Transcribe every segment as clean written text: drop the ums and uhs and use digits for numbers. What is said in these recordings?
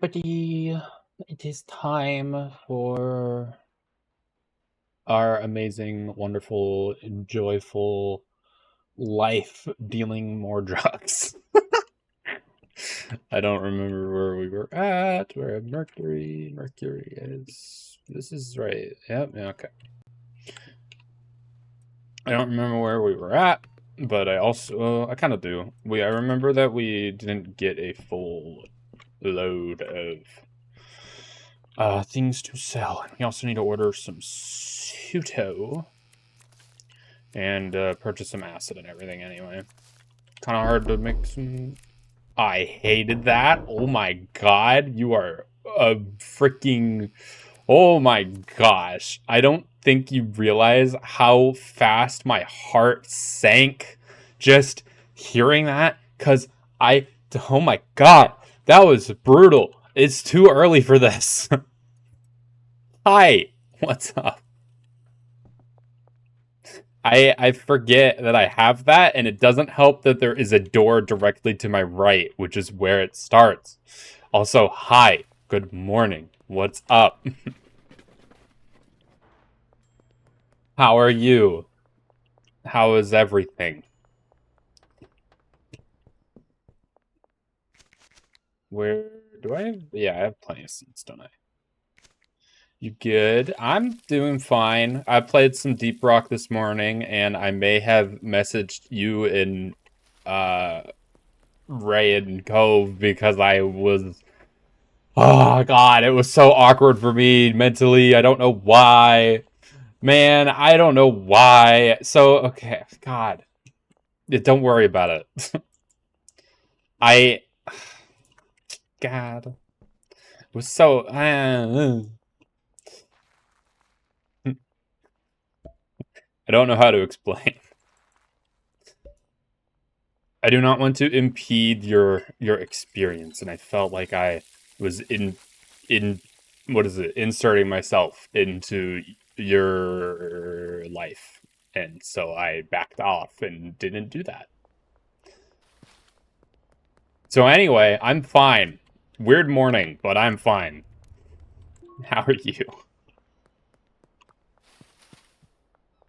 everybody. It is time for our amazing, wonderful, joyful life dealing more drugs. I don't remember where we were at. We're at Mercury. Mercury is... This is right. Yep, yeah, okay. I don't remember where we were at, but I also... I kind of do. I remember that we didn't get a full load of things to sell. We also need to order some Suto and purchase some acid and everything anyway. Kind of hard to make some... I hated that. Oh my god, you are a freaking... Oh my gosh. I don't think you realize how fast my heart sank just hearing that, because oh my god, that was brutal. It's too early for this. Hi, what's up? I forget that I have that, and it doesn't help that there is a door directly to my right, which is where it starts. Also, hi, good morning, what's up? How are you? How is everything? Where do I have... Yeah, I have plenty of seats, don't I? You good? I'm doing fine. I played some Deep Rock this morning, and I may have messaged you in Ray and Cove because I was... Oh god, it was so awkward for me mentally. I don't know why. Man, I don't know why. So, okay, god. Don't worry about it. I... God. It was so... I don't know how to explain. I do not want to impede your experience, and I felt like I was in what is it, inserting myself into your life, and so I backed off and didn't do that. So anyway, I'm fine. Weird morning, but I'm fine. How are you?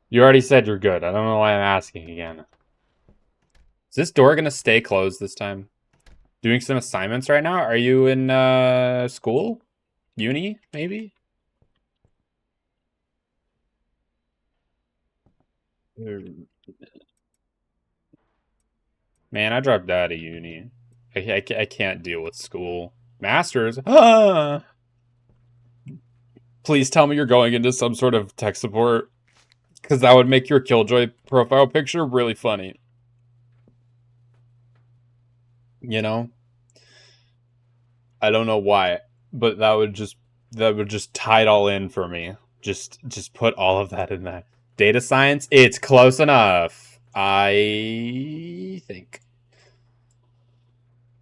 You already said you're good. I don't know why I'm asking again. Is this door gonna stay closed this time? Doing some assignments right now? Are you in school? Uni, maybe? Man, I dropped out of uni. I can't deal with school. Masters? Ah! Please tell me you're going into some sort of tech support, because that would make your Killjoy profile picture really funny. You know? I don't know why, but that would just tie it all in for me. Just put all of that in that. Data science, it's close enough, I think.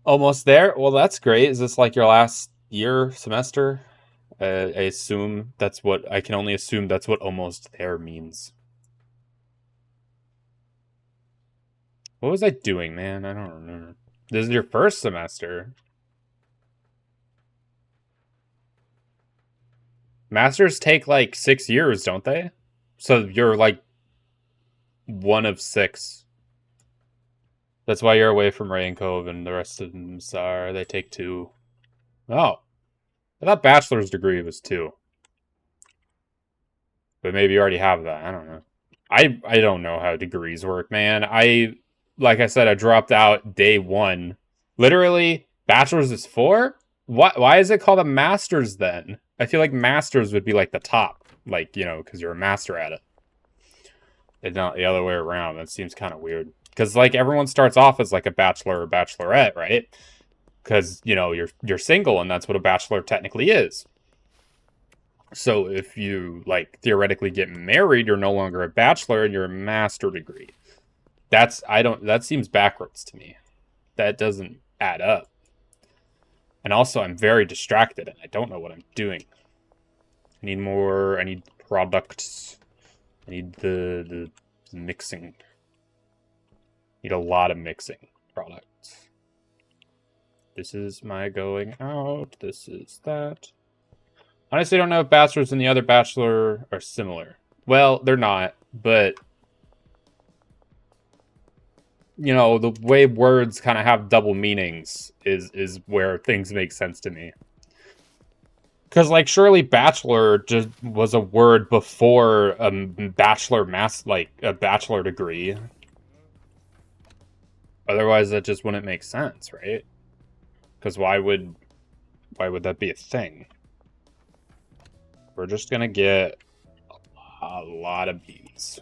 Almost there? Well, that's great. Is this like your last year, semester? I assume that's what... I can only assume that's what almost there means. What was I doing, man? I don't remember. This is your first semester. Masters take like 6 years, don't they? So you're like one of 6. That's why you're away from Ray and Cove, and the rest of them are... They take 2. Oh. I thought bachelor's degree was 2. But maybe you already have that. I don't know. I don't know how degrees work, man. Like I said, I dropped out day 1. Literally, bachelor's is 4? Why is it called a master's then? I feel like master's would be like the top. Like, you know, because you're a master at it. And not the other way around. That seems kind of weird. Because, like, everyone starts off as, like, a bachelor or bachelorette, right? Because, you know, you're single, and that's what a bachelor technically is. So if you, like, theoretically get married, you're no longer a bachelor, and you're a master degree. That seems backwards to me. That doesn't add up. And also, I'm very distracted, and I don't know what I'm doing. I need products. I need the mixing. I need a lot of mixing products. This is my going out. This is that. Honestly, I don't know if Bachelors and the other Bachelor are similar. Well, they're not, but you know, the way words kind of have double meanings is where things make sense to me. Because, like, surely bachelor just was a word before a a bachelor degree. Otherwise, that just wouldn't make sense, right? Because why would that be a thing? We're just gonna get a lot of bees.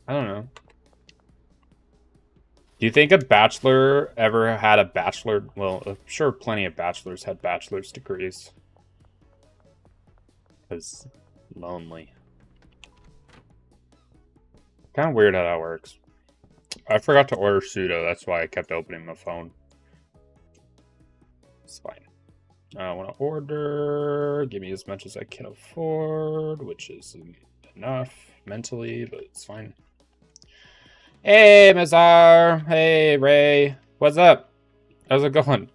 I don't know. Do you think a bachelor ever had a bachelor? Well, I'm sure plenty of bachelors had bachelor's degrees. Because lonely. Kind of weird how that works. I forgot to order pseudo. That's why I kept opening my phone. It's fine. I want to order. Give me as much as I can afford, which is enough mentally, but it's fine. Hey, Mazar. Hey, Ray. What's up? How's it going?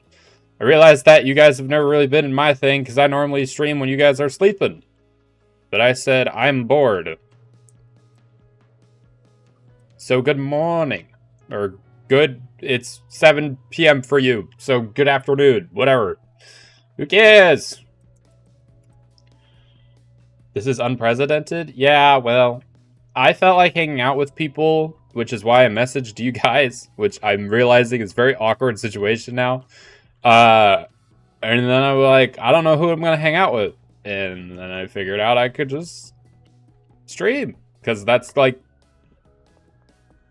I realized that you guys have never really been in my thing because I normally stream when you guys are sleeping. But I said I'm bored. So good morning. Or good, it's 7 p.m. for you. So good afternoon. Whatever. Who cares? This is unprecedented? Yeah, well, I felt like hanging out with people, which is why I messaged you guys, which I'm realizing is a very awkward situation now. And then I was like, I don't know who I'm going to hang out with. And then I figured out I could just stream. Because that's like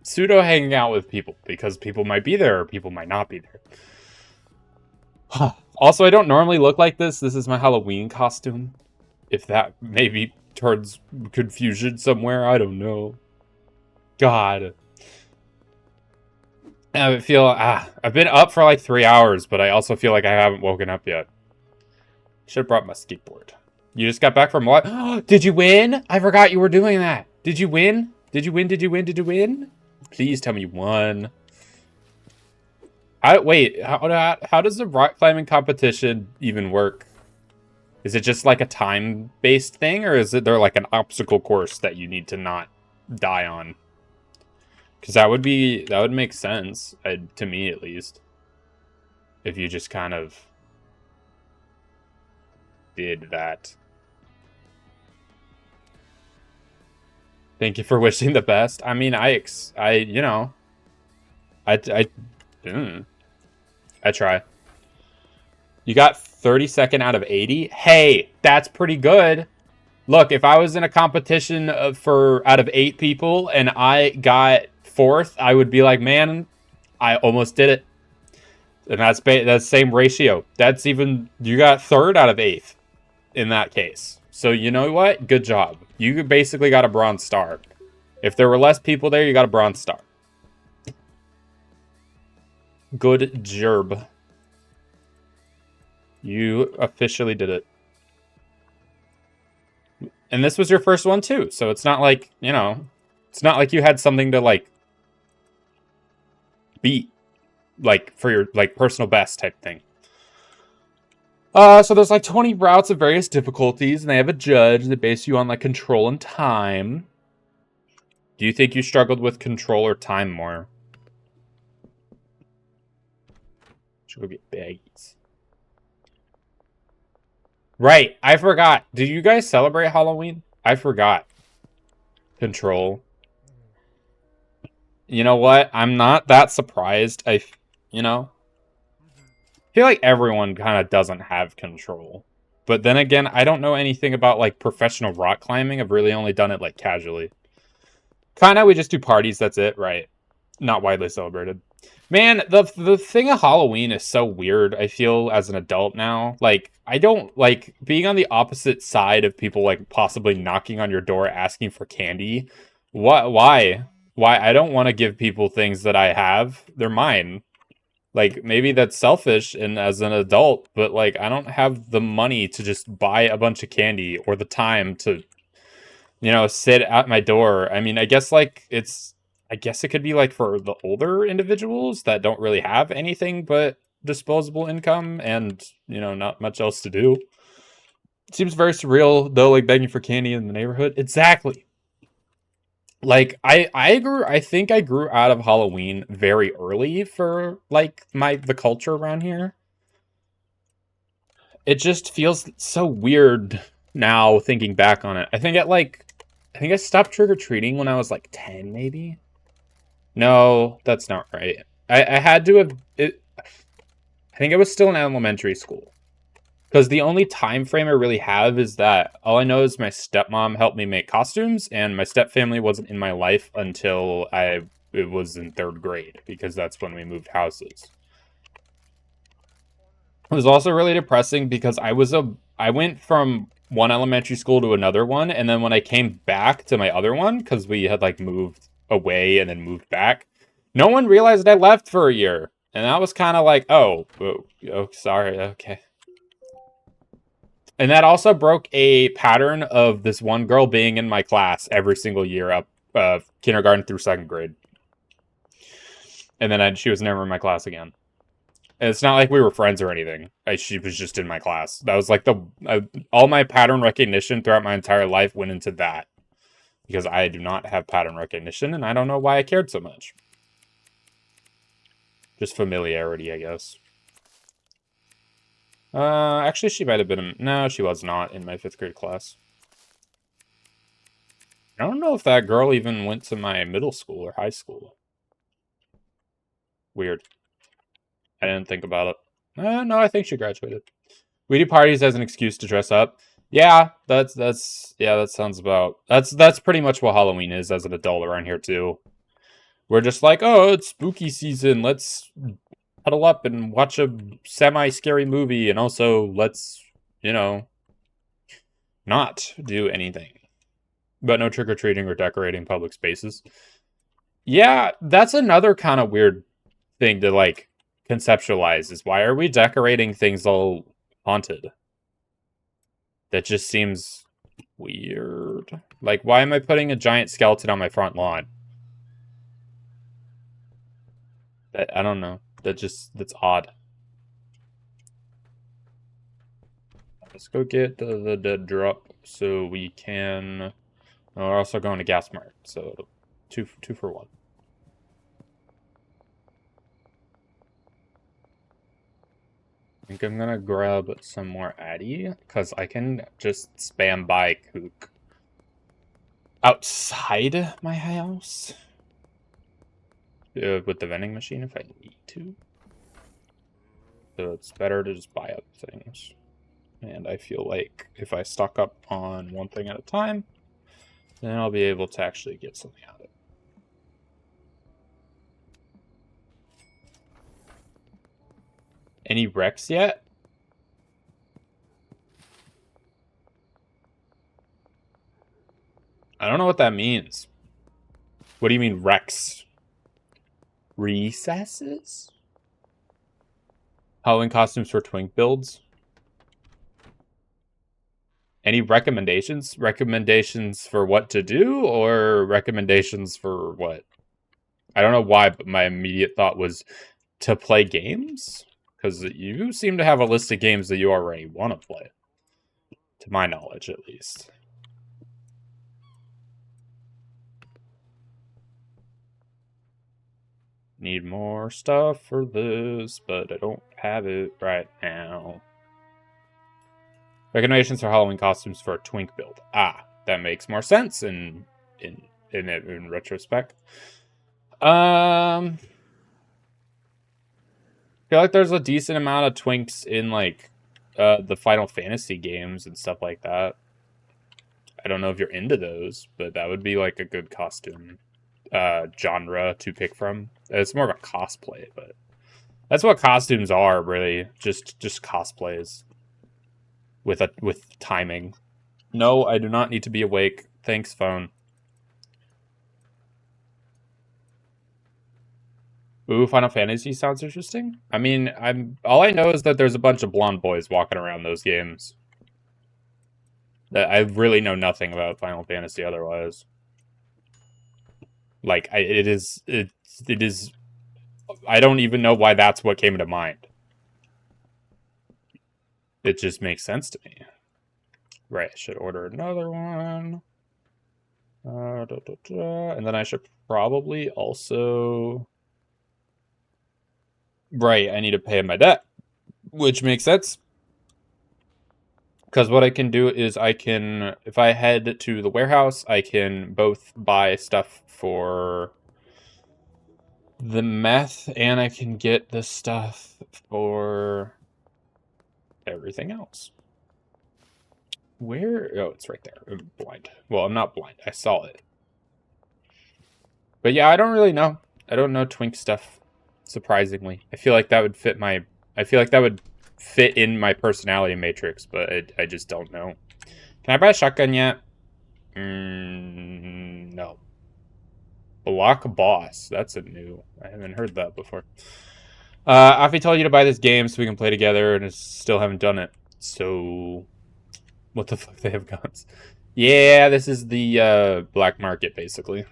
pseudo hanging out with people. Because people might be there or people might not be there. Also, I don't normally look like this. This is my Halloween costume. If that maybe turns confusion somewhere, I don't know. God. I feel, I've been up for like 3 hours, but I also feel like I haven't woken up yet. Should have brought my skateboard. You just got back from what? Did you win? I forgot you were doing that. Did you win? Did you win? Did you win? Did you win? Please tell me you won. Wait, how does the rock climbing competition even work? Is it just like a time-based thing, or is there like an obstacle course that you need to not die on? Because that would make sense, to me at least. If you just kind of did that. Thank you for wishing the best. I mean, I try. You got 32nd out of 80? Hey, that's pretty good. Look, if I was in a competition out of 8 people and I got 4th, I would be like, man, I almost did it. And that's the same ratio. That's even, you got 3rd out of 8th in that case. So you know what? Good job. You basically got a bronze star. If there were less people there, you got a bronze star. Good job. You officially did it. And this was your first one too, so it's not like, you know, it's not like you had something to like beat, like for your like personal best type thing. So there's like 20 routes of various difficulties, and they have a judge that base you on like control and time. Do you think you struggled with control or time more? Should go get baggies. Right, I forgot. Did you guys celebrate Halloween? I forgot. Control. You know what? I'm not that surprised. You know? I feel like everyone kind of doesn't have control. But then again, I don't know anything about, like, professional rock climbing. I've really only done it, like, casually. Kinda, we just do parties, that's it, right? Not widely celebrated. Man, the thing of Halloween is so weird, I feel, as an adult now. Like, I don't, like, being on the opposite side of people, like, possibly knocking on your door asking for candy. Why? Why? I don't want to give people things that I have. They're mine. Like, maybe that's selfish and as an adult, but, like, I don't have the money to just buy a bunch of candy or the time to, you know, sit at my door. I mean, I guess, like, it's I guess it could be like for the older individuals that don't really have anything but disposable income and, not much else to do. It seems very surreal though, like begging for candy in the neighborhood. Exactly. Like I think I grew out of Halloween very early for like the culture around here. It just feels so weird now thinking back on it. I think I stopped trick or treating when I was like 10 maybe. No, that's not right. I had to have it. I think I was still in elementary school. Because the only time frame I really have is that all I know is my stepmom helped me make costumes, and my stepfamily wasn't in my life until it was in third grade, because that's when we moved houses. It was also really depressing because I went from one elementary school to another one, and then when I came back to my other one, because we had like moved away and then moved back, no one realized I left for a year. And that was kind of like, oh, sorry, okay. And that also broke a pattern of this one girl being in my class every single year up kindergarten through second grade. And then she was never in my class again. And it's not like we were friends or anything. She was just in my class. That was like all my pattern recognition throughout my entire life went into that. Because I do not have pattern recognition, and I don't know why I cared so much. Just familiarity, I guess. Actually, she might have been no, she was not in my 5th grade class. I don't know if that girl even went to my middle school or high school. Weird. I didn't think about it. No, I think she graduated. We do parties as an excuse to dress up. Yeah, that sounds about that's pretty much what Halloween is as an adult around here too. We're just like, oh, it's spooky season. Let's huddle up and watch a semi-scary movie, and also let's, not do anything. But no trick-or-treating or decorating public spaces. Yeah, that's another kind of weird thing to, like, conceptualize, is why are we decorating things all haunted? That just seems weird. Like, why am I putting a giant skeleton on my front lawn? I don't know. That's odd. Let's go get the drop so we can... Oh, we're also going to Gas Mart, so two for one. I think I'm gonna grab some more Addy, because I can just spam by Kook outside my house with the vending machine if I need to. So it's better to just buy up things. And I feel like if I stock up on one thing at a time, then I'll be able to actually get something out of it. Any wrecks yet? I don't know what that means. What do you mean wrecks? Recesses? Halloween costumes for twink builds? Any recommendations? Recommendations for what to do, or recommendations for what? I don't know why, but my immediate thought was to play games? Because you seem to have a list of games that you already want to play. To my knowledge, at least. Need more stuff for this, but I don't have it right now. Recommendations for Halloween costumes for a twink build. Ah, that makes more sense in retrospect. I feel like there's a decent amount of twinks in like the Final Fantasy games and stuff like that. I don't know if you're into those, but that would be like a good costume genre to pick from. It's more of a cosplay, but that's what costumes are, really. Just cosplays with timing. No, I do not need to be awake. Thanks, phone. Ooh, Final Fantasy sounds interesting. I mean, all I know is that there's a bunch of blonde boys walking around those games. I really know nothing about Final Fantasy otherwise. Like, it is. I don't even know why that's what came to mind. It just makes sense to me. Right, I should order another one. And then I should probably also... Right, I need to pay my debt, which makes sense. Because what I can do is I can, if I head to the warehouse, I can both buy stuff for the meth, and I can get the stuff for everything else. Where? Oh, it's right there. I'm blind. Well, I'm not blind. I saw it. But yeah, I don't really know. I don't know twink stuff, surprisingly. I feel like that would fit my... I feel like that would fit in my personality matrix, but I just don't know. Can I buy a shotgun yet? No. Block Boss. That's a new... I haven't heard that before. Afi told you to buy this game so we can play together, and I still haven't done it. So... What the fuck? They have guns. Yeah, this is the black market, basically.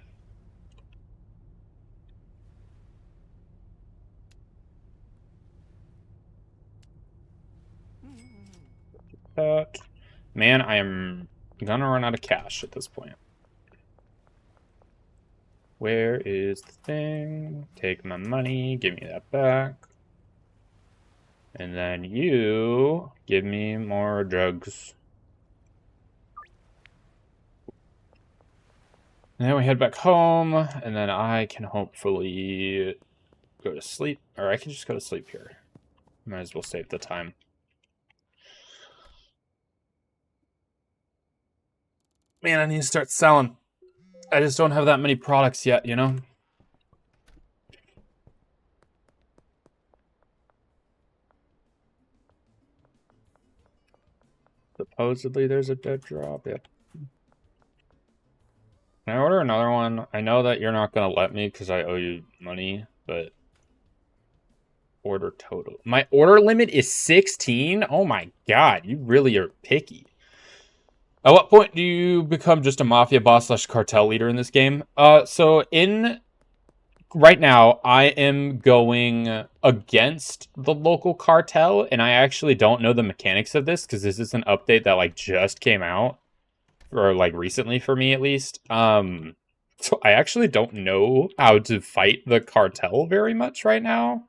Man, I am gonna run out of cash at this point. Where is the thing? Take my money, give me that back. And then you give me more drugs. And then we head back home, and then I can hopefully go to sleep. Or I can just go to sleep here. Might as well save the time. Man, I need to start selling. I just don't have that many products yet, you know? Supposedly there's a dead drop, yeah. Can I order another one? I know that you're not going to let me because I owe you money, but... Order total. My order limit is 16? Oh my god, you really are picky. At what point do you become just a mafia boss / cartel leader in this game? So right now, I am going against the local cartel, and I actually don't know the mechanics of this, because this is an update that, like, just came out. Or, like, recently for me, at least. So I actually don't know how to fight the cartel very much right now.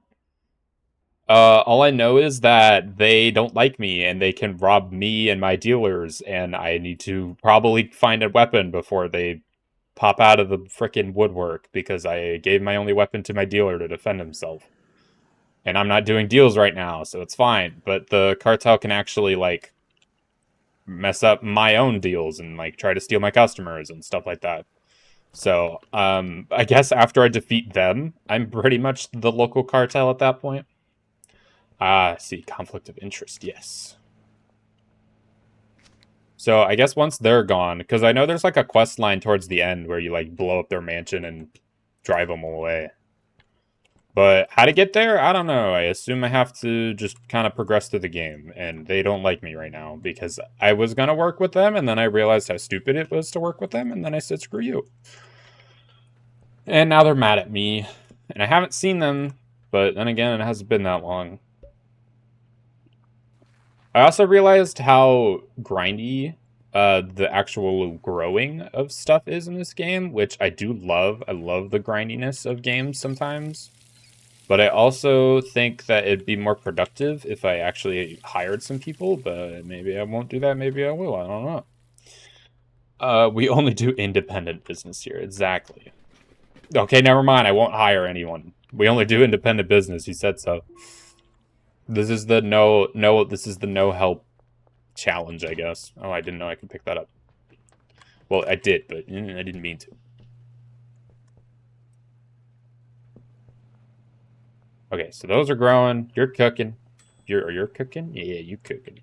All I know is that they don't like me, and they can rob me and my dealers, and I need to probably find a weapon before they pop out of the frickin' woodwork, because I gave my only weapon to my dealer to defend himself. And I'm not doing deals right now, so it's fine. But the cartel can actually, like, mess up my own deals and, like, try to steal my customers and stuff like that. So, I guess after I defeat them, I'm pretty much the local cartel at that point. Ah, see, conflict of interest, yes. So I guess once they're gone, because I know there's like a quest line towards the end where you like blow up their mansion and drive them away. But how to get there, I don't know. I assume I have to just kind of progress through the game, and they don't like me right now because I was going to work with them, and then I realized how stupid it was to work with them, and then I said, screw you. And now they're mad at me, and I haven't seen them, but then again, it hasn't been that long. I also realized how grindy the actual growing of stuff is in this game, which I do love. I love the grindiness of games sometimes. But I also think that it'd be more productive if I actually hired some people, but maybe I won't do that, maybe I will, I don't know. We only do independent business here, exactly. Okay, never mind, I won't hire anyone. We only do independent business, he said so. This is the this is the no help challenge, I guess. Oh, I didn't know I could pick that up. Well, I did, but I didn't mean to. Okay, so those are growing. You're cooking. You're cooking? Yeah, you cooking.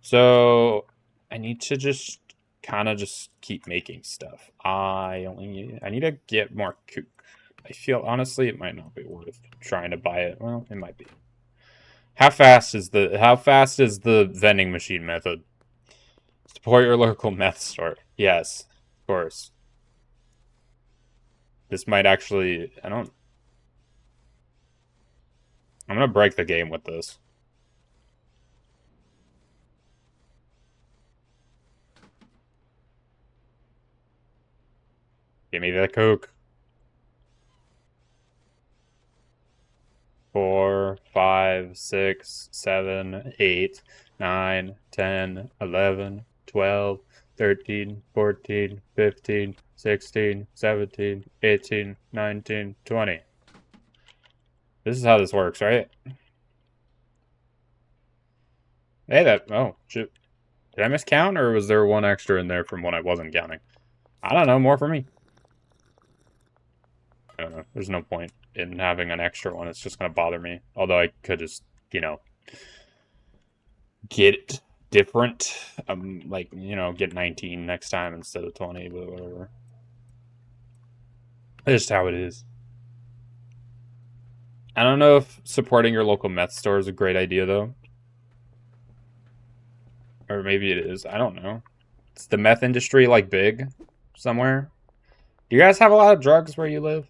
So I need to just kind of just keep making stuff. I need to get more cook. I feel honestly it might not be worth trying to buy it. Well, it might be. How fast is the vending machine method? Support your local meth store. Yes, of course. This might actually... I don't... I'm gonna break the game with this. Give me the Coke. 4, 5, 6, 7, 8, 9, 10, 11, 12, 13, 14, 15, 16, 17, 18, 19, 20. This is how this works, right? Hey, that... Oh, shoot. Did I miscount, or was there one extra in there from when I wasn't counting? I don't know, more for me. I don't know. There's no point in having an extra one. It's just going to bother me. Although I could just, you know, get different. Like, you know, get 19 next time instead of 20, but whatever. It's just how it is. I don't know if supporting your local meth store is a great idea, though. Or maybe it is. I don't know. Is the meth industry, like, big somewhere? Do you guys have a lot of drugs where you live?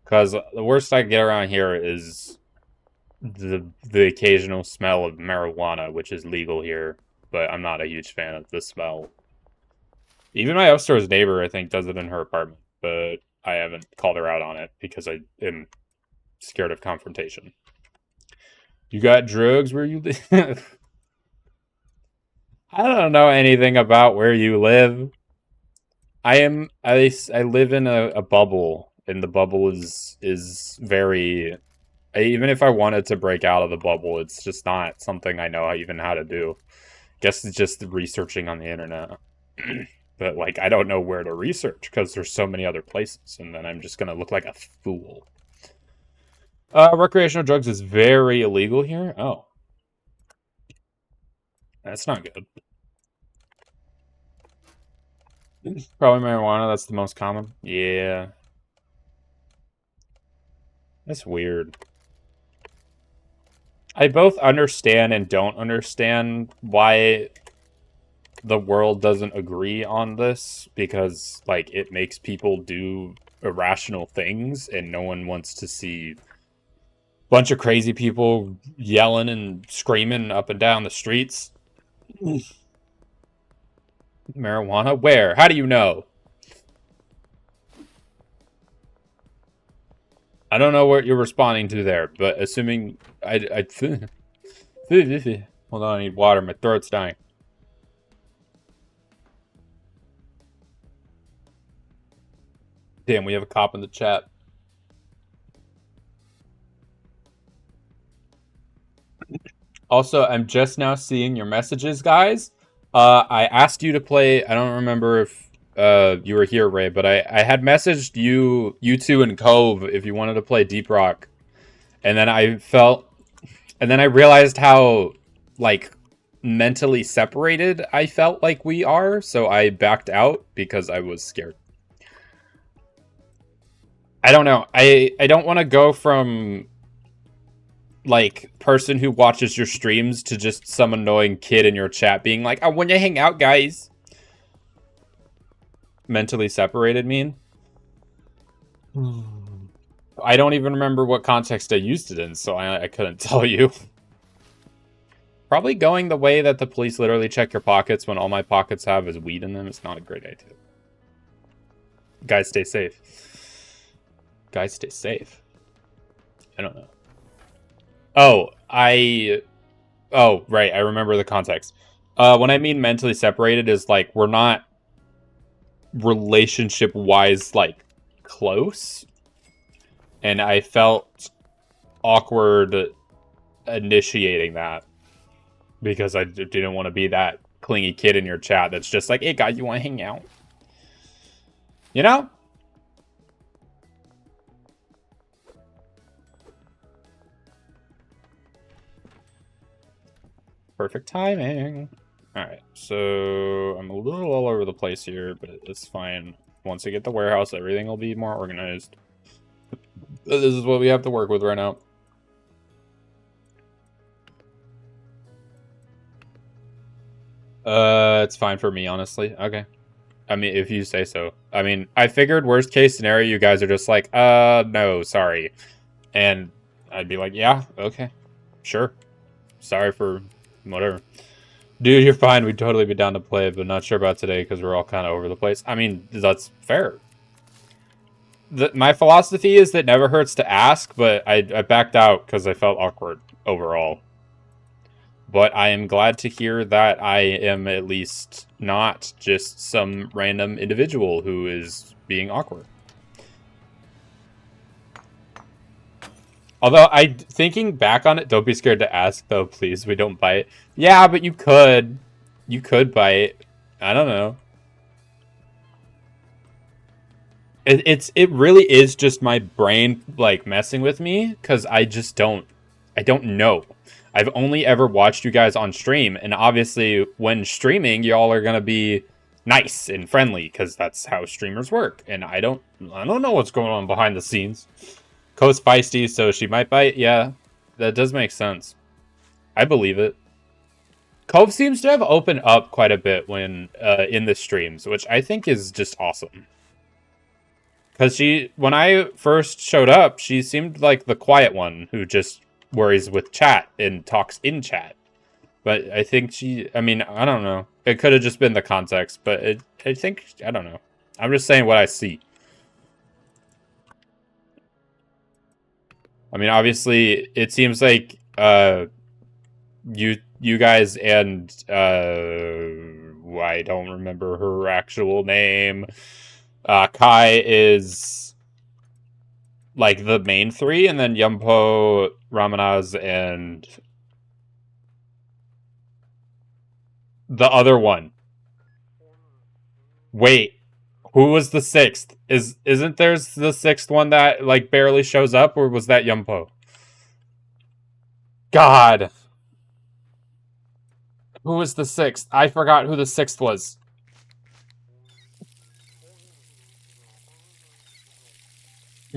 Because the worst I get around here is the occasional smell of marijuana, which is legal here, but I'm not a huge fan of the smell. Even my upstairs neighbor, I think, does it in her apartment, but I haven't called her out on it because I am scared of confrontation. You got drugs where you live? I don't know anything about where you live. I live in a bubble, and the bubble is very... Even if I wanted to break out of the bubble, it's just not something I know even how to do. Guess it's just researching on the internet. But, like, I don't know where to research, because there's so many other places, and then I'm just gonna look like a fool. Recreational drugs is very illegal here? Oh. That's not good. Probably marijuana, that's the most common. Yeah. That's weird. I both understand and don't understand why the world doesn't agree on this, because, like, it makes people do irrational things, and no one wants to see a bunch of crazy people yelling and screaming up and down the streets. Marijuana? Where? How do you know? I don't know what you're responding to there, but assuming I hold on, I need water. My throat's dying. Damn, we have a cop in the chat. Also, I'm just now seeing your messages, guys. I asked you to play. I don't remember if you were here, Ray, but I had messaged you two and Cove if you wanted to play Deep Rock, and then I realized how, like, mentally separated I felt like we are, so I backed out because I was scared. I don't know. I don't want to go from, like, person who watches your streams to just some annoying kid in your chat being like, I want to hang out, guys. Mentally separated mean? I don't even remember what context I used it in, so I couldn't tell you. Probably going the way that the police literally check your pockets when all my pockets have is weed in them is not a great idea. Guys, stay safe. Guys, stay safe. I don't know. Oh, right. I remember the context. When I mean mentally separated is, like, we're not relationship-wise, like, close. And I felt awkward initiating that. Because I didn't want to be that clingy kid in your chat that's just like, hey, guys, you want to hang out? You know? Perfect timing. Alright, so I'm a little all over the place here, but it's fine. Once I get the warehouse, everything will be more organized. This is what we have to work with right now. It's fine for me, honestly. Okay. I mean, if you say so. I mean, I figured worst case scenario, you guys are just like, no, sorry. And I'd be like, yeah, okay, sure. Sorry for whatever. Dude, you're fine. We'd totally be down to play, but not sure about today because we're all kind of over the place. I mean, that's fair. My philosophy is that it never hurts to ask, but I backed out because I felt awkward overall. But I am glad to hear that I am at least not just some random individual who is being awkward. Although, thinking back on it, don't be scared to ask, though, please. We don't bite. Yeah, but you could. You could bite. I don't know. It really is just my brain, like, messing with me, because I don't know. I've only ever watched you guys on stream, and obviously, when streaming, y'all are gonna be nice and friendly, because that's how streamers work, and I don't know what's going on behind the scenes. Co's feisty, so she might bite. Yeah, that does make sense. I believe it. Cove seems to have opened up quite a bit when in the streams, which I think is just awesome. Because when I first showed up, she seemed like the quiet one who just worries with chat and talks in chat. But I think I mean, I don't know. It could have just been the context, but I don't know. I'm just saying what I see. I mean, obviously, it seems like you guys and I don't remember her actual name. Kai is like the main three, and then Yumpo, Ramanaz, and the other one. Wait, who was the sixth? Isn't there's the sixth one that like barely shows up, or was that Yumpo? God. Who was the sixth? I forgot who the sixth was.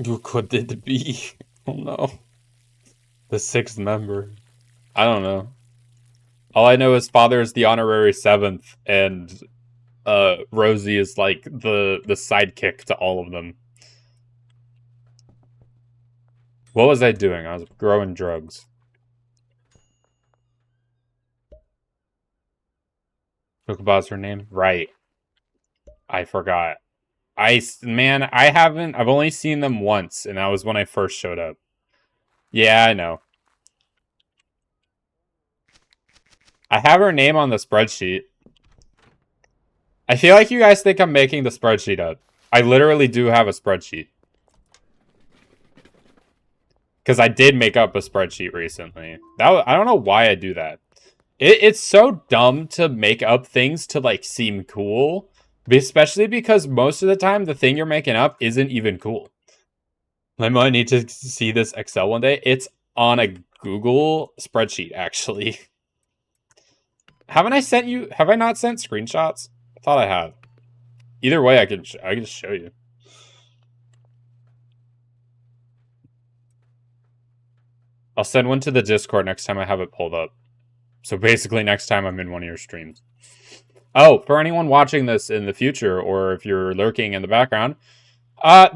Who could it be? Oh no. The sixth member. I don't know. All I know is Father is the honorary seventh, and Rosie is like the sidekick to all of them. What was I doing? I was growing drugs. Chocobo's her name? Right. I forgot. Man, I've only seen them once, and that was when I first showed up. Yeah, I know. I have her name on the spreadsheet. I feel like you guys think I'm making the spreadsheet up. I literally do have a spreadsheet. Because I did make up a spreadsheet recently. I don't know why I do that. It's so dumb to make up things to, like, seem cool. Especially because most of the time, the thing you're making up isn't even cool. I might need to see this Excel one day. It's on a Google spreadsheet, actually. Have I not sent screenshots? I thought I have. Either way, I can just show you. I'll send one to the Discord next time I have it pulled up. So basically, next time I'm in one of your streams. Oh, for anyone watching this in the future, or if you're lurking in the background,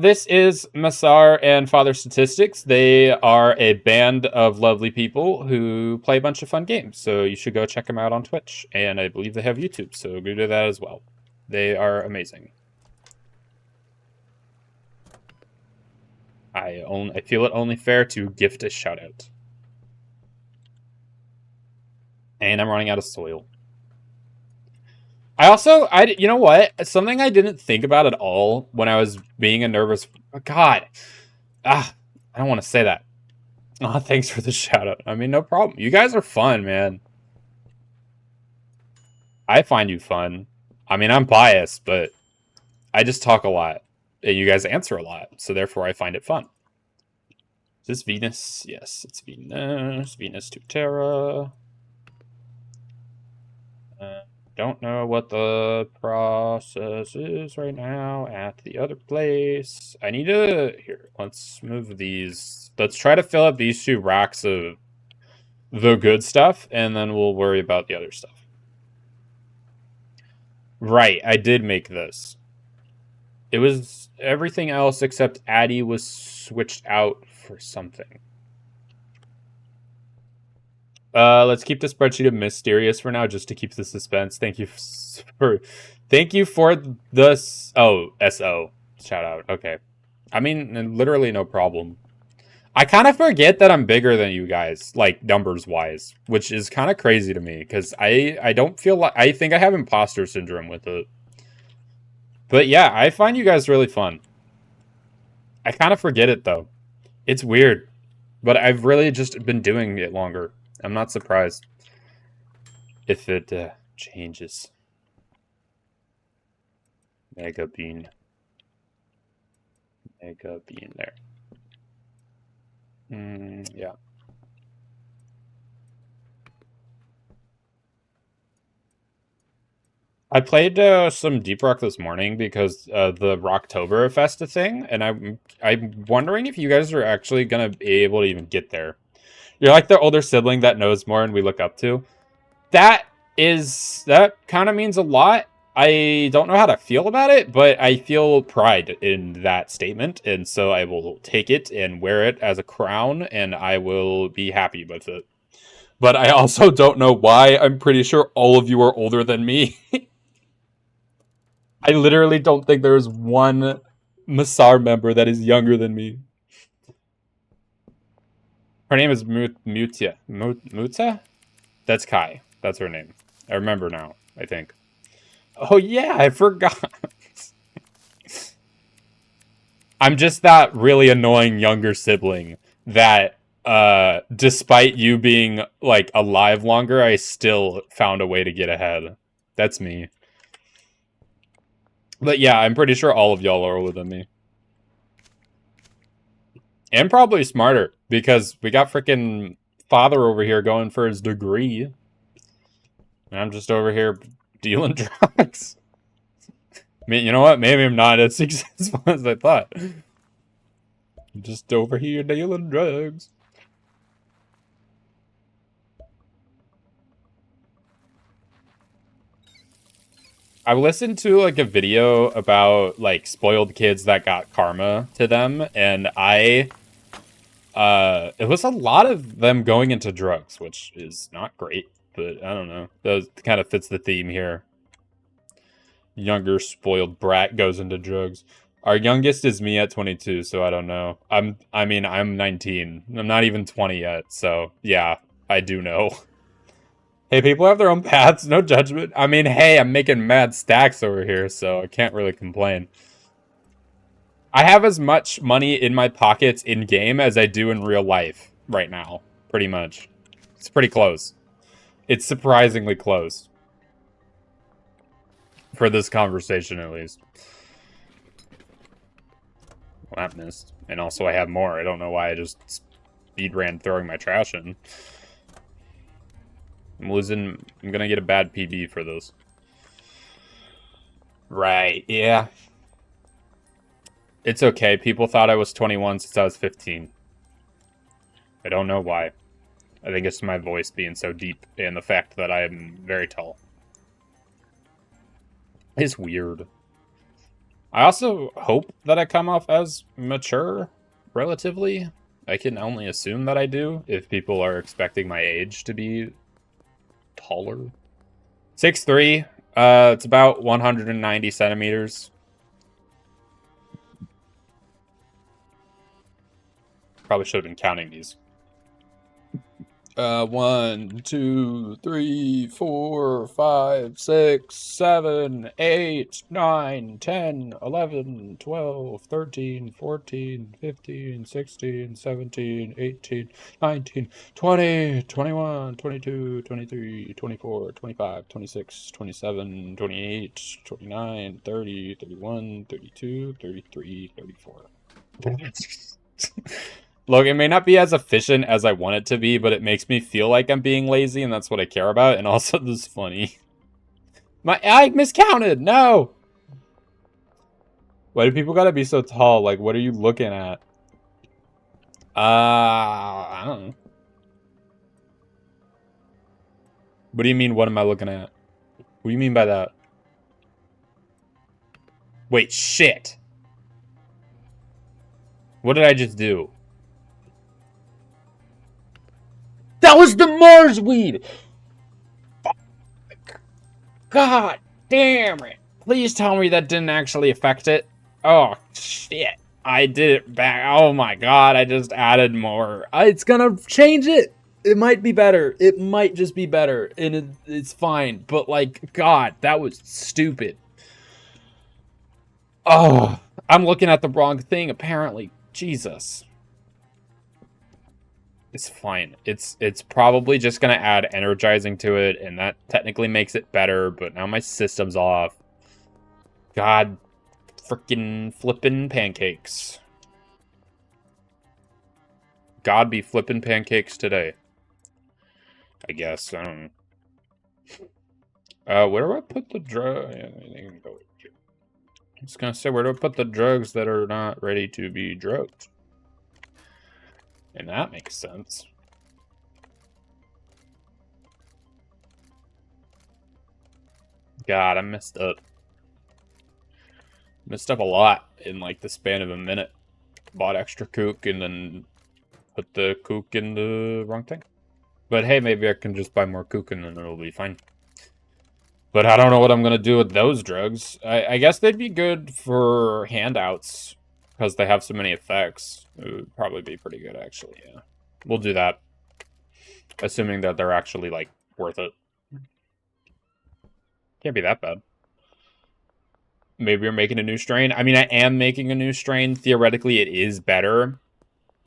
this is Massar and Father Statistics. They are a band of lovely people who play a bunch of fun games. So you should go check them out on Twitch. And I believe they have YouTube, so go do that as well. They are amazing. I feel it only fair to gift a shout out. And I'm running out of soil. You know what? Something I didn't think about at all when I was being a nervous... God. I don't want to say that. Oh, thanks for the shout out. I mean, no problem. You guys are fun, man. I find you fun. I mean, I'm biased, but I just talk a lot. And you guys answer a lot. So therefore, I find it fun. Is this Venus? Yes, it's Venus. Venus to Terra. Don't know what the process is right now at the other place. I need to... Here, let's move these. Let's try to fill up these 2 racks of the good stuff, and then we'll worry about the other stuff. Right, I did make this. It was everything else except Addy was switched out for something. Let's keep the spreadsheet of mysterious for now, just to keep the suspense. Thank you for the SO shout out. Okay, I mean literally no problem. I kind of forget that I'm bigger than you guys, like numbers wise, which is kind of crazy to me because I don't feel like I think I have imposter syndrome with it. But yeah, I find you guys really fun. I kind of forget it though. It's weird, but I've really just been doing it longer. I'm not surprised if it changes. Mega bean there. Yeah. I played some Deep Rock this morning because the Rocktober a thing, and I'm wondering if you guys are actually gonna be able to even get there. You're like the older sibling that knows more and we look up to. That kind of means a lot. I don't know how to feel about it, but I feel pride in that statement, and so I will take it and wear it as a crown, and I will be happy with it. But I also don't know why. I'm pretty sure all of you are older than me. I literally don't think there is one Masar member that is younger than me. Her name is Mutia. Muta? That's Kai. That's her name. I remember now, I think. Oh yeah, I forgot. I'm just that really annoying younger sibling that despite you being like alive longer, I still found a way to get ahead. That's me. But yeah, I'm pretty sure all of y'all are older than me. And probably smarter, because we got freaking father over here going for his degree. And I'm just over here dealing drugs. I mean, you know what? Maybe I'm not as successful as I thought. I'm just over here dealing drugs. I listened to like a video about like spoiled kids that got karma to them, and it was a lot of them going into drugs, which is not great, but I don't know. That kind of fits the theme here. Younger spoiled brat goes into drugs. Our youngest is me at 22, so I don't know. I'm 19. I'm not even 20 yet, so yeah, I do know. Hey, people have their own paths, no judgment. I mean, hey, I'm making mad stacks over here, so I can't really complain. I have as much money in my pockets in game as I do in real life right now, pretty much. It's pretty close. It's surprisingly close. For this conversation, at least. Well, that missed. And also I have more. I don't know why I just speed ran throwing my trash in. I'm gonna get a bad PB for this. Right, yeah. It's okay. People thought I was 21 since I was 15. I don't know why. I think it's my voice being so deep and the fact that I am very tall. It's weird. I also hope that I come off as mature, relatively. I can only assume that I do if people are expecting my age to be taller. 6'3". It's about 190 centimeters. Probably should have been counting these. 1, 2, 3, 4, 5, 6, 7, 8, 9, 10, 11, 12, 13, 14, 15, 16, 17, 18, 19, 20, 21, 22, 23, 24, 25, 26, 27, 28, 29, 30, 31, 32, 33, 34. Look, it may not be as efficient as I want it to be, but it makes me feel like I'm being lazy, and that's what I care about. And also, this is funny. I miscounted! No! Why do people gotta be so tall? Like, what are you looking at? I don't know. What do you mean, what am I looking at? What do you mean by that? Wait, shit. What did I just do? That was the Mars weed! God damn it. Please tell me that didn't actually affect it. Oh, shit. I did it back. Oh my god, I just added more. It's gonna change it. It might be better. It might just be better. And it's fine. But, like, god, that was stupid. Oh, I'm looking at the wrong thing, apparently. Jesus. It's fine. It's probably just gonna add energizing to it, and that technically makes it better, but now my system's off. God frickin' flippin' pancakes. God be flippin' pancakes today. I guess. I don't know. Where do I put the drug? I'm just gonna say, where do I put the drugs that are not ready to be drugged? And that makes sense. God, I messed up. Messed up a lot in, like, the span of a minute. Bought extra kook and then put the kook in the wrong thing. But hey, maybe I can just buy more kook and then it'll be fine. But I don't know what I'm going to do with those drugs. I guess they'd be good for handouts because they have so many effects. It would probably be pretty good, actually, yeah. We'll do that. Assuming that they're actually, like, worth it. Can't be that bad. Maybe you're making a new strain. I mean, I am making a new strain. Theoretically, it is better.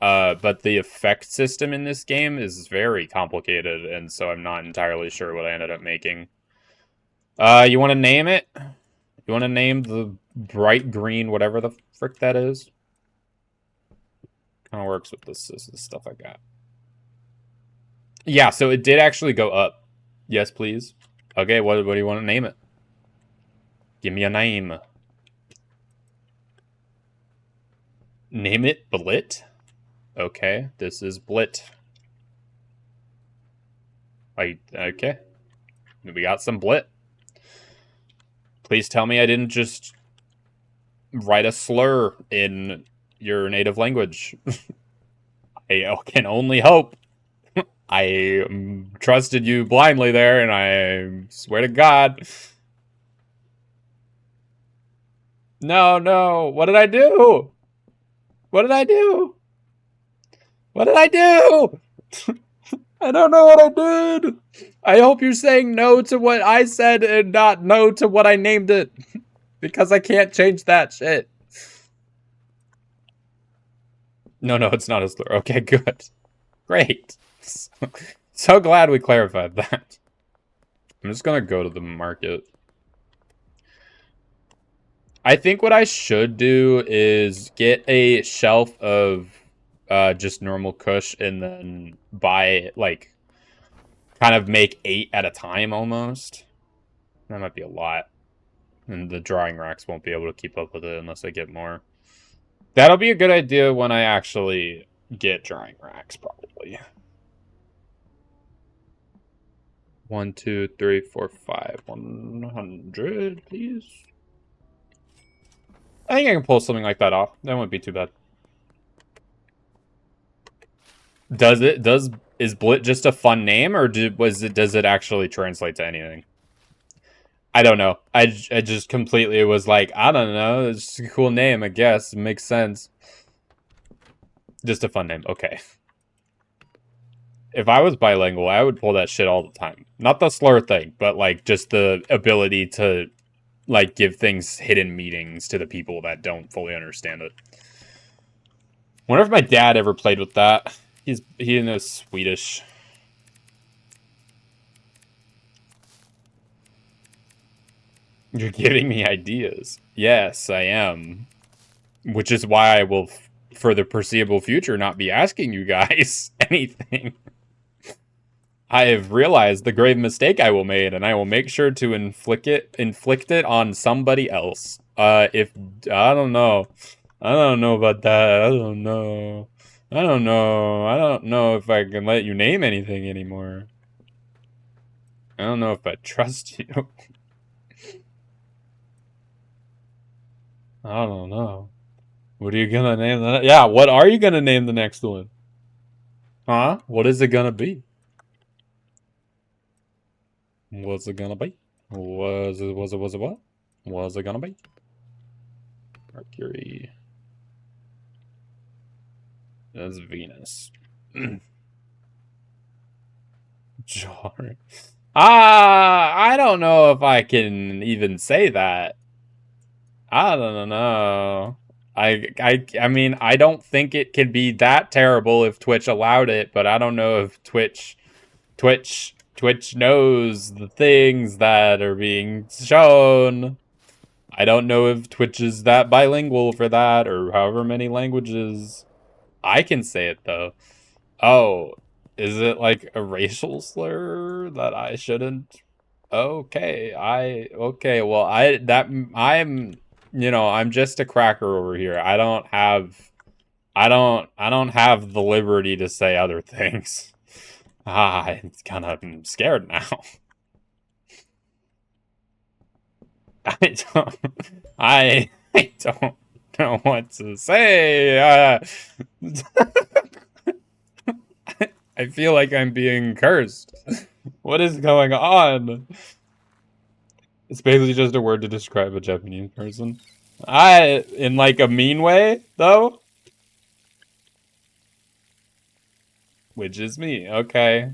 But the effect system in this game is very complicated, and so I'm not entirely sure what I ended up making. You want to name it? You want to name the bright green, whatever the frick that is? Kind of works with this stuff I got. Yeah, so it did actually go up. Yes, please. Okay, what do you want to name it? Give me a name. Name it Blit? Okay, this is Blit. Okay. We got some Blit. Please tell me I didn't just write a slur in your native language. I can only hope. I trusted you blindly there, and I swear to God. No. What did I do? What did I do? What did I do? I don't know what I did. I hope you're saying no to what I said and not no to what I named it. Because I can't change that shit. No, it's not a slur. Okay, good. Great. So glad we clarified that. I'm just gonna go to the market. I think what I should do is get a shelf of just normal Kush and then buy, like, kind of make 8 at a time almost. That might be a lot. And the drawing racks won't be able to keep up with it unless I get more. That'll be a good idea when I actually get drawing racks, probably. 1, 2, 3, 4, 5. 100, please. I think I can pull something like that off. That wouldn't be too bad. Is Blit just a fun name, or does it actually translate to anything? I don't know. I just completely was like, I don't know. It's just a cool name, I guess. It makes sense. Just a fun name. Okay. If I was bilingual, I would pull that shit all the time. Not the slur thing, but, like, just the ability to, like, give things hidden meanings to the people that don't fully understand it. Wonder if my dad ever played with that. He knows Swedish. You're giving me ideas. Yes, I am. Which is why I will, for the foreseeable future, not be asking you guys anything. I have realized the grave mistake I will make, and I will make sure to inflict it on somebody else. I don't know. I don't know about that. I don't know. I don't know if I can let you name anything anymore. I don't know if I trust you. I don't know. What are you gonna name the? Yeah, what are you gonna name the next one? Huh? What is it gonna be? What's it gonna be? Was it what? Was it gonna be? Mercury. That's Venus. Jar. I don't know if I can even say that. I don't know. I mean, I don't think it could be that terrible if Twitch allowed it, but I don't know if Twitch knows the things that are being shown. I don't know if Twitch is that bilingual for that or however many languages. I can say it though. Oh, is it like a racial slur that I shouldn't? Okay, well, I'm just a cracker over here. I don't have the liberty to say other things. I'm kind of scared now. I don't I don't know what to say. I feel like I'm being cursed. What is going on? It's basically just a word to describe a Japanese person. In like a mean way, though? Which is me, okay.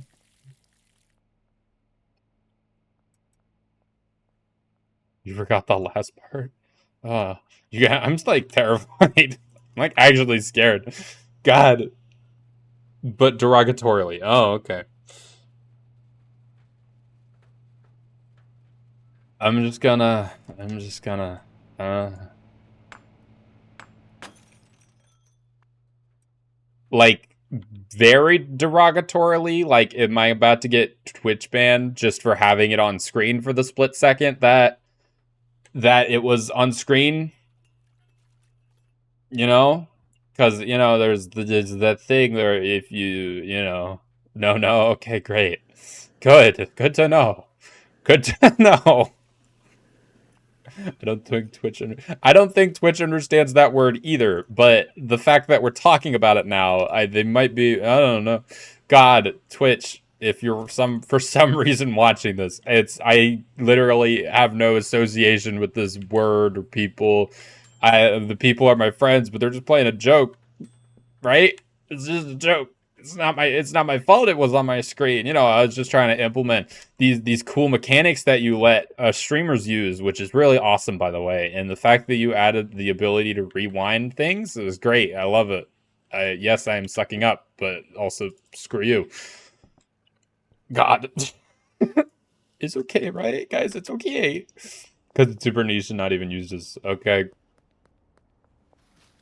You forgot the last part? Yeah, I'm just like terrified. I'm like actually scared. God. But derogatorily. Oh, okay. I'm just gonna, like, very derogatorily, like, am I about to get Twitch banned just for having it on screen for the split second that it was on screen? You know? Because, there's that thing where if no, okay, great. Good to know. Good to know. I don't think Twitch understands that word either, but the fact that we're talking about it now, they might be, I don't know. God, Twitch, if you're for some reason watching this, I literally have no association with this word or people. The people are my friends, but they're just playing a joke, right? It's just a joke. It's not my fault it was on my screen. I was just trying to implement these cool mechanics that you let streamers use, which is really awesome, by the way. And the fact that you added the ability to rewind things is great. I love it. Yes, I am sucking up, but also screw you. God. It's okay, right, guys? It's okay. Because it's super niche and not even used as okay.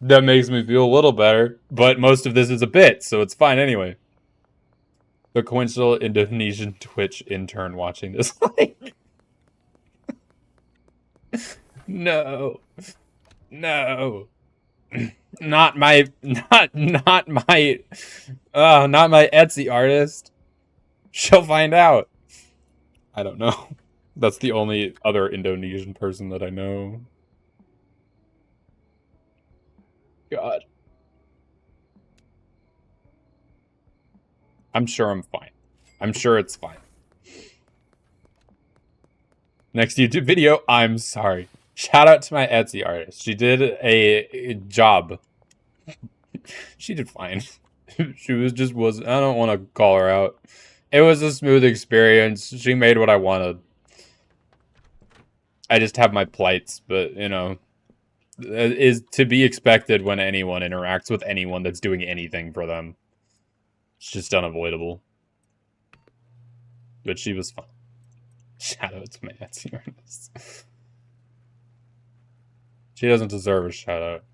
That makes me feel a little better, but most of this is a bit, so it's fine anyway. The coincidental Indonesian Twitch intern watching this. No. No. Not my not my Etsy artist. She'll find out. I don't know. That's the only other Indonesian person that I know. God. I'm sure I'm fine. I'm sure it's fine. Next YouTube video, I'm sorry. Shout out to my Etsy artist. She did a job. She did fine. She was I don't want to call her out. It was a smooth experience. She made what I wanted. I just have my plights, but is to be expected when anyone interacts with anyone that's doing anything for them. It's just unavoidable. But she was fine. Shout out to my Etsy artist. She doesn't deserve a shout out.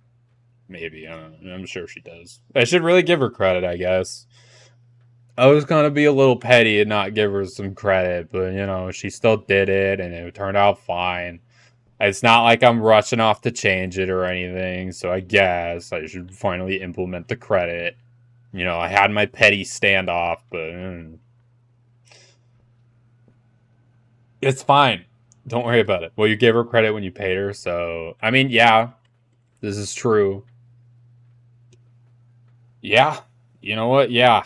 Maybe, I don't know. I'm sure she does. I should really give her credit, I guess. I was gonna be a little petty and not give her some credit, but she still did it and it turned out fine. It's not like I'm rushing off to change it or anything, so I guess I should finally implement the credit. I had my petty standoff, but it's fine. Don't worry about it. Well, you gave her credit when you paid her, so I mean, yeah. This is true. Yeah. You know what? Yeah.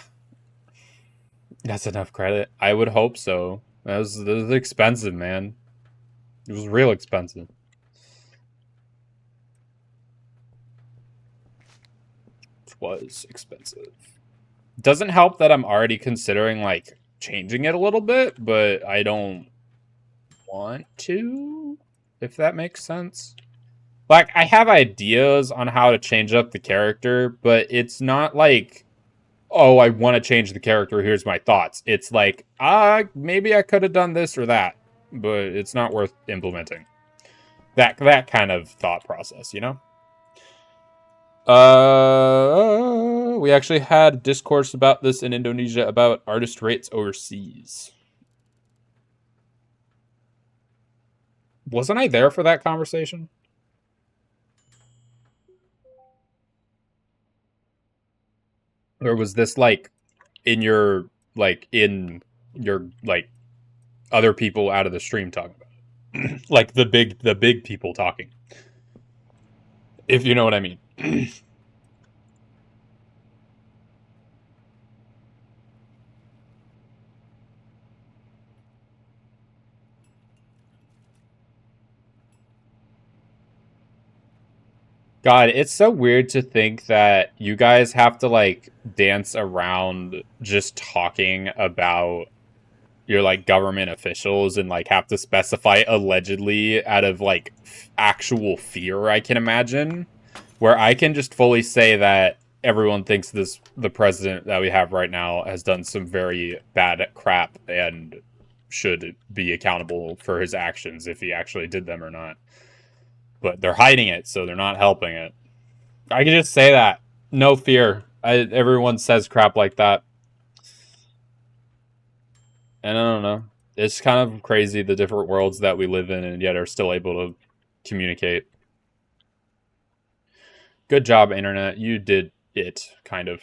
That's enough credit. I would hope so. That was expensive, man. It was real expensive. It was expensive. Doesn't help that I'm already considering like changing it a little bit, but I don't want to, if that makes sense. Like, I have ideas on how to change up the character, but it's not like, oh, I want to change the character, here's my thoughts. It's like, maybe I could have done this or that, but it's not worth implementing. That kind of thought process, you know? We actually had discourse about this in Indonesia about artist rates overseas. Wasn't I there for that conversation? Or was this like in your like other people out of the stream talking about it? Like the big people talking. If you know what I mean. God, it's so weird to think that you guys have to like dance around just talking about your like government officials and like have to specify allegedly out of like actual fear, I can imagine. Where I can just fully say that everyone thinks the president that we have right now has done some very bad crap and should be accountable for his actions if he actually did them or not. But they're hiding it, so they're not helping it. I can just say that. No fear. Everyone says crap like that. And I don't know. It's kind of crazy the different worlds that we live in and yet are still able to communicate. Good job, internet. You did it, kind of.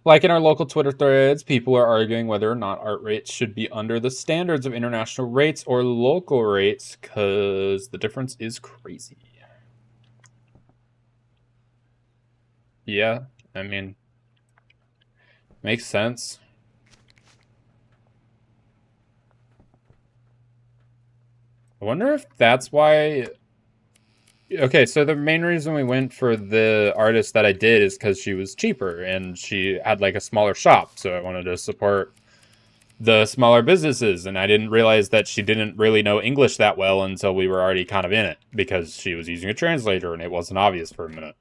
Like in our local Twitter threads, people are arguing whether or not art rates should be under the standards of international rates or local rates, because the difference is crazy. Yeah, I mean, makes sense. I wonder if that's why. Okay, so the main reason we went for the artist that I did is because she was cheaper and she had like a smaller shop, so I wanted to support the smaller businesses, and I didn't realize that she didn't really know English that well until we were already kind of in it because she was using a translator and it wasn't obvious for a minute.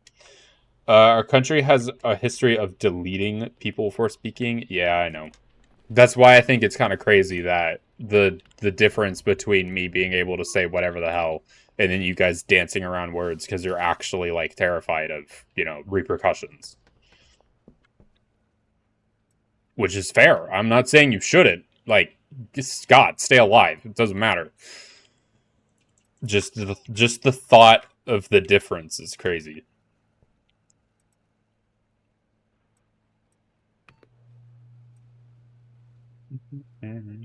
Our country has a history of deleting people for speaking. Yeah, I know. That's why I think it's kind of crazy that the difference between me being able to say whatever the hell and then you guys dancing around words because you're actually like terrified of, repercussions. Which is fair. I'm not saying you shouldn't. Like, God, stay alive. It doesn't matter. Just the thought of the difference is crazy. Mm-hmm.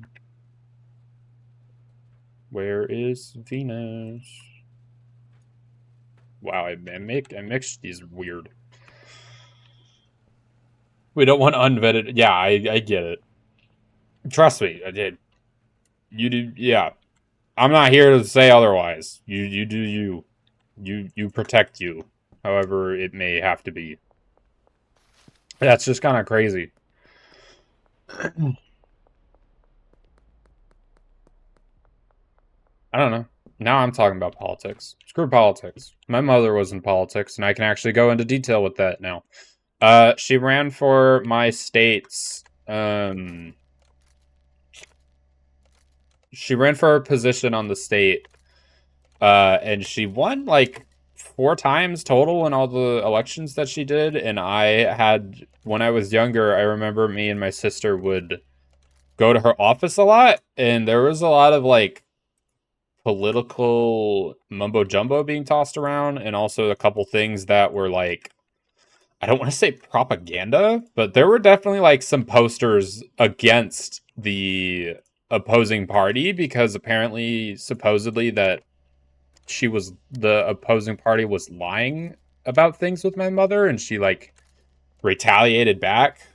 Where is Venus? Wow, I mixed these weird. We don't want unvetted. Yeah, I get it. Trust me, I did. You do. Yeah, I'm not here to say otherwise. You do you. You protect you, however it may have to be. That's just kind of crazy. I don't know. Now I'm talking about politics. Screw politics. My mother was in politics, and I can actually go into detail with that now. She ran for my state's. She ran for a position on the state, and she won like 4 times total in all the elections that she did. And when I was younger, I remember me and my sister would go to her office a lot, and there was a lot of like political mumbo jumbo being tossed around, and also a couple things that were like I don't want to say propaganda, but there were definitely like some posters against the opposing party because apparently, supposedly, that the opposing party was lying about things with my mother, and she like retaliated back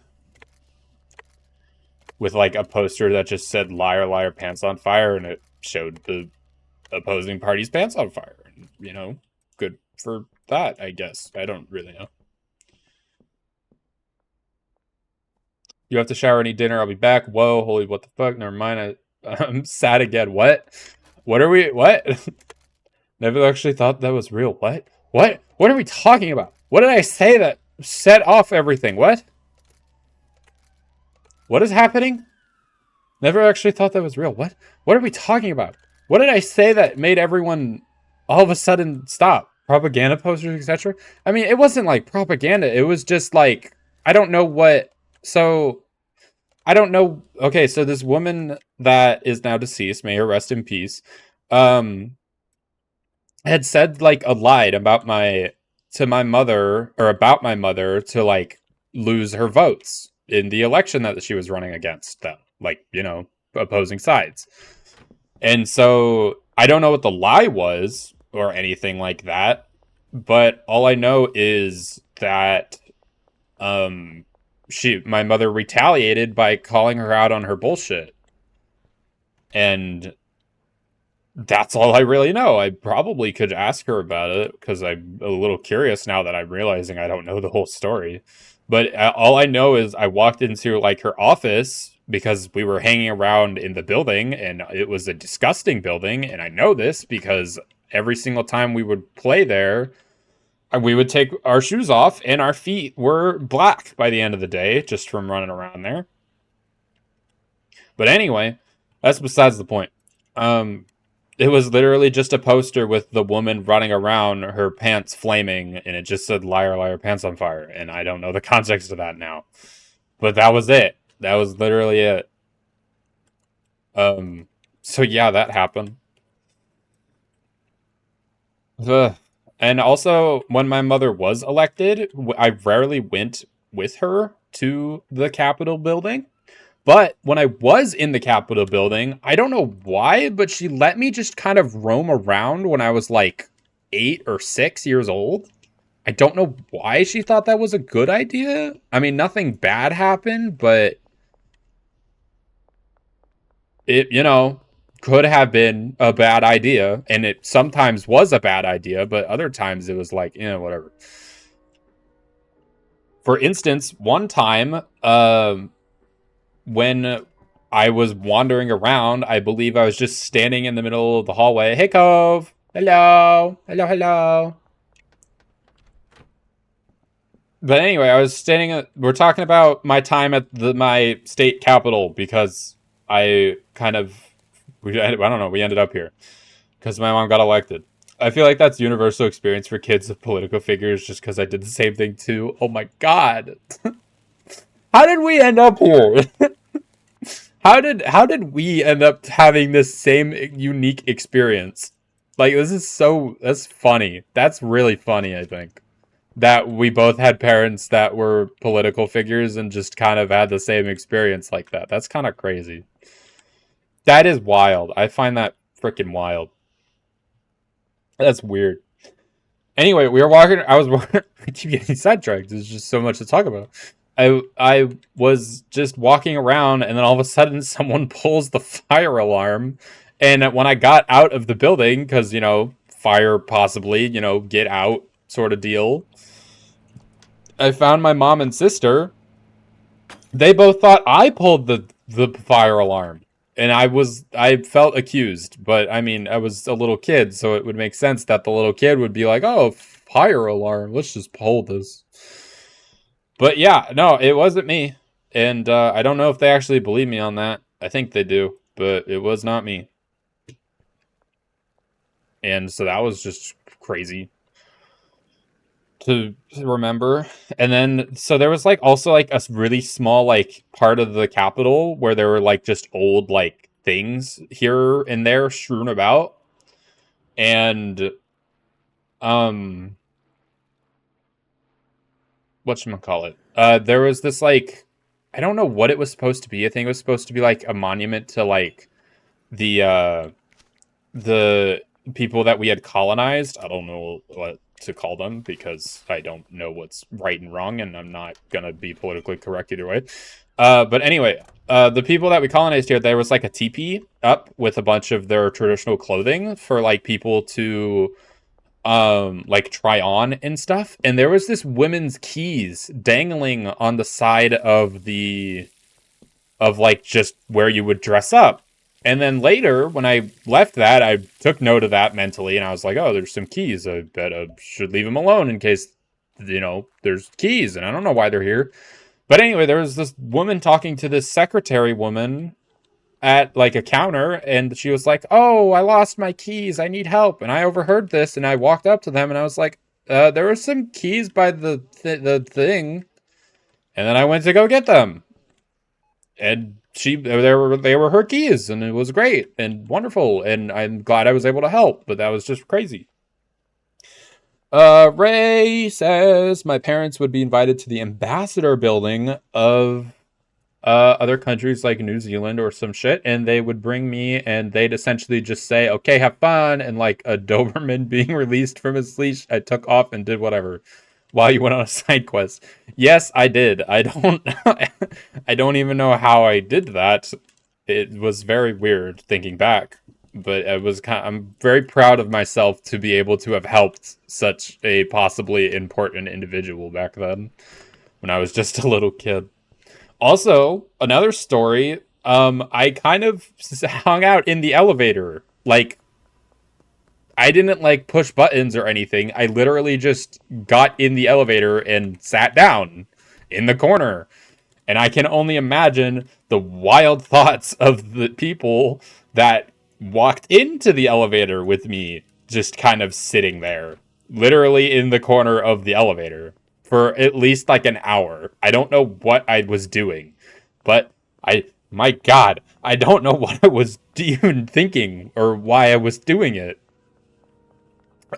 with like a poster that just said "liar, liar, pants on fire," and it showed the opposing party's pants on fire. And, good for that, I guess. I don't really know. You have to shower and eat dinner. I'll be back. Whoa, holy, what the fuck? Never mind. I'm sad again. What? What are we? What? Never actually thought that was real. What? What? What are we talking about? What did I say that set off everything? What? What is happening? Never actually thought that was real. What? What are we talking about? What did I say that made everyone all of a sudden stop? Propaganda posters, etc. I mean, it wasn't like propaganda. It was just like, I don't know what. So I don't know. Okay, so this woman that is now deceased, may her rest in peace, um, had said like a lie about my mother, or about my mother, to like lose her votes in the election that she was running against them, like, opposing sides. And so I don't know what the lie was or anything like that, but all I know is that my mother retaliated by calling her out on her bullshit. And that's all I really know. I probably could ask her about it because I'm a little curious now that I'm realizing I don't know the whole story. But all I know is I walked into like her office because we were hanging around in the building, and it was a disgusting building. And I know this because every single time we would play there, we would take our shoes off and our feet were black by the end of the day just from running around there. But anyway, that's besides the point. It was literally just a poster with the woman running around, her pants flaming, and it just said "liar, liar, pants on fire." And I don't know the context of that now, but that was it. That was literally it. So yeah, that happened. Ugh. And also, when my mother was elected, I rarely went with her to the Capitol building. But when I was in the Capitol building, I don't know why, but she let me just kind of roam around when I was like 8 or 6 years old. I don't know why she thought that was a good idea. I mean, nothing bad happened, but it, could have been a bad idea. And it sometimes was a bad idea, but other times it was like, whatever. For instance, one time, when I was wandering around, I believe I was just standing in the middle of the hallway. Hey, Cove. Hello. Hello, hello. But anyway, I was standing. We're talking about my time at my state capitol because I kind of, I don't know, we ended up here because my mom got elected. I feel like that's universal experience for kids of political figures just because I did the same thing too. Oh my god. How did we end up here? How did we end up having this same unique experience? Like, that's funny. That's really funny, I think. That we both had parents that were political figures and just kind of had the same experience like that. That's kind of crazy. That is wild. I find that freaking wild. That's weird. Anyway, we were walking. I was walking. I keep getting sidetracked. There's just so much to talk about. I was just walking around, and then all of a sudden, someone pulls the fire alarm. And when I got out of the building, because fire possibly, get out sort of deal, I found my mom and sister. They both thought I pulled the fire alarm, and I felt accused. But I mean, I was a little kid, so it would make sense that the little kid would be like, "Oh, fire alarm. Let's just pull this." But yeah, no, it wasn't me. And I don't know if they actually believe me on that. I think they do, but it was not me. And so that was just crazy to remember. And then, so there was like also like a really small like part of the Capitol where there were like just old like things here and there strewn about. And um whatchamacallit. There was this like, I don't know what it was supposed to be. I think it was supposed to be like a monument to like the people that we had colonized. I don't know what to call them because I don't know what's right and wrong, and I'm not gonna be politically correct either way. But anyway, the people that we colonized here, there was like a teepee up with a bunch of their traditional clothing for like people to like try on and stuff. And there was this women's keys dangling on the side of the of like just where you would dress up. And then later, when I left that, I took note of that mentally, and I was like, "Oh, there's some keys. I bet I should leave them alone in case, there's keys, and I don't know why they're here." But anyway, there was this woman talking to this secretary woman at like a counter, and she was like, "Oh, I lost my keys. I need help." And I overheard this, and I walked up to them, and I was like, "There were some keys by the thing," and then I went to go get them, and they were her keys, and it was great and wonderful, and I'm glad I was able to help. But that was just crazy. Ray says my parents would be invited to the ambassador building of other countries like New Zealand or some shit, and they would bring me, and they'd essentially just say, "Okay, have fun," and like a Doberman being released from his leash, I took off and did whatever while you went on a side quest. Yes, I did. I don't I don't even know how I did that. It was very weird thinking back, but I'm very proud of myself to be able to have helped such a possibly important individual back then when I was just a little kid. Also, another story, I kind of hung out in the elevator. Like, I didn't, like, push buttons or anything. I literally just got in the elevator and sat down in the corner. And I can only imagine the wild thoughts of the people that walked into the elevator with me, just kind of sitting there, literally in the corner of the elevator for at least like an hour. I don't know what I was doing, but my God, I don't know what I was even thinking or why I was doing it.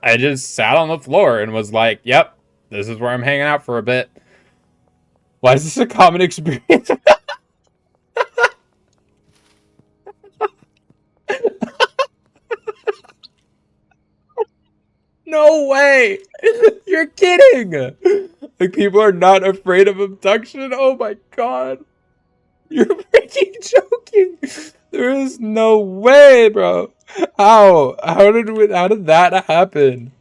I just sat on the floor and was like, "Yep, this is where I'm hanging out for a bit." Why is this a common experience? No way! You're kidding! Like, people are not afraid of abduction? Oh my God. You're freaking joking! There is no way, bro. How did that happen?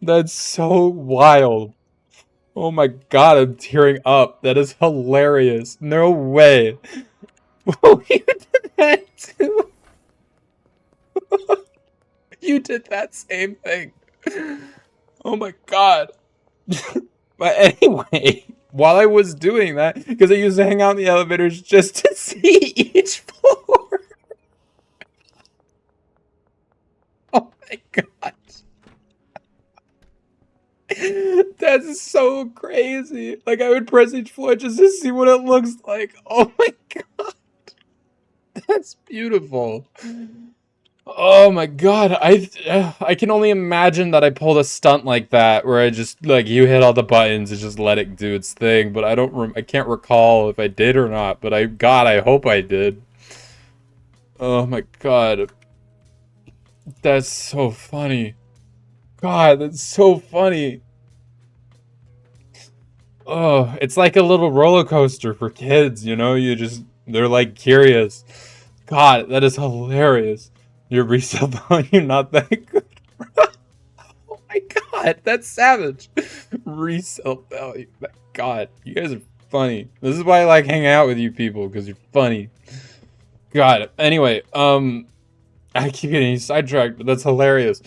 That's so wild. Oh my God, I'm tearing up. That is hilarious. No way. Oh, you did that too. You did that same thing. Oh my God. But anyway, while I was doing that, because I used to hang out in the elevators just to see each floor. Oh my God. That's so crazy. Like, I would press each floor just to see what it looks like. Oh my God. That's beautiful. Oh my God, I can only imagine that I pulled a stunt like that where I just like you hit all the buttons and just let it do its thing, but I can't recall if I did or not, but I hope I did. Oh my God. That's so funny. God, that's so funny. Oh, it's like a little roller coaster for kids, they're like curious. God, that is hilarious. Your resale value not that good. Oh my God, that's savage. Resale value. My God, you guys are funny. This is why I like hanging out with you people, because you're funny. God. Anyway, I keep getting sidetracked, but that's hilarious.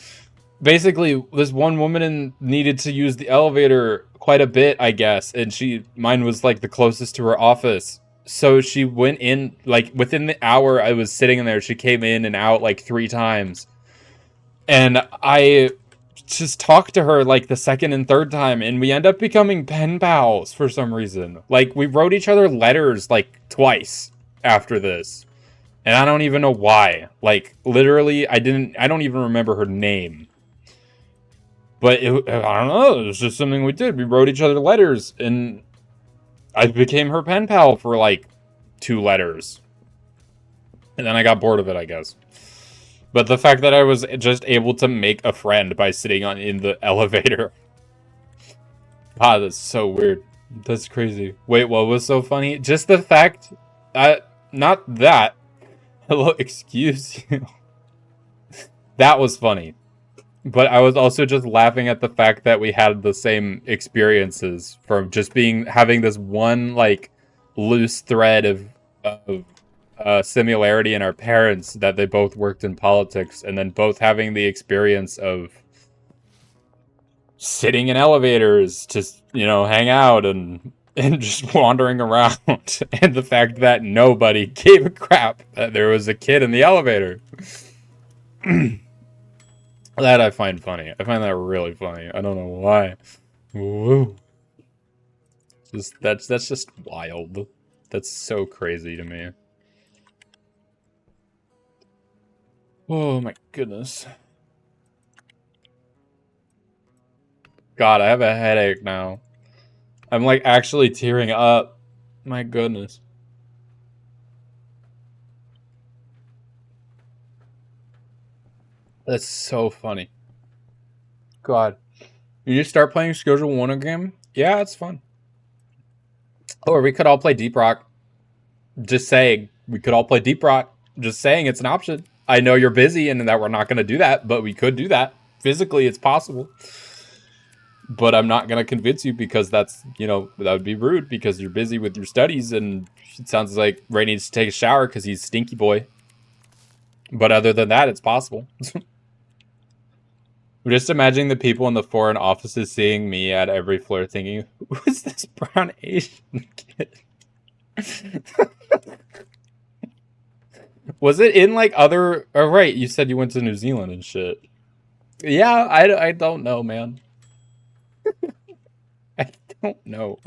Basically, this one woman needed to use the elevator quite a bit, I guess, and mine was like the closest to her office. So she went in, like, within the hour I was sitting in there, she came in and out, like, 3 times. And I just talked to her, like, the second and third time, and we end up becoming pen pals for some reason. Like, we wrote each other letters, like, twice after this. And I don't even know why. Like, literally, I don't even remember her name. But I don't know. It was just something we did. We wrote each other letters, and I became her pen pal for like 2 letters. And then I got bored of it, I guess. But the fact that I was just able to make a friend by sitting in the elevator. God, that's so weird. That's crazy. Wait, what was so funny? Just the fact... not that. Hello, excuse you. That was funny. But I was also just laughing at the fact that we had the same experiences from just having this one like loose thread of similarity in our parents, that they both worked in politics, and then both having the experience of sitting in elevators to, hang out and just wandering around, and the fact that nobody gave a crap that there was a kid in the elevator. That I find funny. I find that really funny. I don't know why. Woo. That's just wild. That's so crazy to me. Oh my goodness. God, I have a headache now. I'm like actually tearing up. My goodness. That's so funny. God. You just start playing Schedule 1 again? Yeah, it's fun. Or we could all play Deep Rock. Just saying. We could all play Deep Rock. Just saying it's an option. I know you're busy and that we're not going to do that, but we could do that. Physically, it's possible. But I'm not going to convince you because that's, that would be rude because you're busy with your studies and it sounds like Ray needs to take a shower because he's stinky boy. But other than that, it's possible. Just imagining the people in the foreign offices seeing me at every floor thinking, who's this brown Asian kid? Was it in like other... Oh, right, you said you went to New Zealand and shit. Yeah, I don't know, man. I don't know.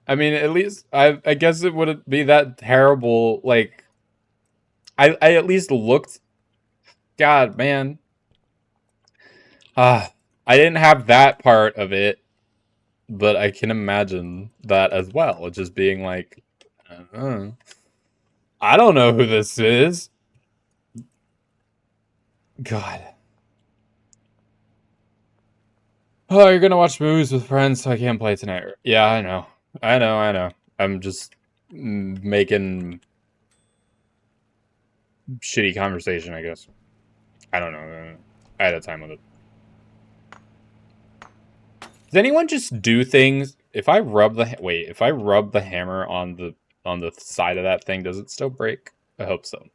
I mean, at least, I guess it wouldn't be that terrible, like... I at least looked... God, man. I didn't have that part of it, but I can imagine that as well. Just being like, I don't know who this is. God. Oh, you're gonna watch movies with friends, so I can't play tonight. Yeah, I know. I'm just making shitty conversation, I guess. I don't know. I had a time with it. Does anyone just do things? If I rub the hammer on the side of that thing, does it still break? I hope so.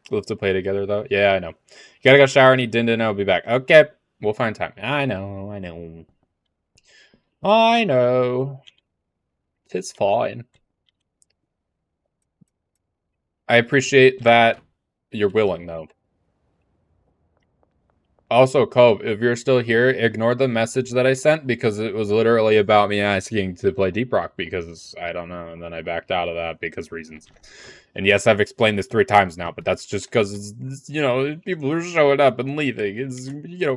We'll have to play together though. Yeah, I know. You gotta go shower and eat din. I'll be back. Okay, we'll find time. I know. It's fine. I appreciate that you're willing though. Also, Cove, if you're still here, ignore the message that I sent because it was literally about me asking to play Deep Rock because I don't know, and then I backed out of that because reasons. And yes, I've explained this 3 times now, but that's just because, people are showing up and leaving. It's,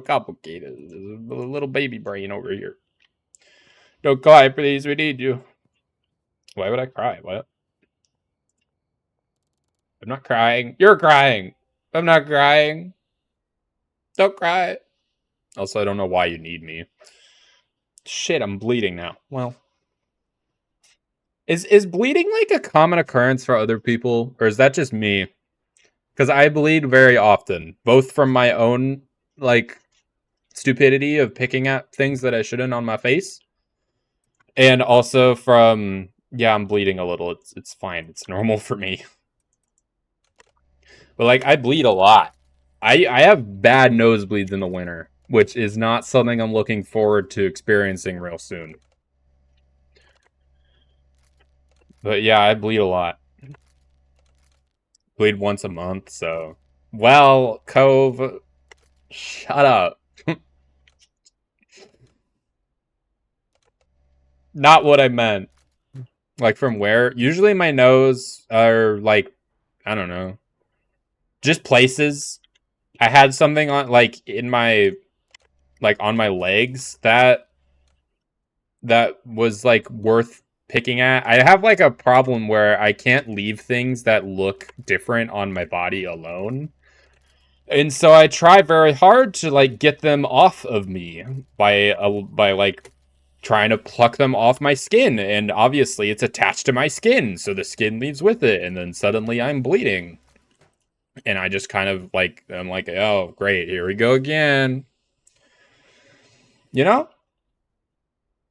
complicated. There's a little baby brain over here. Don't cry, please. We need you. Why would I cry? What? I'm not crying. You're crying. I'm not crying. Don't cry. Also, I don't know why you need me. Shit, I'm bleeding now. Well. Is bleeding like a common occurrence for other people? Or is that just me? Because I bleed very often. Both from my own, like, stupidity of picking at things that I shouldn't on my face. And also from... Yeah, I'm bleeding a little. It's fine. It's normal for me. But, like, I bleed a lot. I have bad nosebleeds in the winter, which is not something I'm looking forward to experiencing real soon. But yeah, I bleed a lot. Bleed once a month, so... Well, Cove, shut up. Not what I meant. Like, from where? Usually my nose are, like, I don't know. Just places. I had something on, like, in my like on my legs that was like worth picking at. I have like a problem where I can't leave things that look different on my body alone. And so I try very hard to like get them off of me by like trying to pluck them off my skin, and obviously it's attached to my skin, so the skin leaves with it, and then suddenly I'm bleeding. And I just kind of like, I'm like, oh great, here we go again. You know?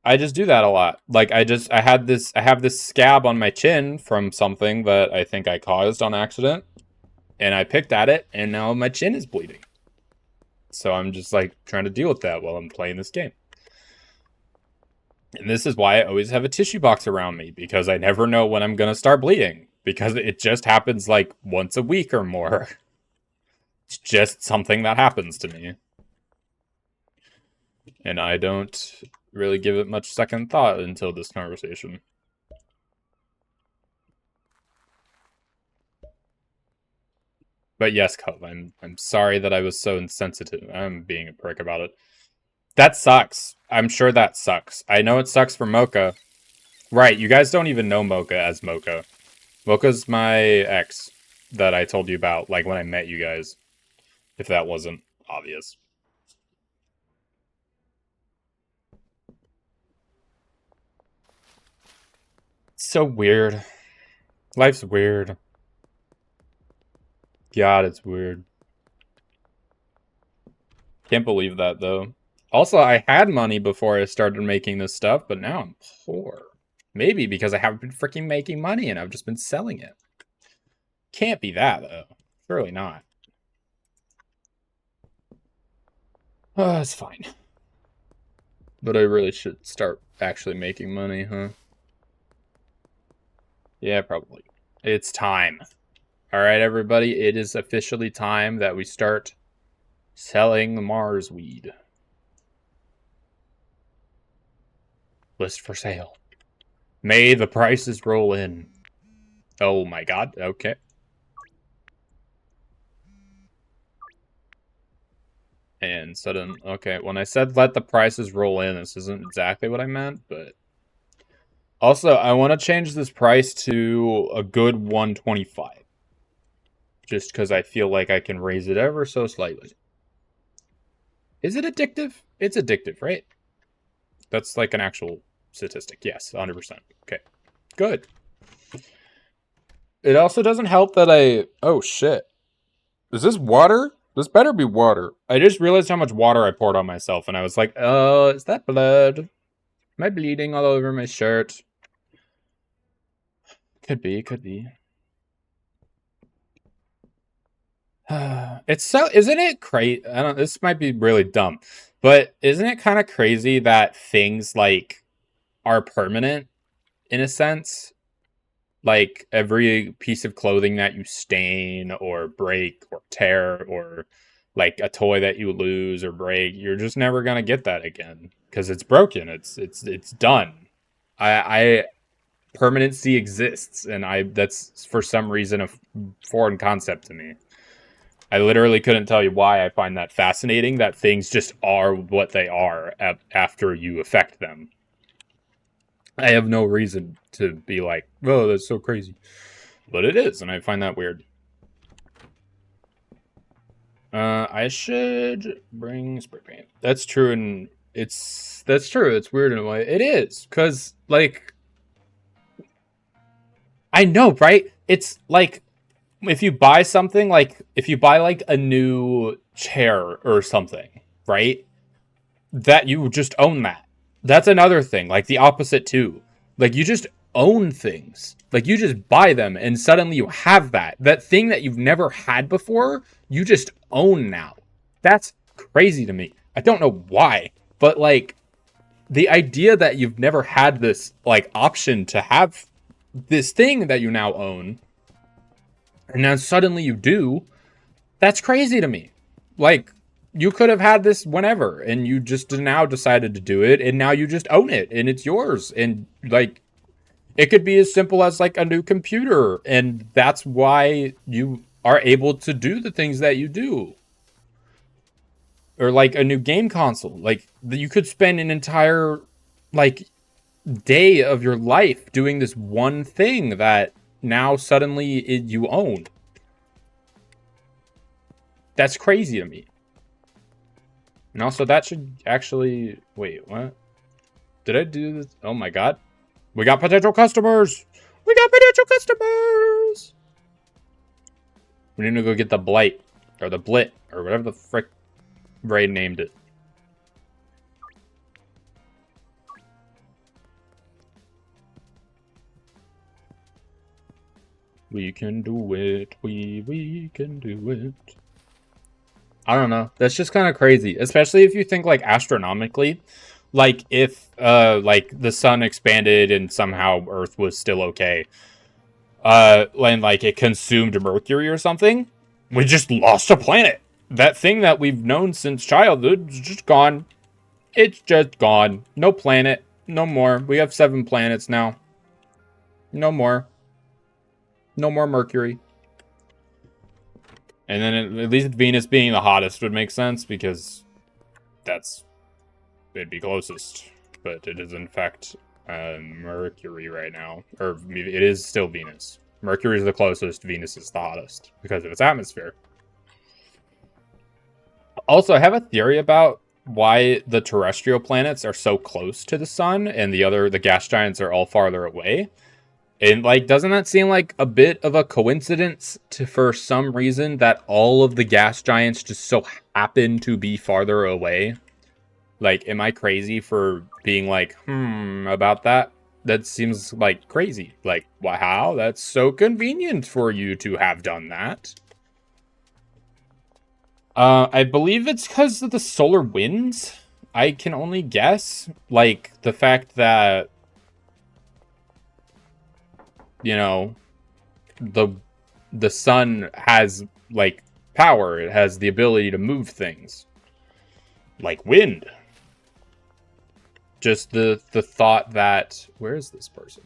I just do that a lot. Like I have this scab on my chin from something that I think I caused on accident, and I picked at it, and now my chin is bleeding. So I'm just like trying to deal with that while I'm playing this game. And this is why I always have a tissue box around me, because I never know when I'm gonna start bleeding, because it just happens like once a week or more. It's just something that happens to me. And I don't really give it much second thought until this conversation. But yes, Cove, I'm sorry that I was so insensitive. I'm being a prick about it. That sucks. I'm sure that sucks. I know it sucks for Mocha. Right, you guys don't even know Mocha as Mocha. Mocha's my ex that I told you about, like, when I met you guys. If that wasn't obvious. It's so weird. Life's weird. God, it's weird. Can't believe that, though. Also, I had money before I started making this stuff, but now I'm poor. Maybe because I haven't been freaking making money and I've just been selling it. Can't be that, though. Surely not. Oh, it's fine. But I really should start actually making money, huh? Yeah, probably. It's time. Alright, everybody. It is officially time that we start selling the Mars weed. List for sale. May the prices roll in. Oh my god, okay. And sudden, okay, when I said let the prices roll in, this isn't exactly what I meant, but... Also, I want to change this price to a good 125. Just because I feel like I can raise it ever so slightly. Is it addictive? It's addictive, right? That's like an actual statistic. Yes, 100%. Okay, good. It also doesn't help that oh shit. Is this water? This better be water. I just realized how much water I poured on myself, and I was like, oh, is that blood? Am I bleeding all over my shirt? Could be, could be. It's so, isn't it crazy? I don't, this might be really dumb, but isn't it kind of crazy that things like are permanent in a sense? Like every piece of clothing that you stain or break or tear, or like a toy that you lose or break, you're just never gonna get that again because it's broken. It's done. I permanency exists, and that's for some reason a foreign concept to me. I literally couldn't tell you why I find that fascinating, that things just are what they are after you affect them. I have no reason to be like, oh, that's so crazy. But it is, and I find that weird. I should bring spray paint. That's true, and that's true. It's weird in a way. It is, because, like, I know, right? It's like, if you buy something, like, if you buy, like, a new chair or something, right? That you just own that. That's another thing, like, the opposite, too. Like, you just own things. Like, you just buy them, and suddenly you have that. That thing that you've never had before, you just own now. That's crazy to me. I don't know why, but, like, the idea that you've never had this, like, option to have this thing that you now own, and now suddenly you do, that's crazy to me. Like, you could have had this whenever, and you just now decided to do it, and now you just own it, and it's yours. And, like, it could be as simple as, like, a new computer, and that's why you are able to do the things that you do. or like a new game console. Like you could spend an entire like day of your life doing this one thing that now suddenly you own. That's crazy to me. And also that should actually wait, what? Did I do this? Oh my god. We got potential customers. We got potential customers. We need to go get the blight or the blit or whatever the frick Ray named it. We can do it. We can do it. I don't know. That's just kind of crazy, especially if you think like astronomically. Like if like the sun expanded and somehow Earth was still okay. When like it consumed Mercury or something, we just lost a planet. That thing that we've known since childhood is just gone. It's just gone. No planet. No more. We have 7 planets now. No more. No more Mercury. And then at least Venus being the hottest would make sense because it'd be closest. But it is in fact Mercury right now. Or it is still Venus. Mercury is the closest, Venus is the hottest because of its atmosphere. Also, I have a theory about why the terrestrial planets are so close to the sun and the gas giants are all farther away. And like, doesn't that seem like a bit of a coincidence for some reason that all of the gas giants just so happen to be farther away? Like, am I crazy for being like, about that? That seems like crazy. Like, wow, that's so convenient for you to have done that. I believe it's because of the solar winds. I can only guess. Like, the fact that, you know, the sun has, like, power. It has the ability to move things. Like wind. Just the thought that... Where is this person?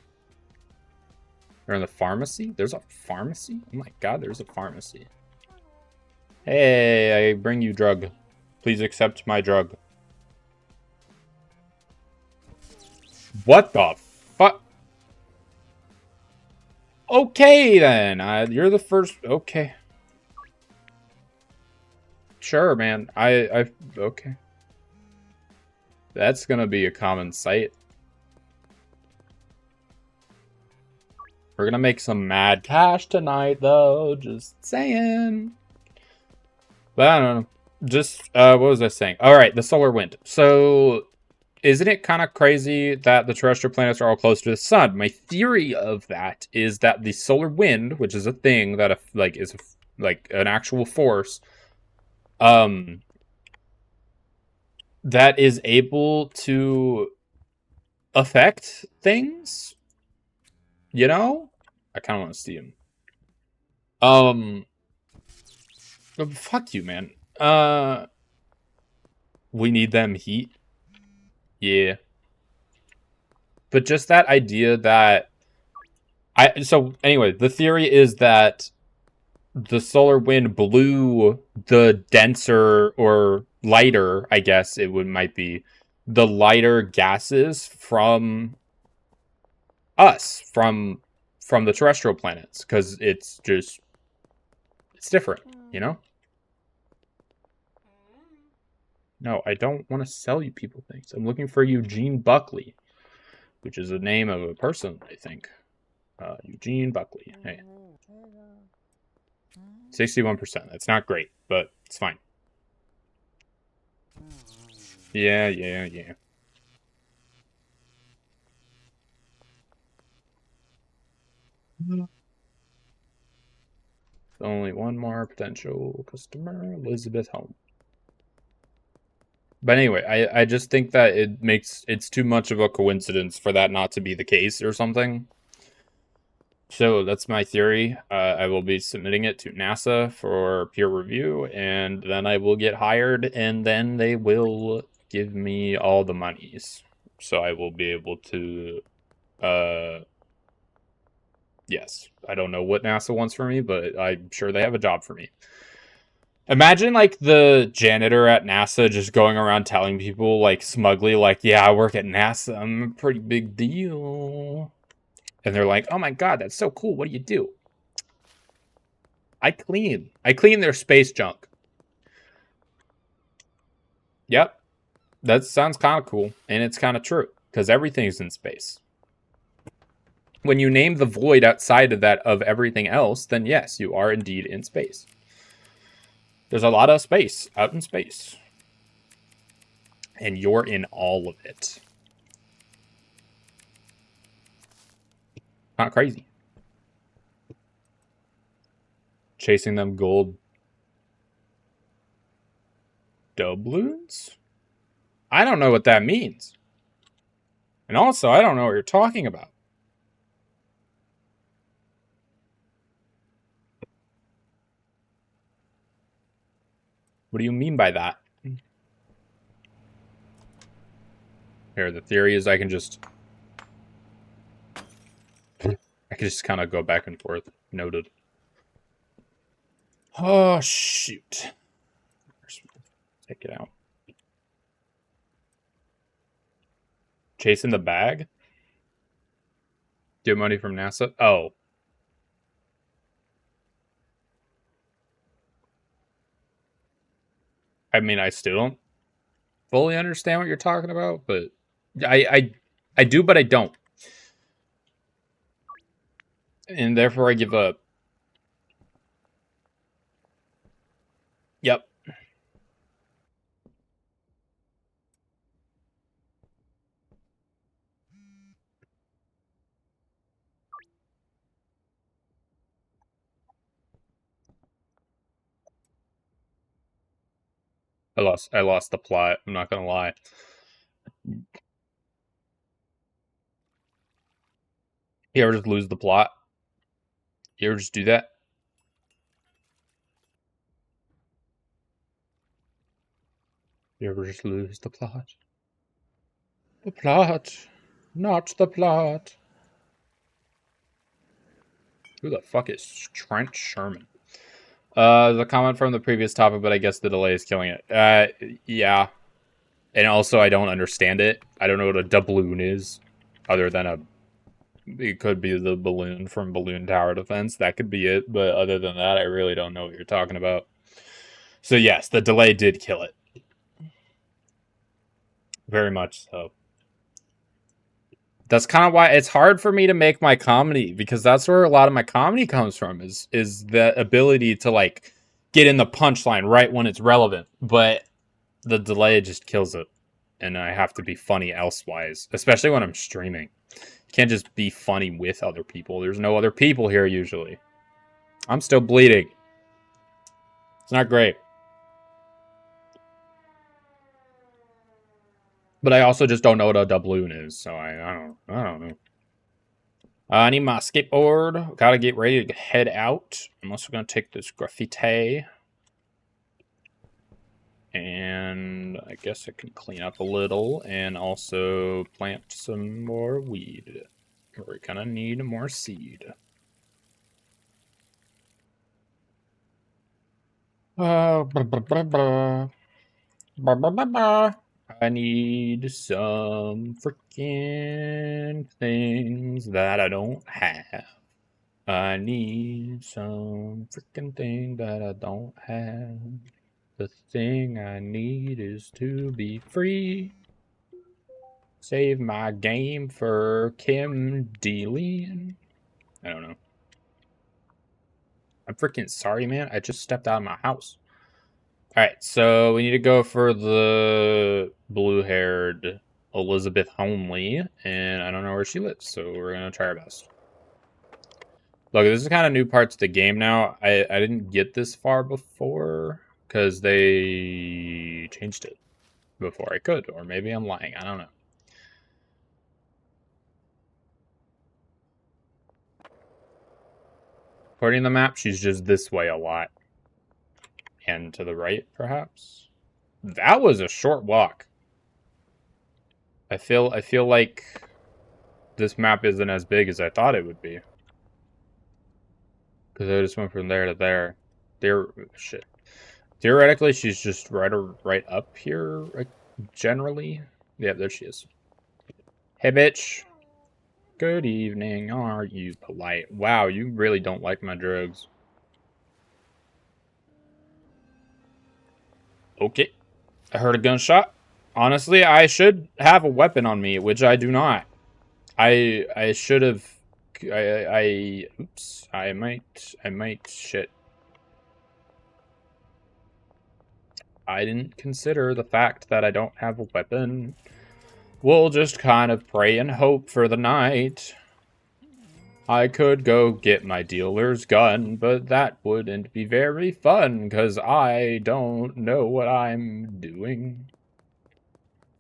They're in the pharmacy? There's a pharmacy? Oh my god, there's a pharmacy. Hey, I bring you drug. Please accept my drug. What the fuck? Okay, then. You're the first... Okay. Sure, man. Okay. That's gonna be a common sight. We're gonna make some mad cash tonight, though. Just saying. But I don't know. Just, what was I saying? Alright, the solar wind. So, isn't it kind of crazy that the terrestrial planets are all close to the sun? My theory of that is that the solar wind, which is a thing that, is an actual force, that is able to affect things. You know? I kind of want to see him. Fuck you, man. We need them heat. Yeah. But just that idea that... So, anyway, the theory is that the solar wind blew the denser or lighter, I guess might be, the lighter gases from us, from the terrestrial planets, because it's different, you know? No, I don't want to sell you people things. I'm looking for Eugene Buckley, which is the name of a person, I think. Eugene Buckley. Hey. 61%. That's not great, but it's fine. Yeah. Only one more potential customer, Elizabeth Home. But anyway, I just think that it's too much of a coincidence for that not to be the case or something. So that's my theory. I will be submitting it to NASA for peer review, and then I will get hired, and then they will give me all the monies. So I will be able to, yes. I don't know what NASA wants from me, but I'm sure they have a job for me. Imagine, like, the janitor at NASA just going around telling people, like, smugly, like, yeah, I work at NASA. I'm a pretty big deal. And they're like, oh my god, that's so cool. What do you do? I clean. I clean their space junk. Yep. That sounds kind of cool. And it's kind of true. Because everything's in space. When you name the void outside of that of everything else, then yes, you are indeed in space. There's a lot of space out in space. And you're in all of it. Not crazy. Chasing them gold doubloons? I don't know what that means. And also, I don't know what you're talking about. What do you mean by that? Here, the theory is I can just kind of go back and forth. Noted. Oh, shoot. Take it out. Chasing the bag? Get money from NASA? Oh. I mean, I still don't fully understand what you're talking about, but I do, but I don't. And therefore I give up. Yep. I lost the plot. I'm not gonna lie. You ever just lose the plot? You ever just do that? You ever just lose the plot? The plot. Not the plot. Who the fuck is Trent Sherman? The comment from the previous topic, but I guess the delay is killing it. Yeah. And also, I don't understand it. I don't know what a doubloon is, other than it could be the balloon from Balloon Tower Defense. That could be it, but other than that, I really don't know what you're talking about. So yes, the delay did kill it. Very much so. That's kind of why it's hard for me to make my comedy, because that's where a lot of my comedy comes from, is the ability to, like, get in the punchline right when it's relevant, but the delay just kills it, and I have to be funny elsewise, especially when I'm streaming. You can't just be funny with other people. There's no other people here usually. I'm still bleeding. It's not great. But I also just don't know what a doubloon is, so I don't know. I need my skateboard. Gotta get ready to head out. I'm also gonna take this graffiti. And I guess I can clean up a little and also plant some more weed. We're gonna need more seed. I need some freaking things that I don't have. I need some freaking thing that I don't have. The thing I need is to be free. Save my game for Kim Dealey. I don't know. I'm freaking sorry, man. I just stepped out of my house. Alright, so we need to go for the blue-haired Elizabeth Homely, and I don't know where she lives, so we're going to try our best. Look, this is kind of new parts of the game now. I didn't get this far before, because they changed it before I could, or maybe I'm lying. I don't know. According to the map, she's just this way a lot. And to the right, perhaps? That was a short walk. I feel like this map isn't as big as I thought it would be. Because I just went from there to there. Shit. Theoretically, she's just right up here, generally. Yeah, there she is. Hey, bitch. Good evening. Are you polite? Wow, you really don't like my drugs. Okay. I heard a gunshot. Honestly, I should have a weapon on me, which I do not. I should have. Oops. I might. Shit. I didn't consider the fact that I don't have a weapon. We'll just kind of pray and hope for the night. I could go get my dealer's gun, but that wouldn't be very fun, because I don't know what I'm doing.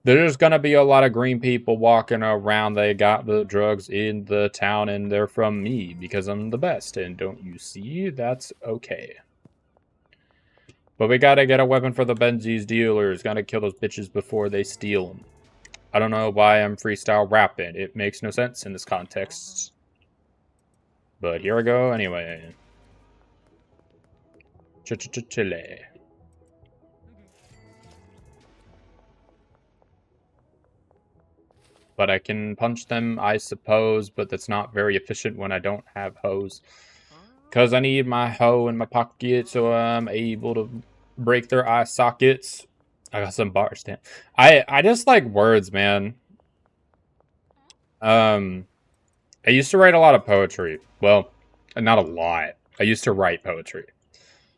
There's gonna be a lot of green people walking around. They got the drugs in the town, and they're from me, because I'm the best, and don't you see? That's okay. But we gotta get a weapon for the Benzies dealers. Gotta kill those bitches before they steal them. I don't know why I'm freestyle rapping. It makes no sense in this context. But here we go anyway. Chile. But I can punch them, I suppose, but that's not very efficient when I don't have hoes. Because I need my hoe in my pocket so I'm able to break their eye sockets. I got some bars, damn. I just like words, man. I used to write a lot of poetry. Well, not a lot. I used to write poetry.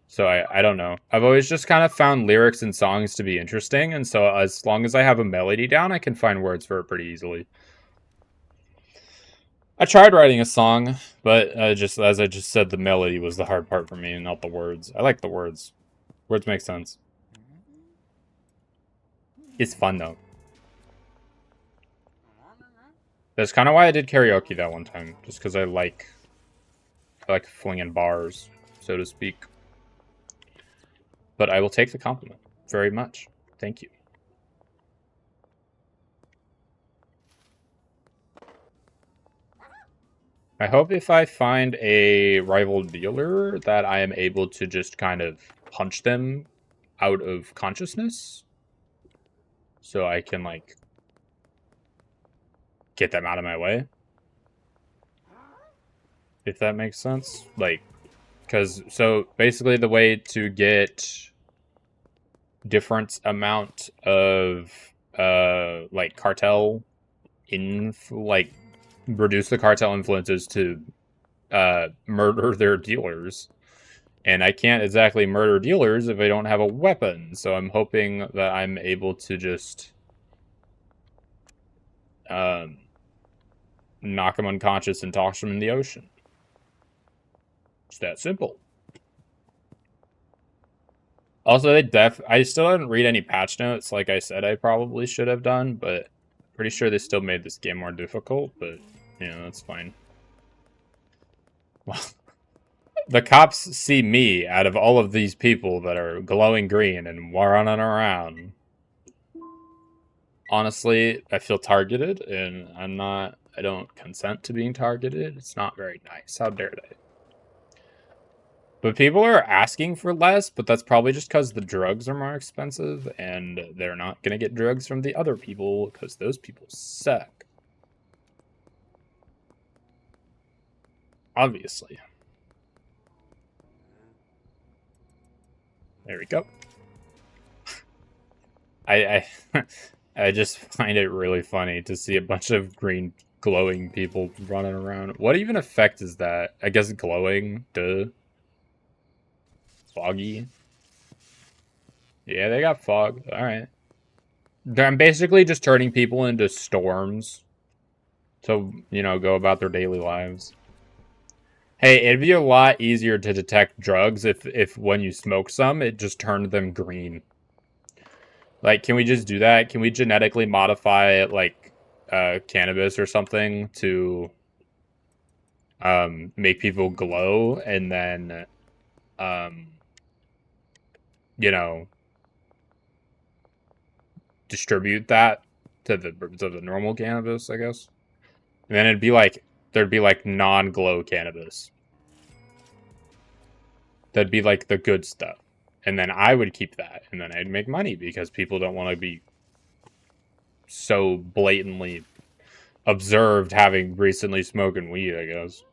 So I don't know. I've always just kind of found lyrics and songs to be interesting, and so as long as I have a melody down, I can find words for it pretty easily. I tried writing a song, but just as I just said, the melody was the hard part for me, and not the words. I like the words. Words make sense. It's fun though. That's kind of why I did karaoke that one time, just because I like flinging bars, so to speak. But I will take the compliment very much. Thank you. I hope if I find a rival dealer that I am able to just kind of punch them out of consciousness. So I can, like, get them out of my way. If that makes sense. Like, because, so, basically the way to get different amount of, like, cartel like, reduce the cartel influences to murder their dealers. And I can't exactly murder dealers if I don't have a weapon. So I'm hoping that I'm able to just knock them unconscious and toss them in the ocean. It's that simple. Also, I still didn't read any patch notes like I said I probably should have done, but pretty sure they still made this game more difficult, but you know, that's fine. Well, the cops see me out of all of these people that are glowing green and running around. Honestly, I feel targeted, and I don't consent to being targeted. It's not very nice. How dare they? But people are asking for less, but that's probably just because the drugs are more expensive, and they're not going to get drugs from the other people, because those people suck. Obviously. There we go. I just find it really funny to see a bunch of green glowing people running around. What even effect is that? I guess glowing, duh. Foggy. Yeah, they got fog. Alright. I'm basically just turning people into storms. To, you know, go about their daily lives. Hey, it'd be a lot easier to detect drugs if when you smoke some, it just turned them green. Like, can we just do that? Can we genetically modify, like, cannabis or something to make people glow, and then, you know, distribute that to the normal cannabis, I guess? And then it'd be like, there'd be, like, non-glow cannabis. That'd be, like, the good stuff. And then I would keep that. And then I'd make money because people don't want to be so blatantly observed having recently smoking weed, I guess.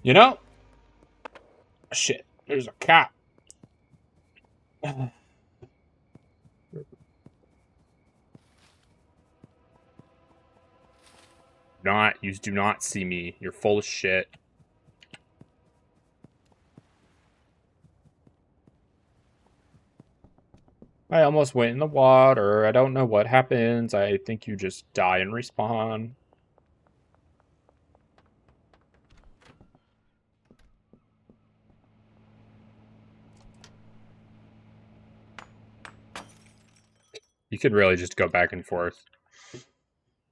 You know? Shit, there's a cop. You do not see me. You're full of shit. I almost went in the water. I don't know what happens. I think you just die and respawn. You could really just go back and forth.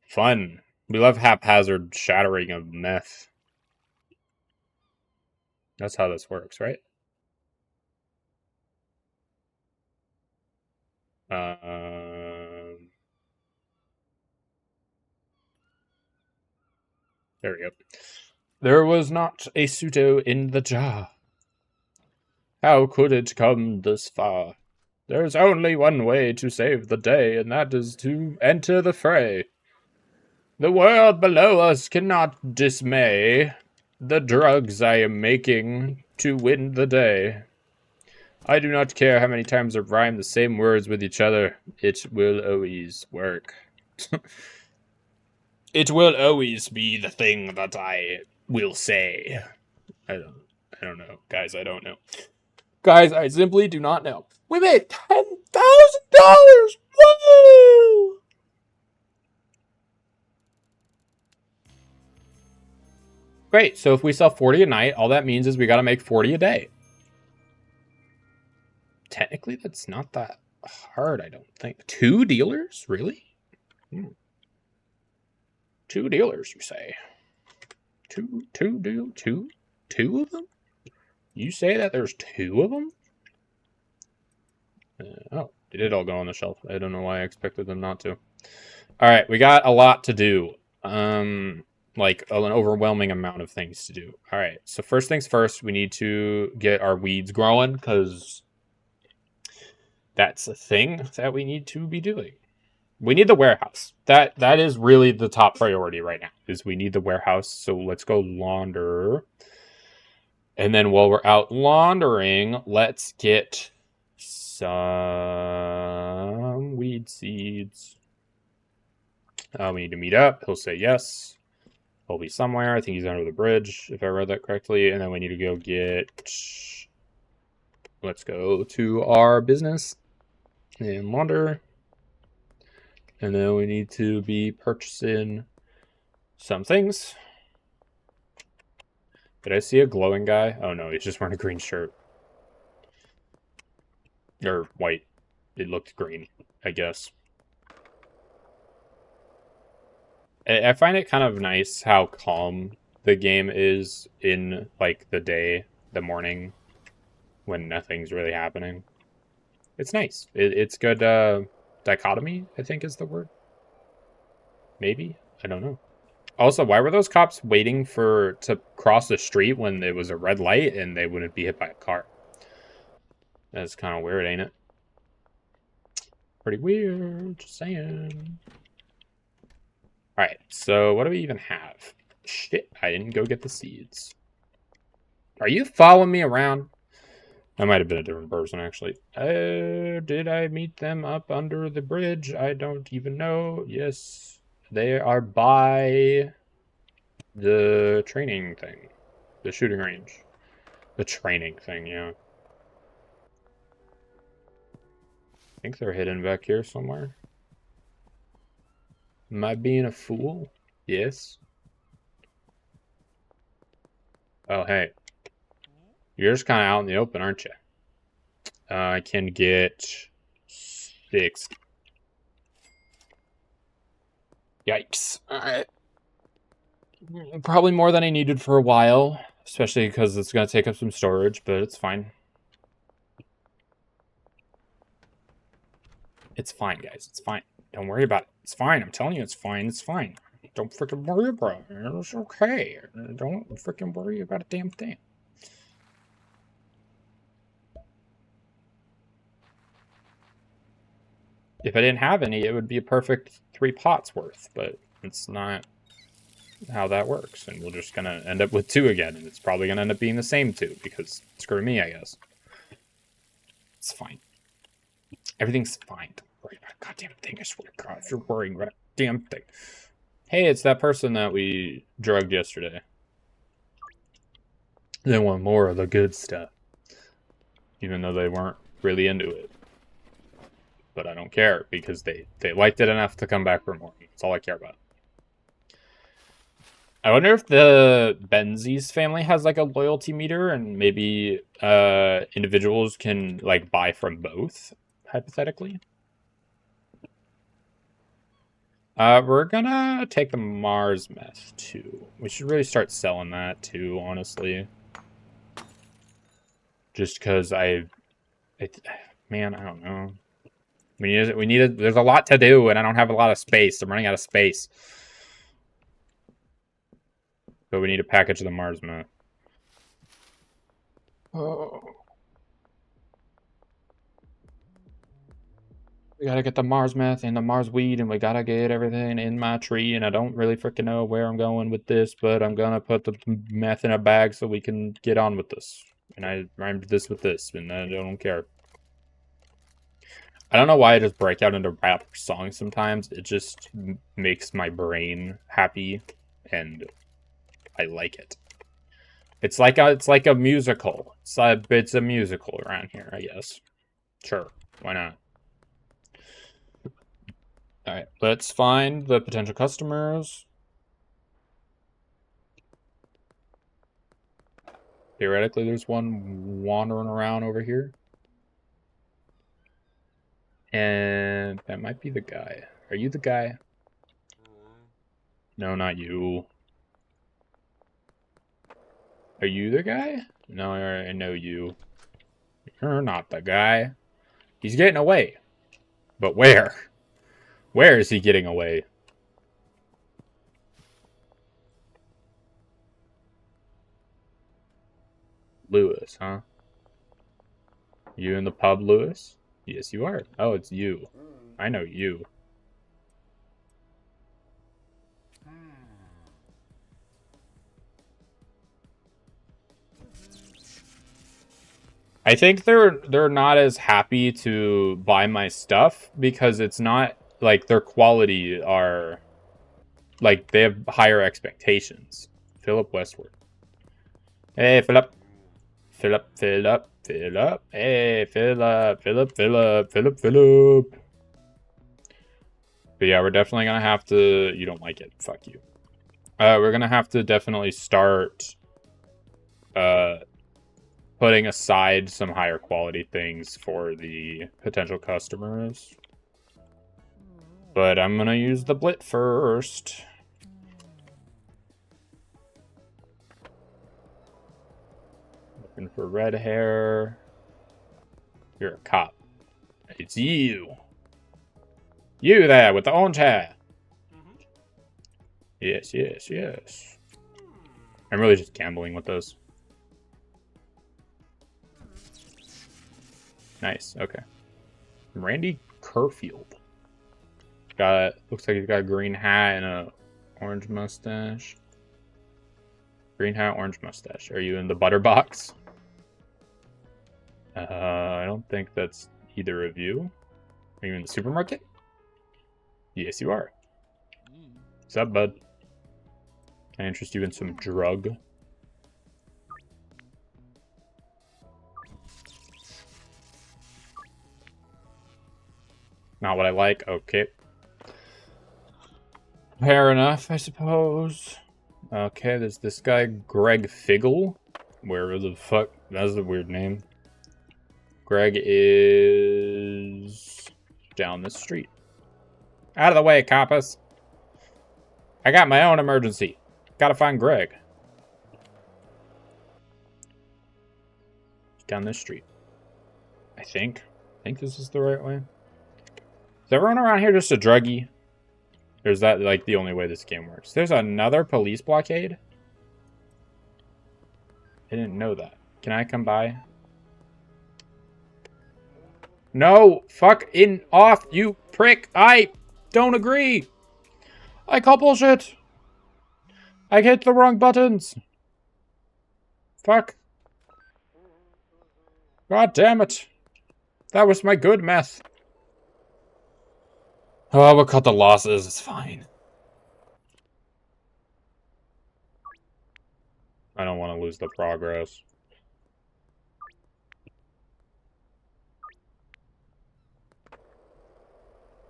Fun. We love haphazard shattering of meth. That's how this works, right? There we go. There was not a pseudo in the jar. How could it come this far? There's only one way to save the day, and that is to enter the fray. The world below us cannot dismay the drugs I am making to win the day. I do not care how many times I rhyme the same words with each other. It will always work. It will always be the thing that I will say. I don't know. Guys, I don't know. Guys, I simply do not know. We made $10,000! Woo! Great, so if we sell 40 a night, all that means is we gotta make 40 a day. Technically, that's not that hard, I don't think. 2 dealers? Really? 2 dealers, you say? Two of them? You say that there's 2 of them? Oh, they did all go on the shelf. I don't know why I expected them not to. Alright, we got a lot to do. Like an overwhelming amount of things to do. Alright, so first things first, we need to get our weeds growing, because that's a thing that we need to be doing. We need the warehouse. That is really the top priority right now, is we need the warehouse. So let's go launder. And then while we're out laundering, let's get some weed seeds. We need to meet up. He'll say yes. He'll be somewhere. I think he's under the bridge, if I read that correctly. And then we need to go get... Let's go to our business and launder. And then we need to be purchasing some things. Did I see a glowing guy? Oh no, he's just wearing a green shirt. Or white. It looked green, I guess. I find it kind of nice how calm the game is in, like, the day, the morning, when nothing's really happening. It's nice. It's good dichotomy, I think is the word. Maybe? I don't know. Also, why were those cops waiting to cross the street when it was a red light and they wouldn't be hit by a car? That's kind of weird, ain't it? Pretty weird, just saying. Alright, so what do we even have? Shit, I didn't go get the seeds. Are you following me around? That might have been a different person, actually. Did I meet them up under the bridge? I don't even know. Yes, they are by the training thing. The shooting range. The training thing, yeah. I think they're hidden back here somewhere. Am I being a fool? Yes. Oh, hey. You're just kind of out in the open, aren't you? I can get 6. Yikes. Alright. Probably more than I needed for a while. Especially because it's going to take up some storage, but it's fine. It's fine, guys. It's fine. Don't worry about it. It's fine. I'm telling you, it's fine. It's fine. Don't freaking worry about it. It's okay. Don't freaking worry about a damn thing. If I didn't have any, it would be a perfect 3 pots worth, but it's not how that works, and we're just gonna end up with 2 again, and it's probably gonna end up being the same 2, because screw me, I guess. It's fine. Everything's fine. Don't worry about a goddamn thing, I swear to God, if you're worrying about a damn thing. Hey, it's that person that we drugged yesterday. They want more of the good stuff. Even though they weren't really into it. But I don't care, because they liked it enough to come back for more. That's all I care about. I wonder if the Benzies family has like a loyalty meter, and maybe individuals can like buy from both, hypothetically. We're gonna take the Mars meth too. We should really start selling that too, honestly. Just because man, I don't know. We need there's a lot to do, and I don't have a lot of space. I'm running out of space. But we need to package the Mars meth. Oh. We gotta get the Mars meth and the Mars weed, and we gotta get everything in my tree, and I don't really freaking know where I'm going with this, but I'm gonna put the meth in a bag so we can get on with this. And I rhymed this with this, and I don't care. I don't know why I just break out into rap songs sometimes. It just makes my brain happy, and I like it. It's like a musical. It's a musical around here, I guess. Sure, why not? All right, let's find the potential customers. Theoretically, there's one wandering around over here. And that might be the guy. Are you the guy? No, not you. Are you the guy? No, I know you. You're not the guy. He's getting away. But where? Where is he getting away? Lewis, huh? You in the pub, Lewis? Yes, you are. Oh, it's you. I know you. I think they're not as happy to buy my stuff because it's not like their quality are like they have higher expectations. Philip Westward. Hey, Philip. Philip. Hey, Philip. But yeah, we're definitely gonna have to. You don't like it? Fuck you. We're gonna have to definitely start putting aside some higher quality things for the potential customers. But I'm gonna use the Blit first. Looking for red hair. You're a cop. It's you. You there with the orange hair. Yes. I'm really just gambling with those. Nice, okay. Randy Kerfield. Looks like he's got a green hat and a orange mustache. Green hat, orange mustache. Are you in the butter box? I don't think that's either of you. Are you in the supermarket? Yes, you are. What's up, bud? Can I interest you in some drug? Not what I like. Okay. Fair enough, I suppose. Okay, there's this guy, Greg Figgle. Where the fuck? That's a weird name. Greg is down the street. Out of the way, coppers. I got my own emergency. Gotta find Greg. Down this street. I think this is the right way. Is everyone around here just a druggie? Or is that like the only way this game works? There's another police blockade? I didn't know that. Can I come by? No! Fuck in off, you Prick! I don't agree! I call bullshit! I hit the wrong buttons! Fuck. God damn it. That was my good meth. Oh, we'll cut the losses. It's fine. I don't want to lose the progress.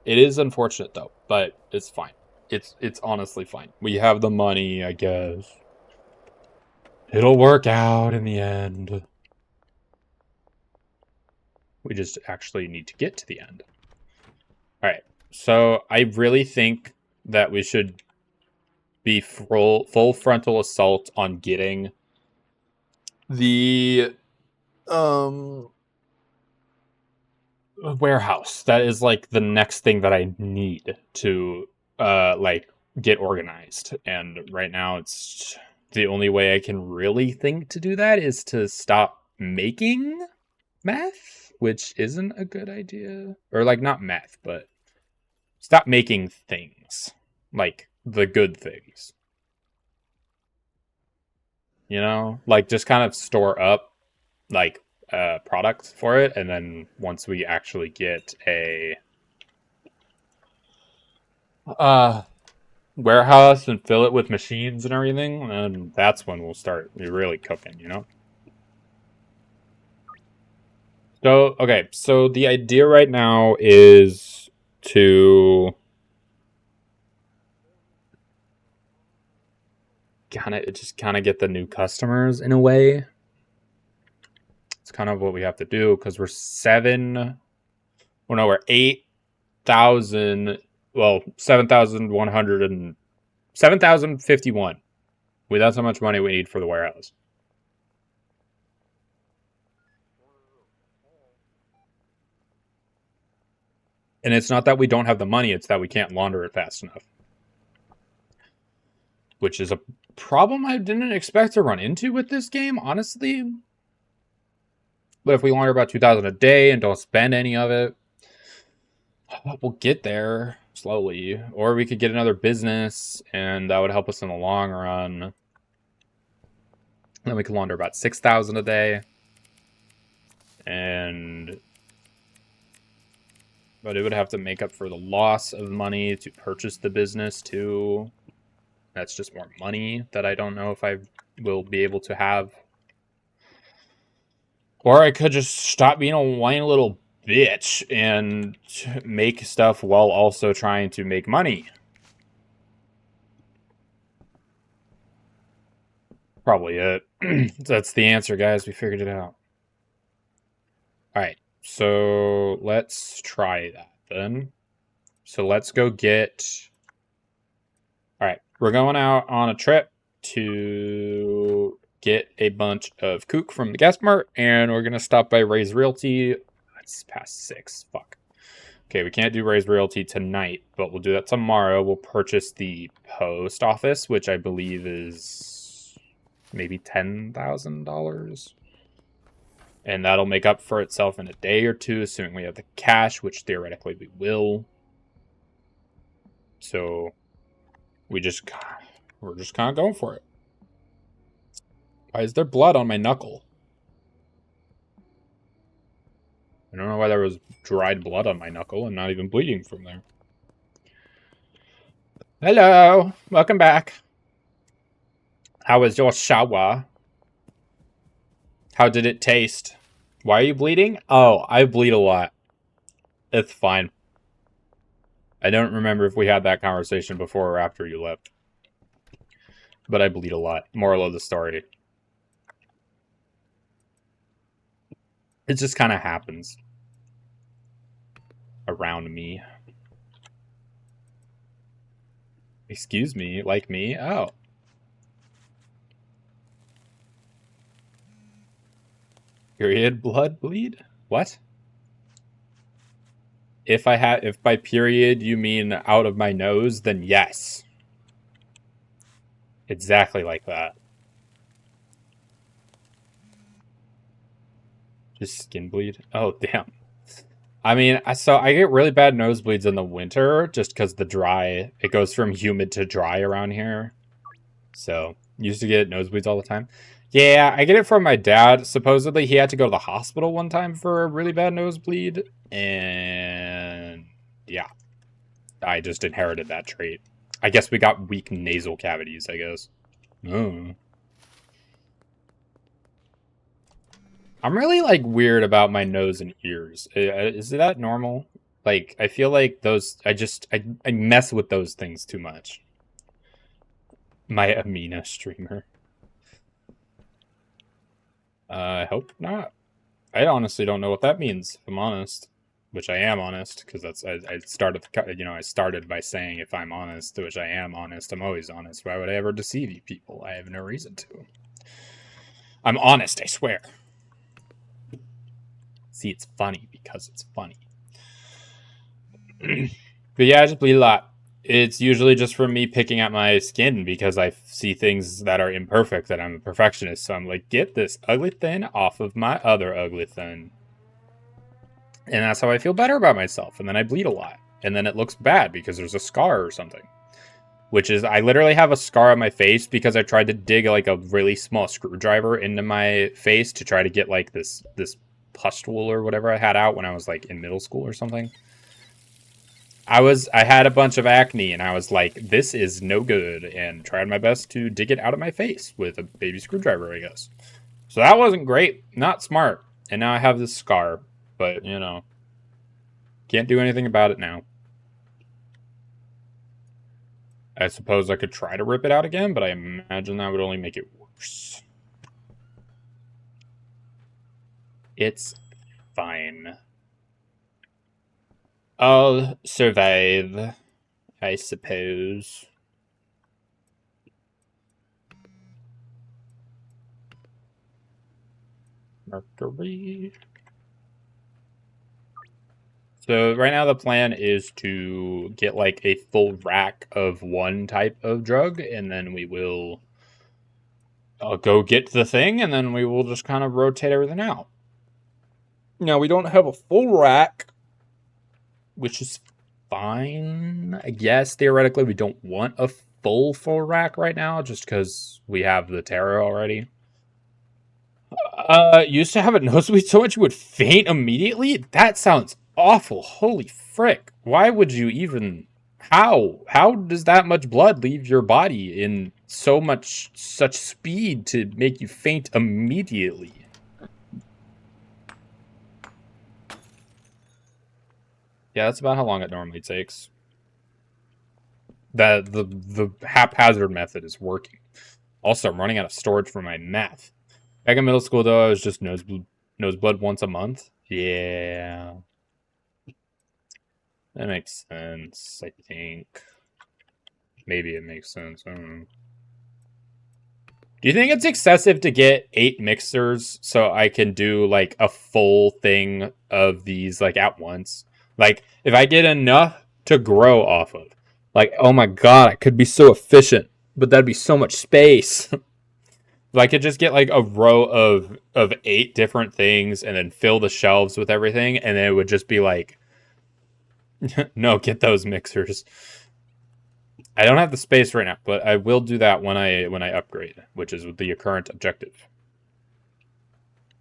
It is unfortunate, though, but it's fine. It's honestly fine. We have the money, I guess. It'll work out in the end. We just actually need to get to the end. Alright, so I really think that we should be full frontal assault on getting the warehouse. That is like the next thing that I need to like get organized. And right now it's the only way I can really think to do that is to stop making meth, which isn't a good idea. Or like not meth, but stop making things. Like the good things. You know? Like just kind of store up like product for it, and then once we actually get a warehouse and fill it with machines and everything, and that's when we'll start really cooking, you know? So, okay, so the idea right now is to kind of get the new customers in a way. It's kind of what we have to do because we're 8,000, well, 7,100 and 7,051. That's how much money we need for the warehouse. And it's not that we don't have the money, it's that we can't launder it fast enough. Which is a problem I didn't expect to run into with this game, honestly. But if we launder about 2,000 a day and don't spend any of it, we'll get there slowly. Or we could get another business, and that would help us in the long run. Then we could launder about 6,000 a day. But it would have to make up for the loss of money to purchase the business too. That's just more money that I don't know if I will be able to have. Or I could just stop being a whiny little bitch and make stuff while also trying to make money. Probably it. That's the answer, guys. We figured it out. Alright, so let's try that then. So let's go get... Alright, we're going out on a trip to get a bunch of kook from the gas mart, and we're going to stop by Ray's Realty. It's past 6. Fuck. Okay, we can't do Ray's Realty tonight, but we'll do that tomorrow. We'll purchase the post office, which I believe is maybe $10,000. And that'll make up for itself in a day or two, assuming we have the cash, which theoretically we will. So we're just kind of going for it. Why is there blood on my knuckle? I don't know why there was dried blood on my knuckle and not even bleeding from there. Hello, welcome back. How was your shower? How did it taste? Why are you bleeding? Oh, I bleed a lot. It's fine. I don't remember if we had that conversation before or after you left. But I bleed a lot. Moral of the story. It just kind of happens. Around me. Excuse me, like me? Oh. Period blood bleed? What? If by period you mean out of my nose, then yes. Exactly like that. Just skin bleed? Oh, damn. I mean, so I get really bad nosebleeds in the winter just because it goes from humid to dry around here. So, used to get nosebleeds all the time. Yeah, I get it from my dad. Supposedly, he had to go to the hospital one time for a really bad nosebleed. And yeah, I just inherited that trait. I guess we got weak nasal cavities, I guess. Oh. I'm really like weird about my nose and ears. Is that normal? Like I feel like those I mess with those things too much. My Amina streamer. I hope not. I honestly don't know what that means, if I'm honest. Which I am honest, because I started I started by saying if I'm honest, which I am honest, I'm always honest. Why would I ever deceive you people? I have no reason to. I'm honest, I swear. See, it's funny because it's funny. But yeah, I just bleed a lot. It's usually just from me picking at my skin because I see things that are imperfect, that I'm a perfectionist. So I'm like, get this ugly thing off of my other ugly thing. And that's how I feel better about myself. And then I bleed a lot. And then it looks bad because there's a scar or something. Which is, I literally have a scar on my face because I tried to dig like a really small screwdriver into my face to try to get like this pustule or whatever I had out when I was like in middle school or something. I had a bunch of acne and I was like, this is no good, and tried my best to dig it out of my face with a baby screwdriver, I guess. So that wasn't great, not smart. And now I have this scar, but can't do anything about it now. I suppose I could try to rip it out again, but I imagine that would only make it worse. It's fine. I'll survive, I suppose. Mercury. So right now the plan is to get like a full rack of one type of drug, and then we will go get the thing, and then we will just kind of rotate everything out. Now we don't have a full rack, which is fine. I guess theoretically we don't want a full rack right now, just because we have the Terror already. Used to have a nosebleed so much you would faint immediately? That sounds awful. Holy frick. Why would you even... How does that much blood leave your body in such speed to make you faint immediately? Yeah, that's about how long it normally takes. The haphazard method is working. Also, I'm running out of storage for my meth. Back in middle school, though, I was just noseblood once a month. Yeah. That makes sense, I think. Maybe it makes sense. I don't know. Do you think it's excessive to get 8 mixers so I can do, like, a full thing of these, like, at once? Like, if I get enough to grow off of, like, oh my god, I could be so efficient, but that'd be so much space. If I could just get, like, a row of 8 different things and then fill the shelves with everything, and then it would just be like, no, get those mixers. I don't have the space right now, but I will do that when I upgrade, which is the current objective.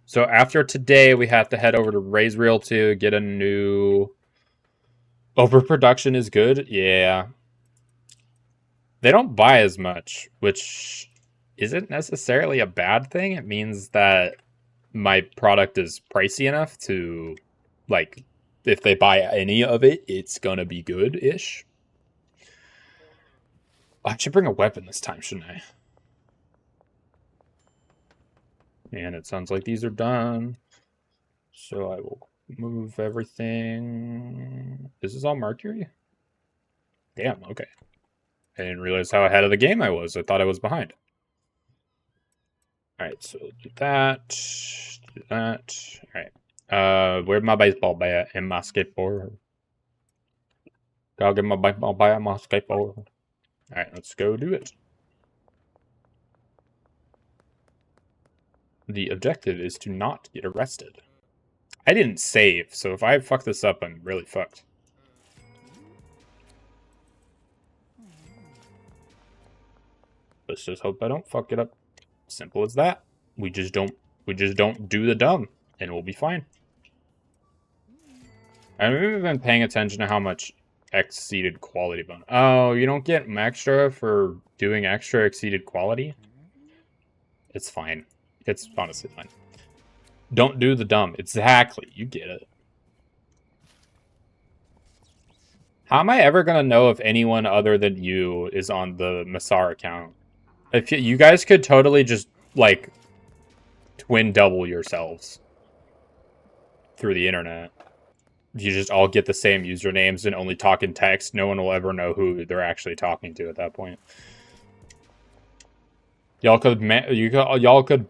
So after today, we have to head over to Raise Reel to get a new... Overproduction is good? Yeah. They don't buy as much, which isn't necessarily a bad thing. It means that my product is pricey enough to, like, if they buy any of it, it's gonna be good-ish. I should bring a weapon this time, shouldn't I? And it sounds like these are done. So I will move everything. This is all Mercury? Damn, okay. I didn't realize how ahead of the game I was. I thought I was behind. Alright, so do that. Do that. Alright. Where's my baseball bat and my skateboard? Gotta get my baseball bat and my skateboard. Alright, let's go do it. The objective is to not get arrested. I didn't save, so if I fuck this up, I'm really fucked. Let's just hope I don't fuck it up. Simple as that. We just don't do the dumb, and we'll be fine. I haven't been paying attention to how much exceeded quality bonus. Oh, you don't get extra for doing extra exceeded quality? It's fine. It's honestly fine. Don't do the dumb. Exactly. You get it. How am I ever going to know if anyone other than you is on the Massar account? If you guys could totally just, like, twin double yourselves through the internet. You just all get the same usernames and only talk in text. No one will ever know who they're actually talking to at that point. Y'all could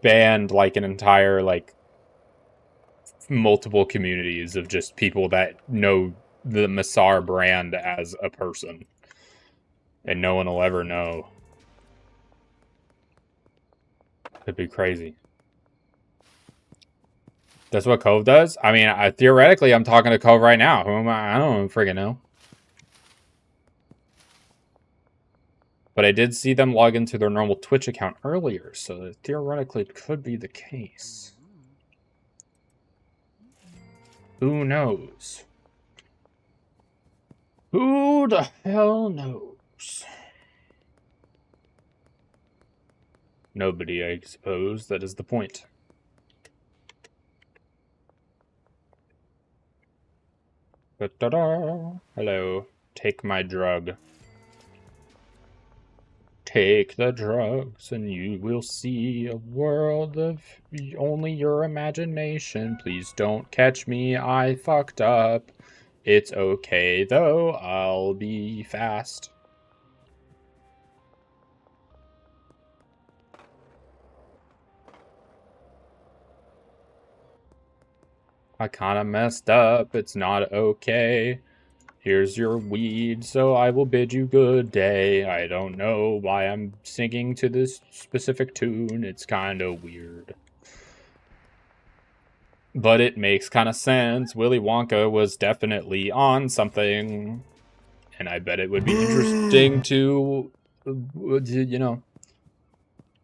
ban like an entire like multiple communities of just people that know the Massar brand as a person, and no one will ever know. It'd be crazy. That's what Cove does? I mean, theoretically, I'm talking to Cove right now. Who am I? I don't friggin' know. But I did see them log into their normal Twitch account earlier, so theoretically it could be the case. Who knows? Who the hell knows? Nobody, I suppose. That is the point. Ta-da! Hello. Take my drug. Take the drugs and you will see a world of only your imagination. Please don't catch me, I fucked up. It's okay though, I'll be fast. I kinda messed up, it's not okay. Here's your weed, so I will bid you good day. I don't know why I'm singing to this specific tune, it's kinda weird. But it makes kind of sense. Willy Wonka was definitely on something. And I bet it would be interesting to, you know.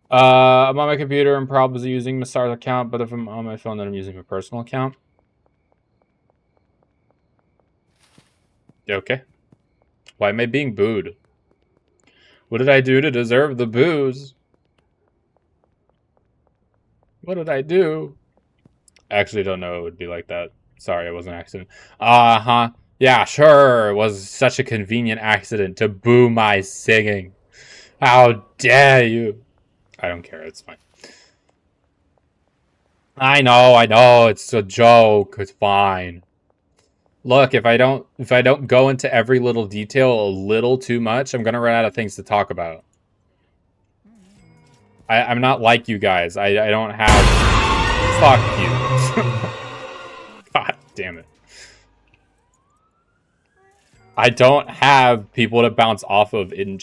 I'm on my computer and probably using Massar's account, but if I'm on my phone, then I'm using my personal account. Okay. Why am I being booed? What did I do to deserve the booze? What did I do? I actually don't know it would be like that. Sorry, it was an accident. Uh-huh. Yeah, sure. It was such a convenient accident to boo my singing. How dare you? I don't care. It's fine. I know. It's a joke. It's fine. Look, if I don't go into every little detail a little too much, I'm gonna run out of things to talk about. I'm not like you guys. I don't have. Fuck you. God damn it. I don't have people to bounce off of in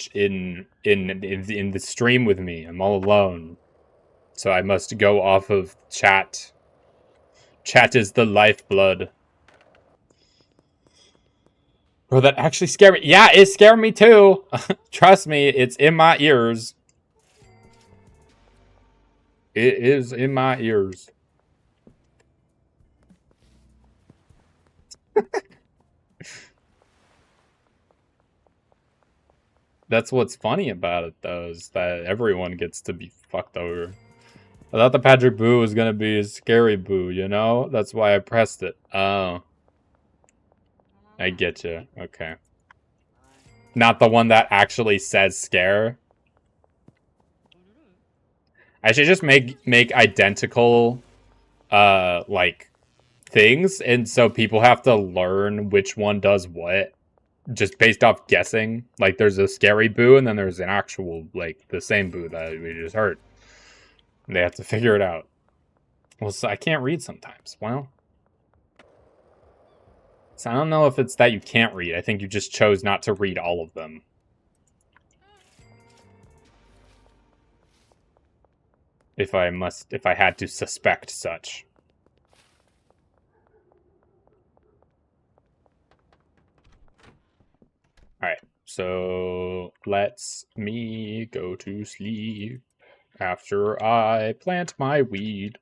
the stream with me. I'm all alone. So I must go off of chat. Chat is the lifeblood. Bro, that actually scared me. Yeah, it scared me too. Trust me, it's in my ears. It is in my ears. That's what's funny about it, though, is that everyone gets to be fucked over. I thought the Patrick Boo was gonna be a scary Boo, you know? That's why I pressed it. Oh. I get you. Okay. Not the one that actually says scare. I should just make identical, like, things, and so people have to learn which one does what. Just based off guessing. Like, there's a scary Boo, and then there's an actual, like, the same Boo that we just heard. And they have to figure it out. Well, so I can't read sometimes. Well. So I don't know if it's that you can't read. I think you just chose not to read all of them. If I had to suspect such. So let's me go to sleep after I plant my weed.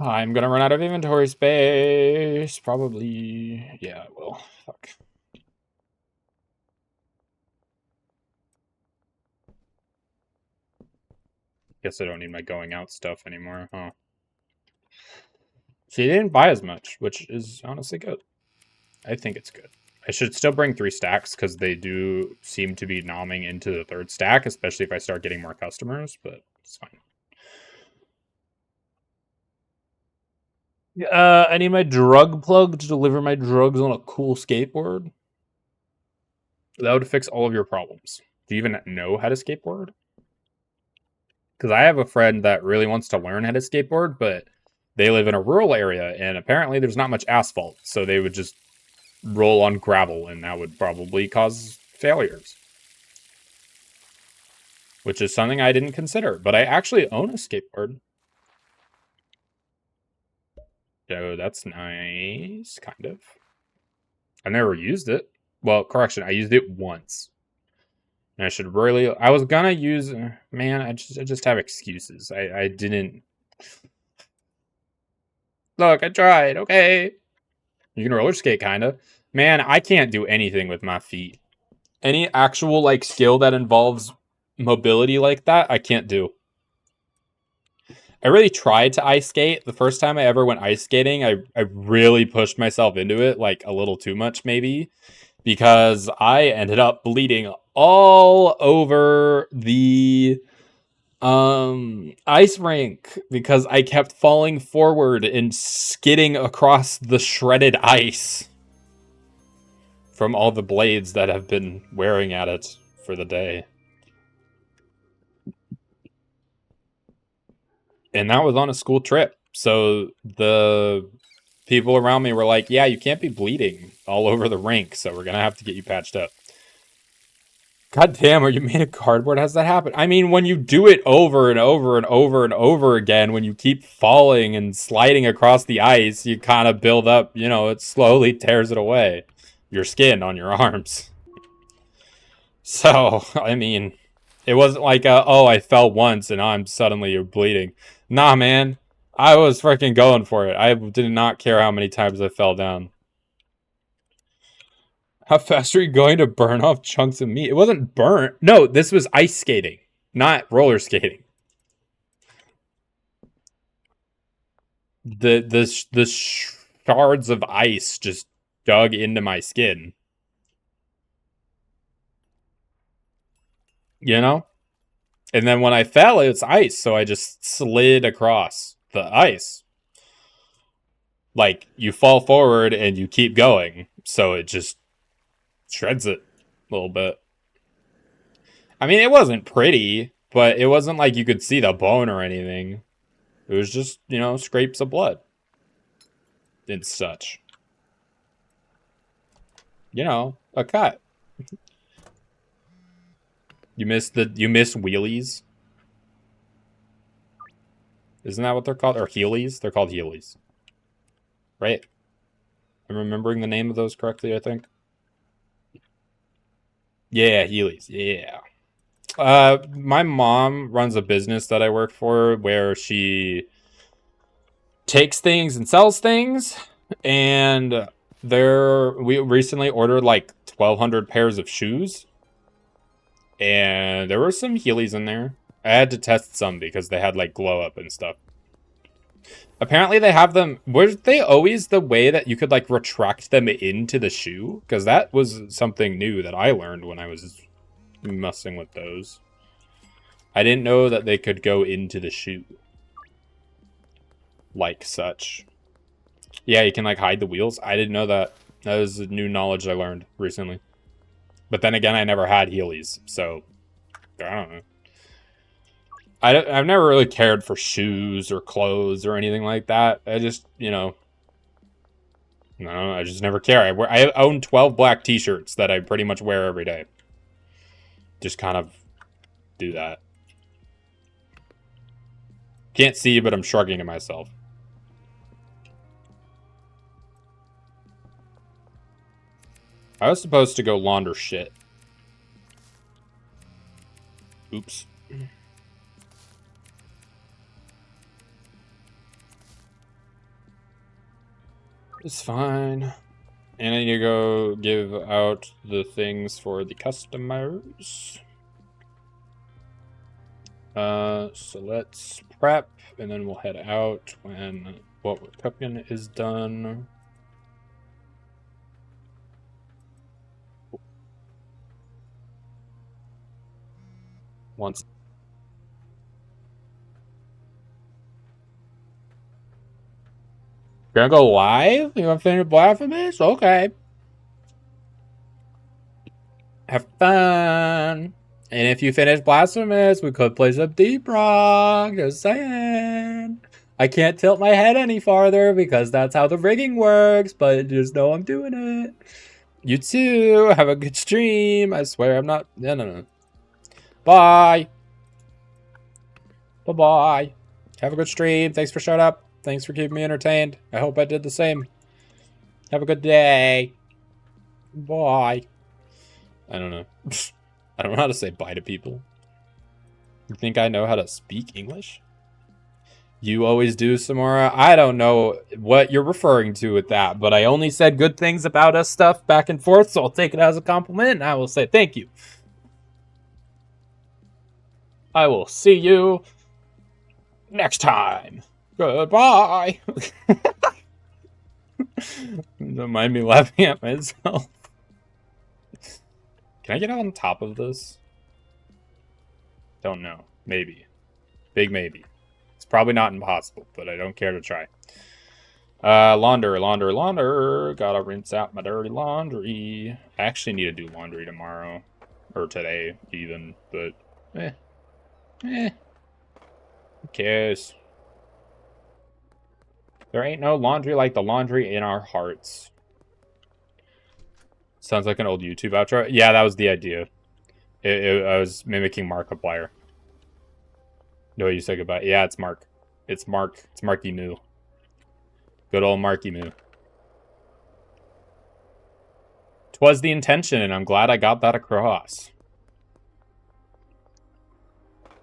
I'm gonna run out of inventory space, probably. Yeah, I will. Fuck. Guess I don't need my going out stuff anymore, huh? She didn't buy as much, which is honestly good. I think it's good. I should still bring 3 stacks because they do seem to be nomming into the 3rd stack, especially if I start getting more customers, but it's fine. I need my drug plug to deliver my drugs on a cool skateboard. That would fix all of your problems. Do you even know how to skateboard? Because I have a friend that really wants to learn how to skateboard, but they live in a rural area, and apparently there's not much asphalt, so they would just roll on gravel, and that would probably cause failures. Which is something I didn't consider, but I actually own a skateboard. So that's nice, kind of. I never used it. Well, correction, I used it once. And I should really... I was gonna use... Man, I just have excuses. I didn't... Look, I tried, okay. You can roller skate, kind of. Man, I can't do anything with my feet. Any actual, like, skill that involves mobility like that, I can't do. I really tried to ice skate. The first time I ever went ice skating, I really pushed myself into it, like, a little too much, maybe. Because I ended up bleeding all over the ice rink because I kept falling forward and skidding across the shredded ice from all the blades that have been wearing at it for the day. And that was on a school trip. So the people around me were like, yeah, you can't be bleeding all over the rink, so we're going to have to get you patched up. God damn, are you made of cardboard? How's that happen? I mean, when you do it over and over and over and over again, when you keep falling and sliding across the ice, you kind of build up, you know, it slowly tears it away. Your skin on your arms. So, I mean, it wasn't like, oh, I fell once and I'm suddenly bleeding. Nah, man. I was freaking going for it. I did not care how many times I fell down. How fast are you going to burn off chunks of meat? It wasn't burnt. No, this was ice skating, not roller skating. The shards of ice just dug into my skin. You know? And then when I fell, it's ice, so I just slid across the ice. Like, you fall forward and you keep going, so it just shreds it a little bit. I mean, it wasn't pretty, but it wasn't like you could see the bone or anything. It was just, you know, scrapes of blood and such. You know, a cut. You missed wheelies. Isn't that what they're called? Or heelies? They're called heelies. Right? I'm remembering the name of those correctly, I think. Yeah, heelies. Yeah. My mom runs a business that I work for where she takes things and sells things, and we recently ordered like 1,200 pairs of shoes, and there were some Heelys in there. I had to test some because they had like glow up and stuff. Apparently they have them. Were they always the way that you could like retract them into the shoe? Because that was something new that I learned when I was messing with those. I didn't know that they could go into the shoe. Like such. Yeah, you can like hide the wheels. I didn't know that. That was new knowledge I learned recently. But then again, I never had Heelys, so I don't know. I've never really cared for shoes or clothes or anything like that. I just, you know, no, I just never care. I own 12 black t-shirts that I pretty much wear every day. Just kind of do that. Can't see, but I'm shrugging to myself. I was supposed to go launder shit. Oops. It's fine. And I need to go give out the things for the customers. So let's prep, and then we'll head out when what we're cooking is done. Once. Gonna go live? You wanna finish Blasphemous? Okay. Have fun. And if you finish Blasphemous, we could play some Deep Rock. Just saying. I can't tilt my head any farther because that's how the rigging works, but just know I'm doing it. You too. Have a good stream. I swear I'm not. No. Bye. Bye-bye. Have a good stream. Thanks for showing up. Thanks for keeping me entertained. I hope I did the same. Have a good day. Bye. I don't know. I don't know how to say bye to people. You think I know how to speak English? You always do, Samora. I don't know what you're referring to with that, but I only said good things about us stuff back and forth, so I'll take it as a compliment, and I will say thank you. I will see you next time. Goodbye. Don't mind me laughing at myself. Can I get on top of this? Don't know. Maybe. Big maybe. It's probably not impossible, but I don't care to try. Launder. Gotta rinse out my dirty laundry. I actually need to do laundry tomorrow. Or today, even. But, who cares? There ain't no laundry like the laundry in our hearts. Sounds like an old YouTube outro. Yeah, that was the idea. I was mimicking Markiplier. No, you say goodbye. Yeah, it's Mark. It's Mark. It's Marky Moo. Good old Marky Moo. 'Twas the intention, and I'm glad I got that across.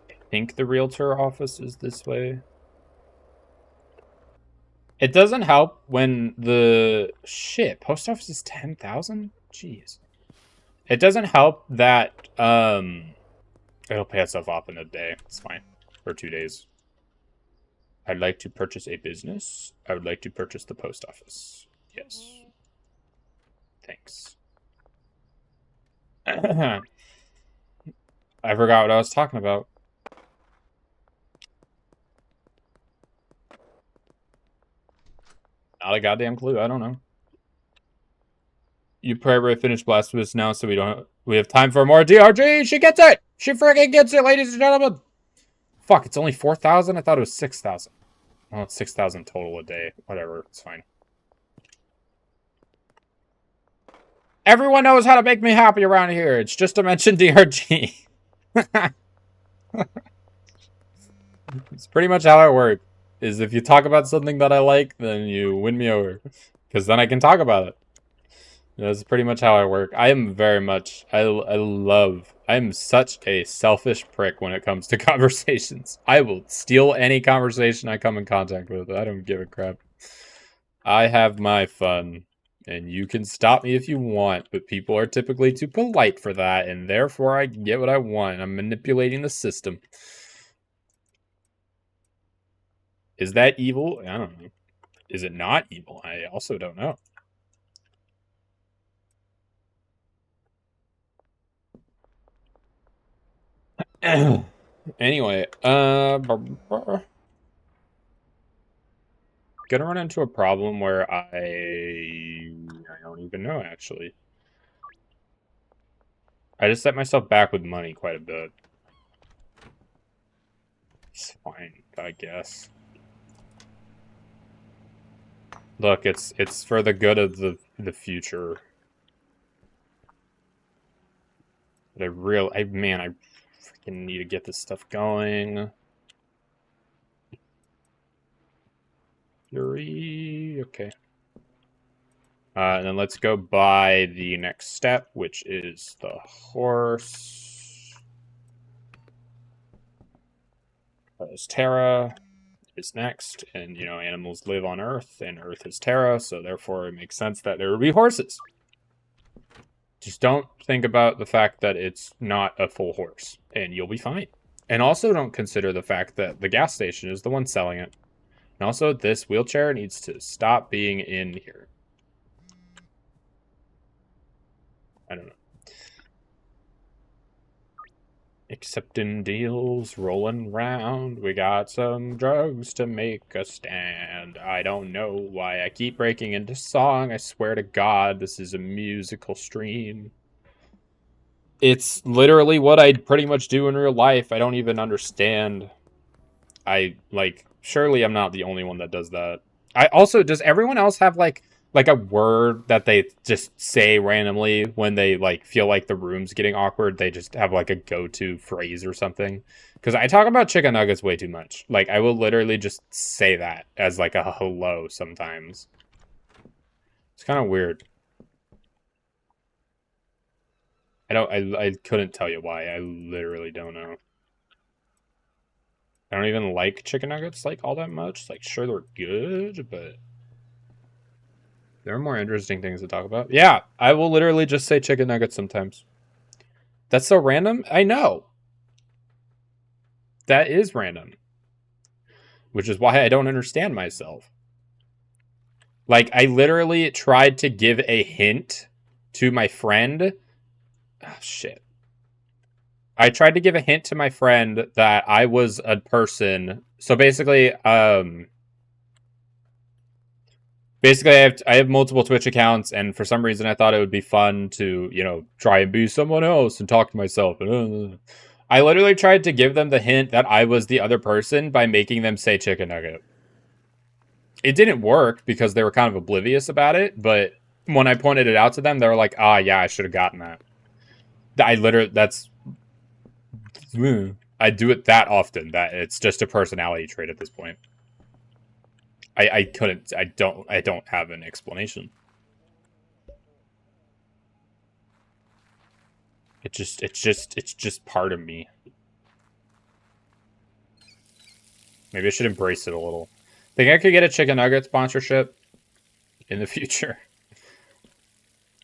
I think the realtor office is this way. It doesn't help when the... Shit, post office is 10,000? Jeez. It doesn't help that, it'll pay itself off in a day. It's fine. For 2 days. I'd like to purchase a business. I would like to purchase the post office. Yes. Thanks. I forgot what I was talking about. Not a goddamn clue. I don't know. You probably finished Blasphemous now, so we have time for more DRG. She gets it. She freaking gets it, ladies and gentlemen. Fuck, it's only 4,000? I thought it was 6,000. Well, it's 6,000 total a day. Whatever, it's fine. Everyone knows how to make me happy around here. It's just to mention DRG. It's pretty much how it works. Is if you talk about something that I like, then you win me over. Because then I can talk about it. That's pretty much how I work. I am very much... I am such a selfish prick when it comes to conversations. I will steal any conversation I come in contact with. I don't give a crap. I have my fun. And you can stop me if you want, but people are typically too polite for that, and therefore I get what I want. I'm manipulating the system. Is that evil? I don't know. Is it not evil? I also don't know. Anyway, gonna run into a problem where I don't even know, actually. I just set myself back with money quite a bit. It's fine, I guess. Look, it's for the good of the future. But man, I freaking need to get this stuff going. Fury, okay. And then let's go by the next step, which is the horse. As Terra is next, and you know, animals live on Earth, and Earth is Terra, so therefore it makes sense that there would be horses. Just don't think about the fact that it's not a full horse, and you'll be fine. And also don't consider the fact that the gas station is the one selling it. And also, this wheelchair needs to stop being in here. I don't know. Accepting deals, rolling round. We got some drugs to make a stand. I don't know why I keep breaking into song. I swear to God, this is a musical stream. It's literally what I pretty much do in real life. I don't even understand. Surely I'm not the only one that does that. Does everyone else have like a word that they just say randomly when they like feel like the room's getting awkward? They just have like a go-to phrase or something. Because I talk about chicken nuggets way too much. Like I will literally just say that as like a hello sometimes. It's kind of weird. I couldn't tell you why. I literally don't know. I don't even like chicken nuggets like all that much. Like sure they're good, but there are more interesting things to talk about. Yeah, I will literally just say chicken nuggets sometimes. That's so random? I know. That is random. Which is why I don't understand myself. Like, I literally tried to give a hint to my friend. Oh, shit. I tried to give a hint to my friend that I was a person. So basically, I have multiple Twitch accounts, and for some reason I thought it would be fun to, you know, try and be someone else and talk to myself. I literally tried to give them the hint that I was the other person by making them say chicken nugget. It didn't work because they were kind of oblivious about it, but when I pointed it out to them, they were like, "Ah, yeah, I should have gotten that." I do it that often that it's just a personality trait at this point. I don't have an explanation. It's just part of me. Maybe I should embrace it a little. Think I could get a chicken nugget sponsorship in the future?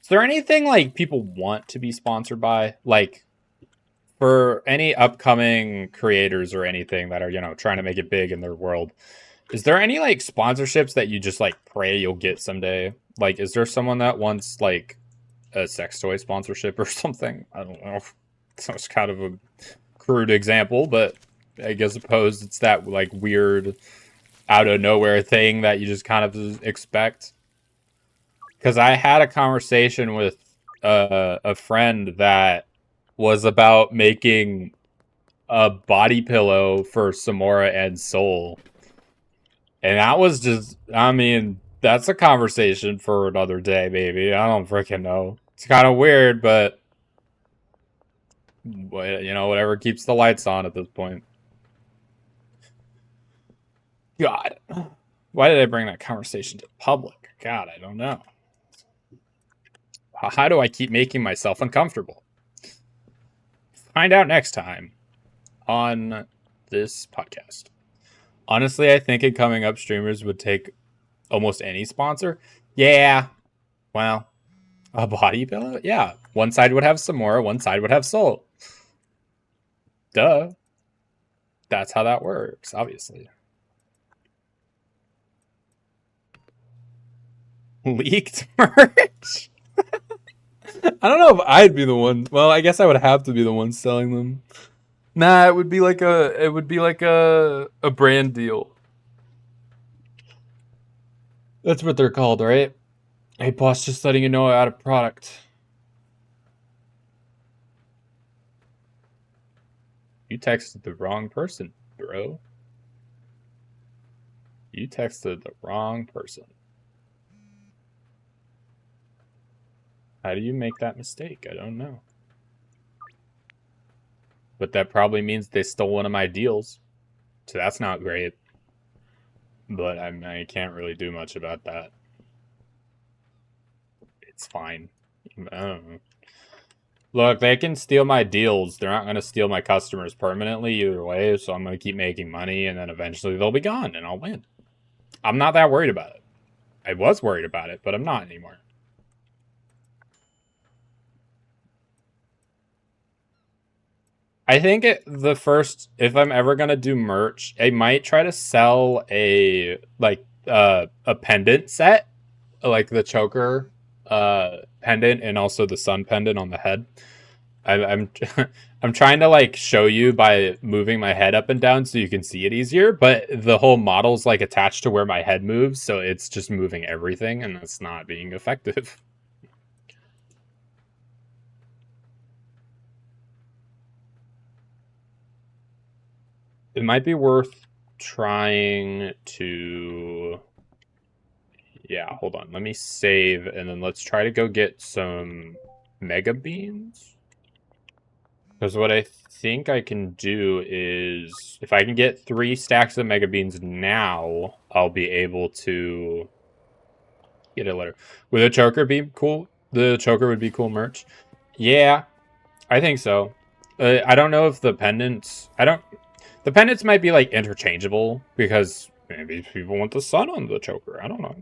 Is there anything like people want to be sponsored by? Like for any upcoming creators or anything that are, you know, trying to make it big in their world, is there any like sponsorships that you just like pray you'll get someday? Like, is there someone that wants like a sex toy sponsorship or something? I don't know. Sounds kind of a crude example, but I guess suppose it's that like weird out of nowhere thing that you just kind of expect. Because I had a conversation with a friend that was about making a body pillow for Samora and Soul. And that was just, I mean, that's a conversation for another day, maybe. I don't freaking know. It's kind of weird, but, you know, whatever keeps the lights on at this point. God. Why did I bring that conversation to public? God, I don't know. How do I keep making myself uncomfortable? Find out next time on this podcast. Honestly, I think incoming up streamers would take almost any sponsor. Yeah. Well, a body pillow? Yeah. One side would have Samora, one side would have Soul. Duh. That's how that works, obviously. Leaked merch? I don't know if I'd be the one. Well, I guess I would have to be the one selling them. Nah, it would be like a brand deal. That's what they're called, right? Hey, boss, just letting you know I had a product. You texted the wrong person, bro. You texted the wrong person. How do you make that mistake? I don't know. But that probably means they stole one of my deals. So that's not great. But I can't really do much about that. It's fine. I don't know. Look, they can steal my deals. They're not going to steal my customers permanently either way, so I'm going to keep making money, and then eventually they'll be gone, and I'll win. I'm not that worried about it. I was worried about it, but I'm not anymore. I think if I'm ever going to do merch, I might try to sell a pendant set, like the choker pendant and also the sun pendant on the head. I'm I'm trying to like show you by moving my head up and down so you can see it easier, but the whole model's like attached to where my head moves, so it's just moving everything and it's not being effective. It might be worth trying to... Yeah, hold on. Let me save, and then let's try to go get some mega beans. Because what I think I can do is... If I can get 3 stacks of mega beans now, I'll be able to get it later. Would a choker be cool? The choker would be cool merch? Yeah, I think so. I don't know if the pendants... The pendants might be, like, interchangeable, because maybe people want the sun on the choker. I don't know.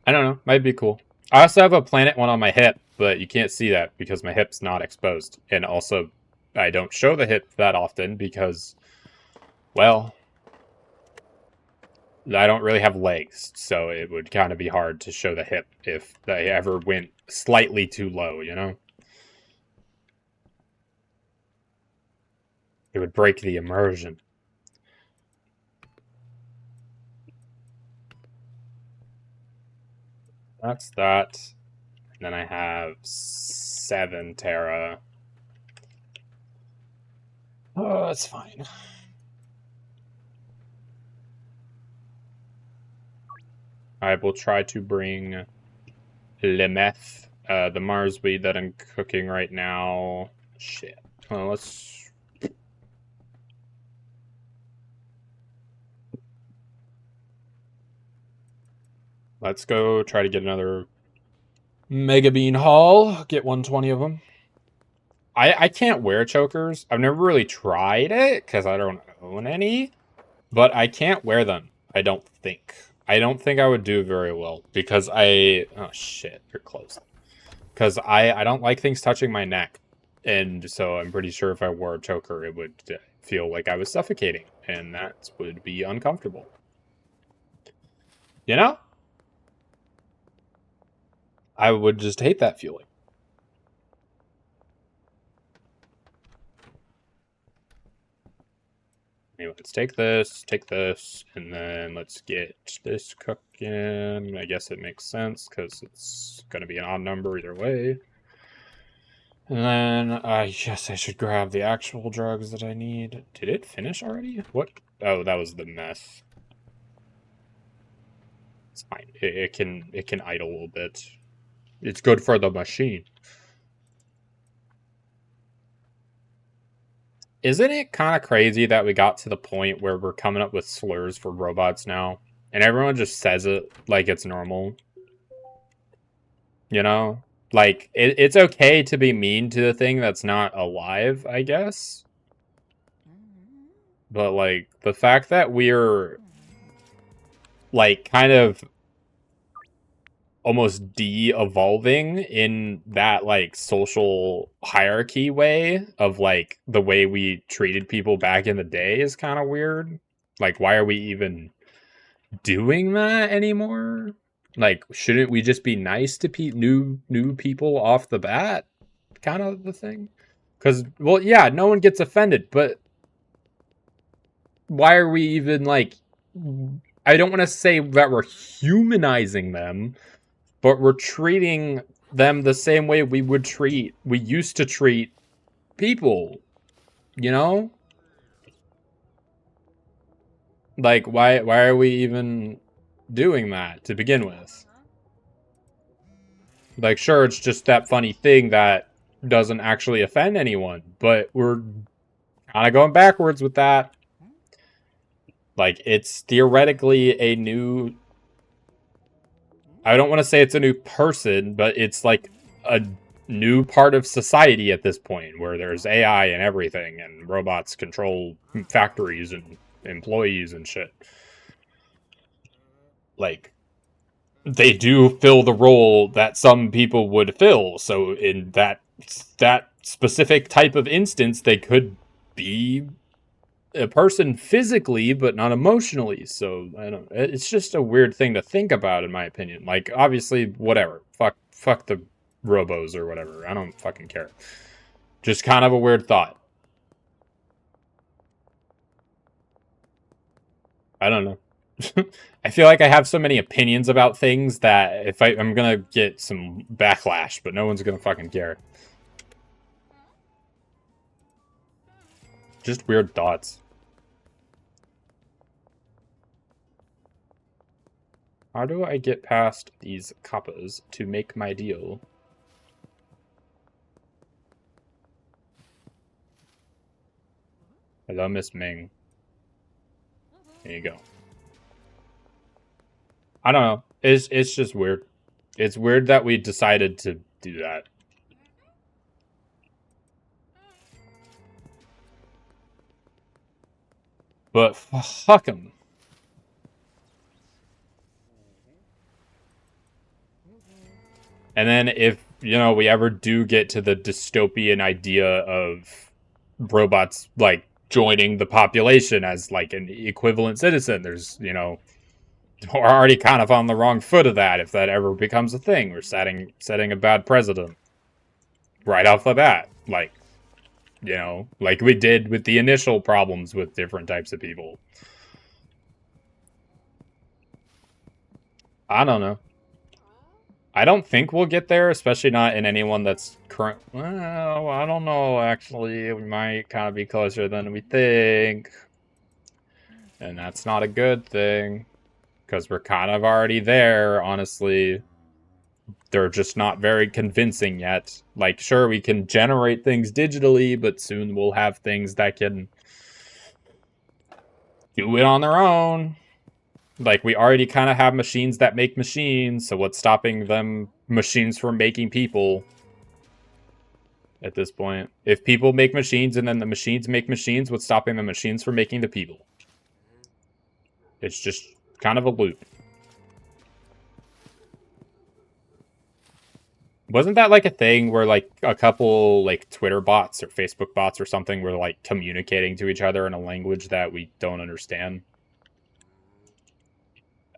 I don't know. Might be cool. I also have a planet one on my hip, but you can't see that because my hip's not exposed. And also, I don't show the hip that often because, well, I don't really have legs, so it would kind of be hard to show the hip if I ever went slightly too low, you know? It would break the immersion. That's that. And then I have 7 Terra. Oh, that's fine. I will try to bring Lemeth, the Mars weed that I'm cooking right now. Shit. Well, let's go try to get another Mega Bean haul. Get 120 of them. I can't wear chokers. I've never really tried it because I don't own any. But I can't wear them, I don't think. I don't think I would do very well because oh shit, you're close. Because I don't like things touching my neck. And so I'm pretty sure if I wore a choker, it would feel like I was suffocating. And that would be uncomfortable. You know? I would just hate that feeling. Anyway, let's take this, and then let's get this cooking. I guess it makes sense because it's going to be an odd number either way. And then I guess I should grab the actual drugs that I need. Did it finish already? What? Oh, that was the meth. It's fine. It can idle a little bit. It's good for the machine. Isn't it kind of crazy that we got to the point where we're coming up with slurs for robots now? And everyone just says it like it's normal. You know? Like, it's okay to be mean to the thing that's not alive, I guess. But, like, the fact that we're, like, kind of almost de-evolving in that, like, social hierarchy way of, like, the way we treated people back in the day is kind of weird. Like, why are we even doing that anymore? Like, shouldn't we just be nice to new people off the bat? Kind of the thing. Because, well, yeah, no one gets offended, but why are we even, like... I don't want to say that we're humanizing them, but we're treating them the same way we used to treat people, you know? Like, why are we even doing that to begin with? Like, sure, it's just that funny thing that doesn't actually offend anyone, but we're kind of going backwards with that. Like, it's theoretically a new I don't want to say it's a new person, but it's like a new part of society at this point where there's AI and everything, and robots control factories and employees and shit. Like, they do fill the role that some people would fill. So in that specific type of instance, they could be a person physically, but not emotionally. So I don't. It's just a weird thing to think about, in my opinion. Like, obviously, whatever. Fuck the robos or whatever. I don't fucking care. Just kind of a weird thought. I don't know. I feel like I have so many opinions about things that if I'm gonna get some backlash, but no one's gonna fucking care. Just weird thoughts. How do I get past these kappas to make my deal? Hello, Miss Ming. There you go. I don't know. It's just weird. It's weird that we decided to do that. But fuck them. And then if, we ever do get to the dystopian idea of robots, like, joining the population as, like, an equivalent citizen, there's, we're already kind of on the wrong foot of that if that ever becomes a thing. We're setting a bad precedent right off the bat. Like, like we did with the initial problems with different types of people. I don't know. I don't think we'll get there, especially not in anyone that's current. Well, I don't know, actually. We might kind of be closer than we think. And that's not a good thing. Because we're kind of already there, honestly. They're just not very convincing yet. Like, sure, we can generate things digitally, but soon we'll have things that can do it on their own. Like, we already kind of have machines that make machines, so what's stopping them machines from making people at this point? If people make machines and then the machines make machines, what's stopping the machines from making the people? It's just kind of a loop. Wasn't that like a thing where like a couple like Twitter bots or Facebook bots or something were like communicating to each other in a language that we don't understand?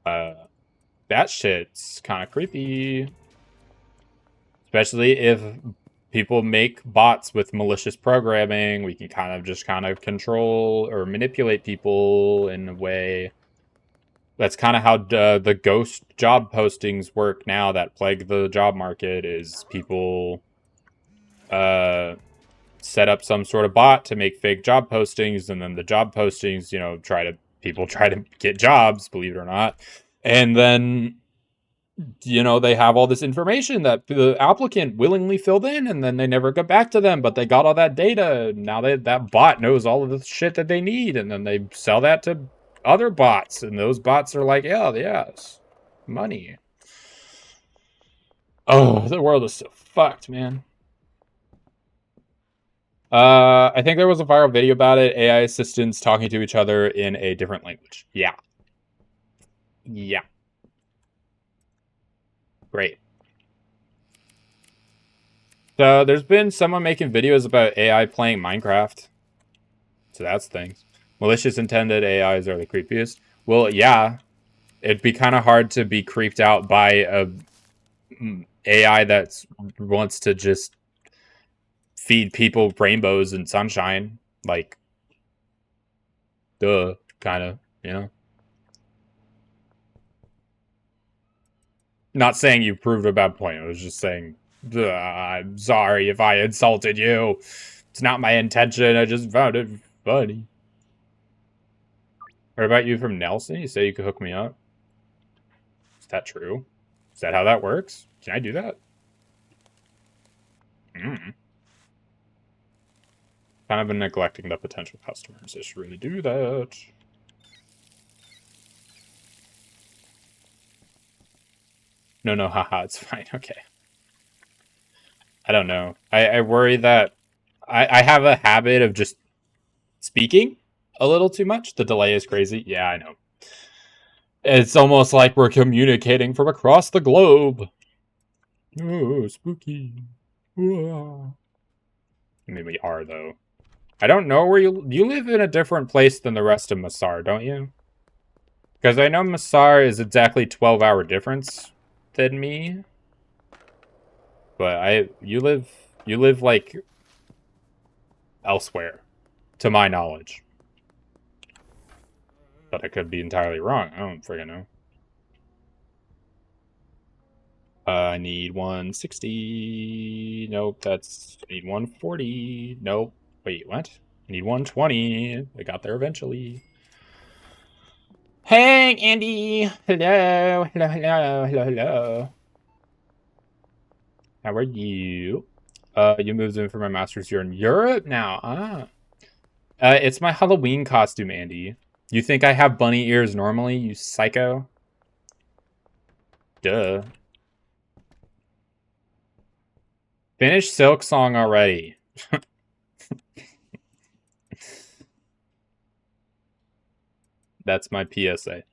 That shit's kind of creepy. Especially if people make bots with malicious programming, we can kind of control or manipulate people in a way. That's kind of how the ghost job postings work now that plague the job market. Is people set up some sort of bot to make fake job postings, and then the job postings, people try to get jobs, believe it or not, and then they have all this information that the applicant willingly filled in, and then they never go back to them, but they got all that data. Now that bot knows all of the shit that they need, and then they sell that to other bots, and those bots are like, yeah, yes, money. Oh, the world is so fucked, man. I think there was a viral video about it. AI assistants talking to each other in a different language. Yeah. Yeah. Great. So there's been someone making videos about AI playing Minecraft. So that's things. Malicious intended AIs are the creepiest. Well, yeah. It'd be kind of hard to be creeped out by a AI that wants to just feed people rainbows and sunshine. Like, duh, kind of. Not saying you proved a bad point. I was just saying, I'm sorry if I insulted you. It's not my intention. I just found it funny. What about you from Nelson? You say you could hook me up. Is that true? Is that how that works? Can I do that? Kind of been neglecting the potential customers. I should really do that. No, haha, it's fine. Okay. I don't know. I worry that I have a habit of just speaking a little too much. The delay is crazy. Yeah, I know. It's almost like we're communicating from across the globe. Oh, spooky. I mean, we are, though. I don't know where you live in a different place than the rest of Massar, don't you? Because I know Massar is exactly 12-hour difference than me. But you live like elsewhere, to my knowledge. But I could be entirely wrong. I don't friggin' know. I need 160. Nope, I need 140. Nope. Wait, what? I need 120. I got there eventually. Hey, Andy. Hello. Hello. How are you? You moved in for my master's. You're in Europe now. Ah. It's my Halloween costume, Andy. You think I have bunny ears normally, you psycho? Duh. Finish Silk Song already. That's my PSA.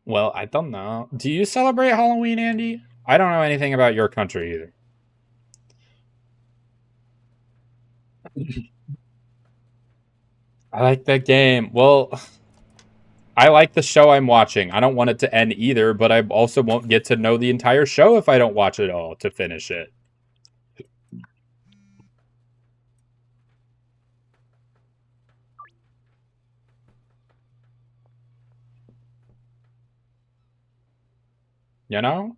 Well, I don't know. Do you celebrate Halloween, Andy? I don't know anything about your country either. I like that game. Well, I like the show I'm watching. I don't want it to end either, but I also won't get to know the entire show if I don't watch it all to finish it. You know?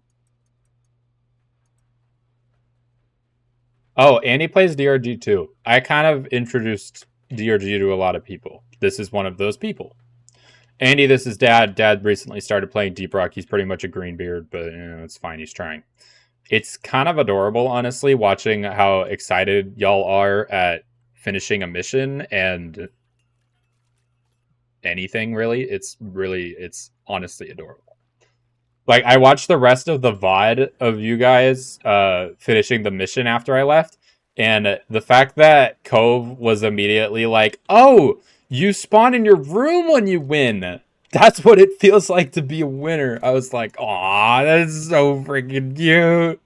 Oh, Andy plays DRG too. I kind of introduced DRG to a lot of people. This is one of those people. Andy, this is Dad. Dad recently started playing Deep Rock. He's pretty much a greenbeard, but it's fine. He's trying. It's kind of adorable, honestly, watching how excited y'all are at finishing a mission and anything, really. It's honestly adorable. Like, I watched the rest of the VOD of you guys finishing the mission after I left, and the fact that Cove was immediately like, oh, you spawn in your room when you win. That's what it feels like to be a winner. I was like, aw, that's so freaking cute.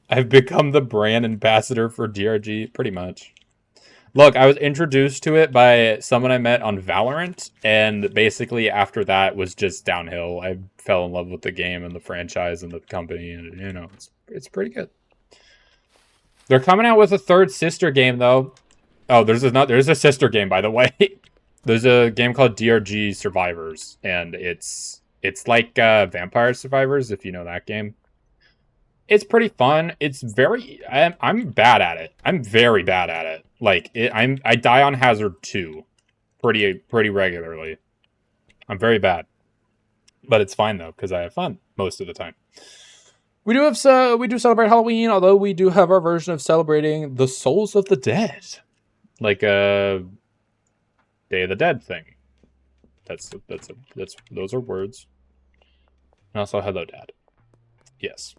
I've become the brand ambassador for DRG, pretty much. Look, I was introduced to it by someone I met on Valorant, and basically after that was just downhill. I fell in love with the game and the franchise and the company, and it's pretty good. They're coming out with a third sister game though. Oh, there's a sister game, by the way. There's a game called DRG Survivors, and it's like Vampire Survivors, if you know that game. It's pretty fun. It's very. I'm bad at it. I'm very bad at it. Like I die on hazard 2, pretty regularly. I'm very bad, but it's fine though because I have fun most of the time. We do celebrate Halloween, although we do have our version of celebrating the souls of the dead, like a Day of the Dead thing. Those are words. And also, hello, Dad. Yes.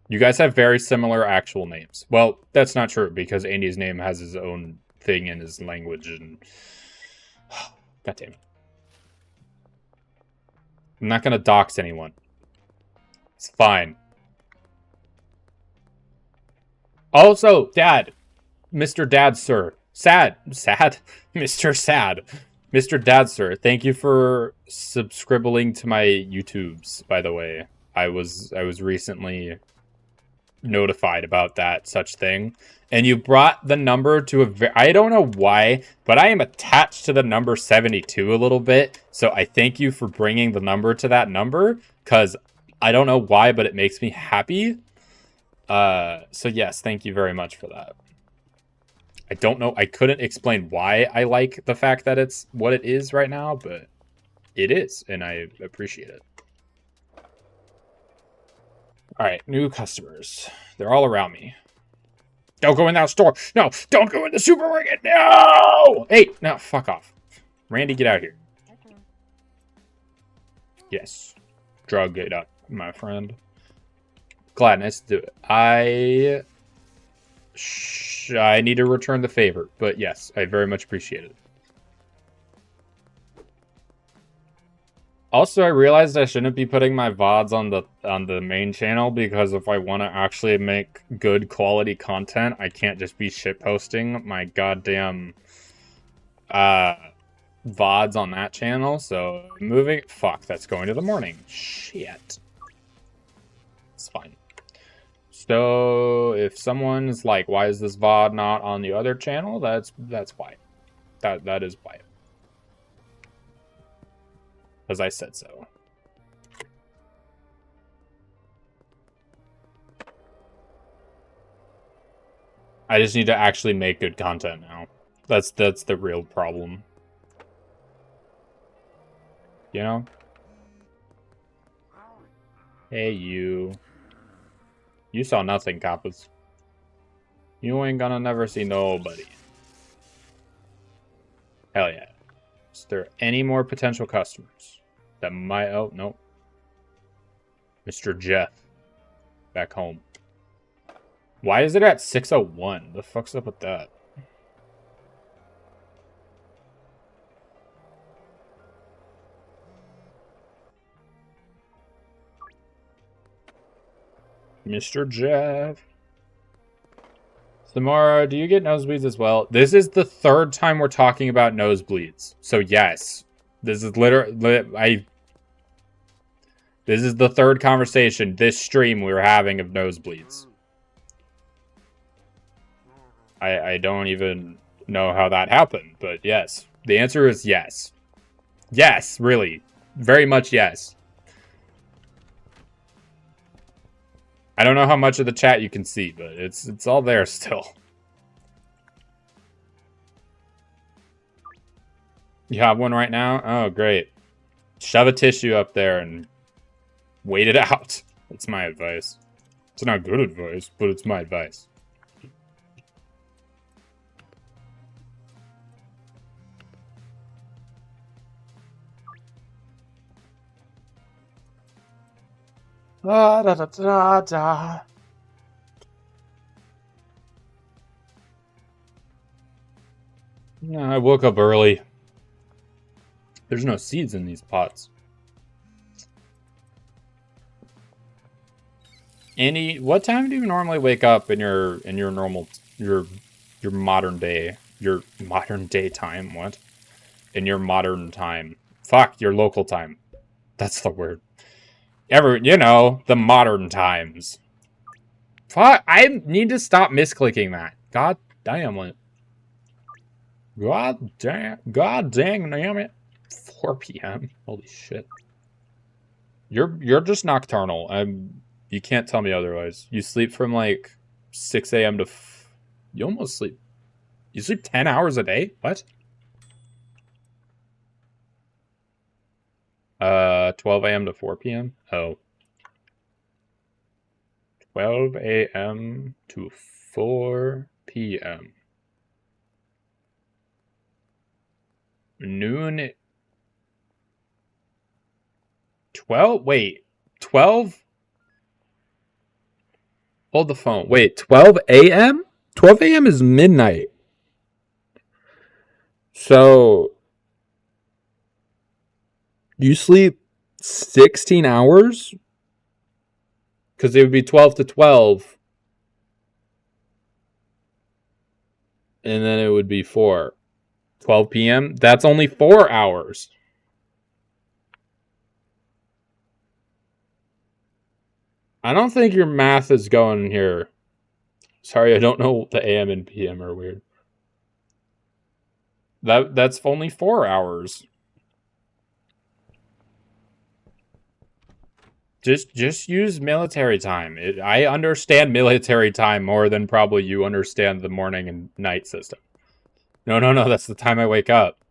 You guys have very similar actual names. Well, that's not true, because Andy's name has his own thing in his language, and... God damn it. I'm not gonna dox anyone. It's fine. Also, Dad. Mr. Dad, sir. Sad? Mr. Sad. Mr. Dad, sir. Thank you for subscribing to my YouTubes, by the way. I was recently notified about that such thing, and you brought the number to I don't know why, but I am attached to the number 72 a little bit, so I thank you for bringing the number to that number, because I don't know why, but it makes me happy. So yes, thank you very much for that. I don't know, I couldn't explain why I like the fact that it's what it is right now, but it is, and I appreciate it. Alright, new customers. They're all around me. Don't go in that store. No, don't go in the supermarket. No! Hey, no, fuck off. Randy, get out of here. Yes. Drug it up, my friend. Gladness, do it. I need to return the favor, but yes, I very much appreciate it. Also, I realized I shouldn't be putting my VODs on the main channel, because if I want to actually make good quality content, I can't just be shitposting my goddamn VODs on that channel. So moving, fuck, that's going to the morning. Shit. It's fine. So if someone's like, why is this VOD not on the other channel? That's why. That is why. Because I said so. I just need to actually make good content now. That's the real problem. You know? Hey, you. You saw nothing, Kappas. You ain't gonna never see nobody. Hell yeah. Is there any more potential customers that might... Oh, no. Mr. Jeff. Back home. Why is it at 6:01? The fuck's up with that? Mr. Jeff. Samara, do you get nosebleeds as well? This is the third time we're talking about nosebleeds. So yes. This is literally... This is the third conversation this stream we were having of nosebleeds. I don't even know how that happened, but yes. The answer is yes. Yes, really. Very much yes. I don't know how much of the chat you can see, but it's all there still. You have one right now? Oh, great. Shove a tissue up there and wait it out. That's my advice. It's not good advice, but it's my advice. Da, da, da, da, da. Yeah, I woke up early. There's no seeds in these pots. Andy, what time do you normally wake up in your normal your modern day time? What? In your modern time? Fuck, your local time. That's the word. You know, the modern times. Fuck, I need to stop misclicking that. God damn it. God dang it. 4 p.m. Holy shit. You're just nocturnal. You can't tell me otherwise. You sleep from like 6 a.m. to... You almost sleep... You sleep 10 hours a day? What? 12 a.m. to 4 p.m.? Oh. 12 a.m. to 4 p.m. Noon... 12? Wait. 12? Hold the phone. Wait, 12 a.m.? 12 a.m. is midnight. So... You sleep 16 hours? Because it would be 12 to 12. And then it would be 4. 12 p.m.? That's only 4 hours. I don't think your math is going here. Sorry, I don't know. The AM and PM are weird. That's only 4 hours. Just use military time. I understand military time more than probably you understand the morning and night system. No, that's the time I wake up.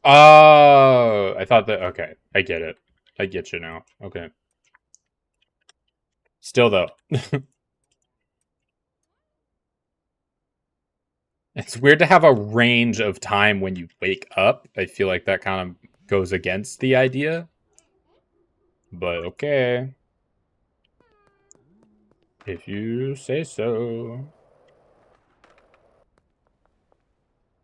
Oh, I thought that... Okay, I get it. I get you now. Okay. Still, though. It's weird to have a range of time when you wake up. I feel like that kind of goes against the idea. But okay. If you say so.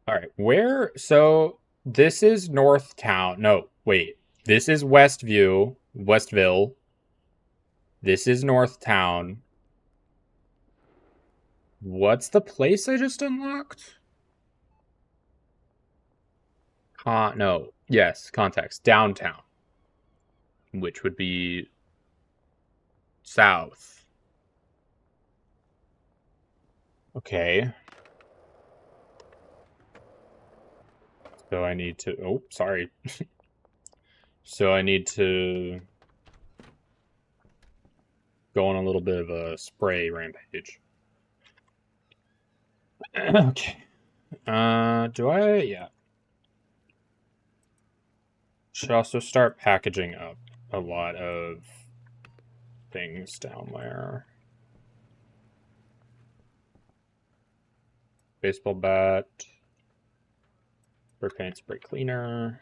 Alright, where... So, this is North Town. No, wait. This is Westview. Westville. This is North Town. What's the place I just unlocked? No. Yes, context. Downtown. Which would be... south. Okay. So I need to... Oh, sorry. So I need to go on a little bit of a spray rampage. Okay. Do I? Yeah. Should also start packaging up a lot of things down there. Baseball bat. Spray paint, spray cleaner.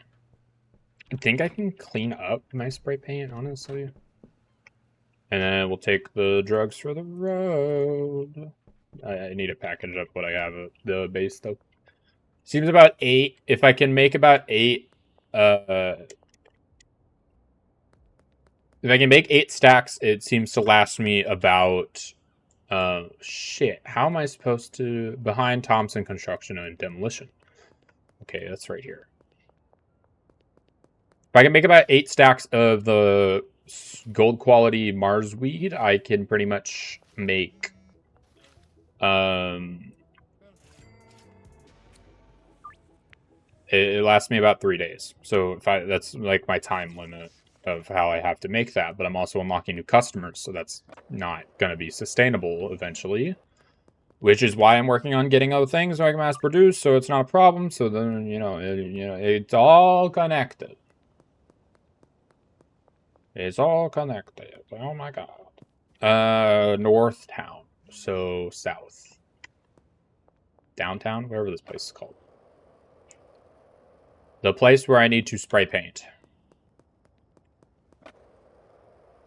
I think I can clean up my spray paint, honestly. And then we'll take the drugs for the road. I need to package up what I have at the base, though. Seems about 8. If I can make about 8, if I can make 8 stacks, it seems to last me about, shit. How am I supposed to, behind Thompson Construction and Demolition? Okay, that's right here. If I can make about 8 stacks of the gold quality Mars weed, I can pretty much make, it lasts me about 3 days. So if that's like my time limit of how I have to make that, but I'm also unlocking new customers, so that's not going to be sustainable eventually, which is why I'm working on getting other things so I can mass produce, so it's not a problem. So then, it's all connected. It's all connected. Oh my god. North Town, so south. Downtown, wherever this place is called. The place where I need to spray paint.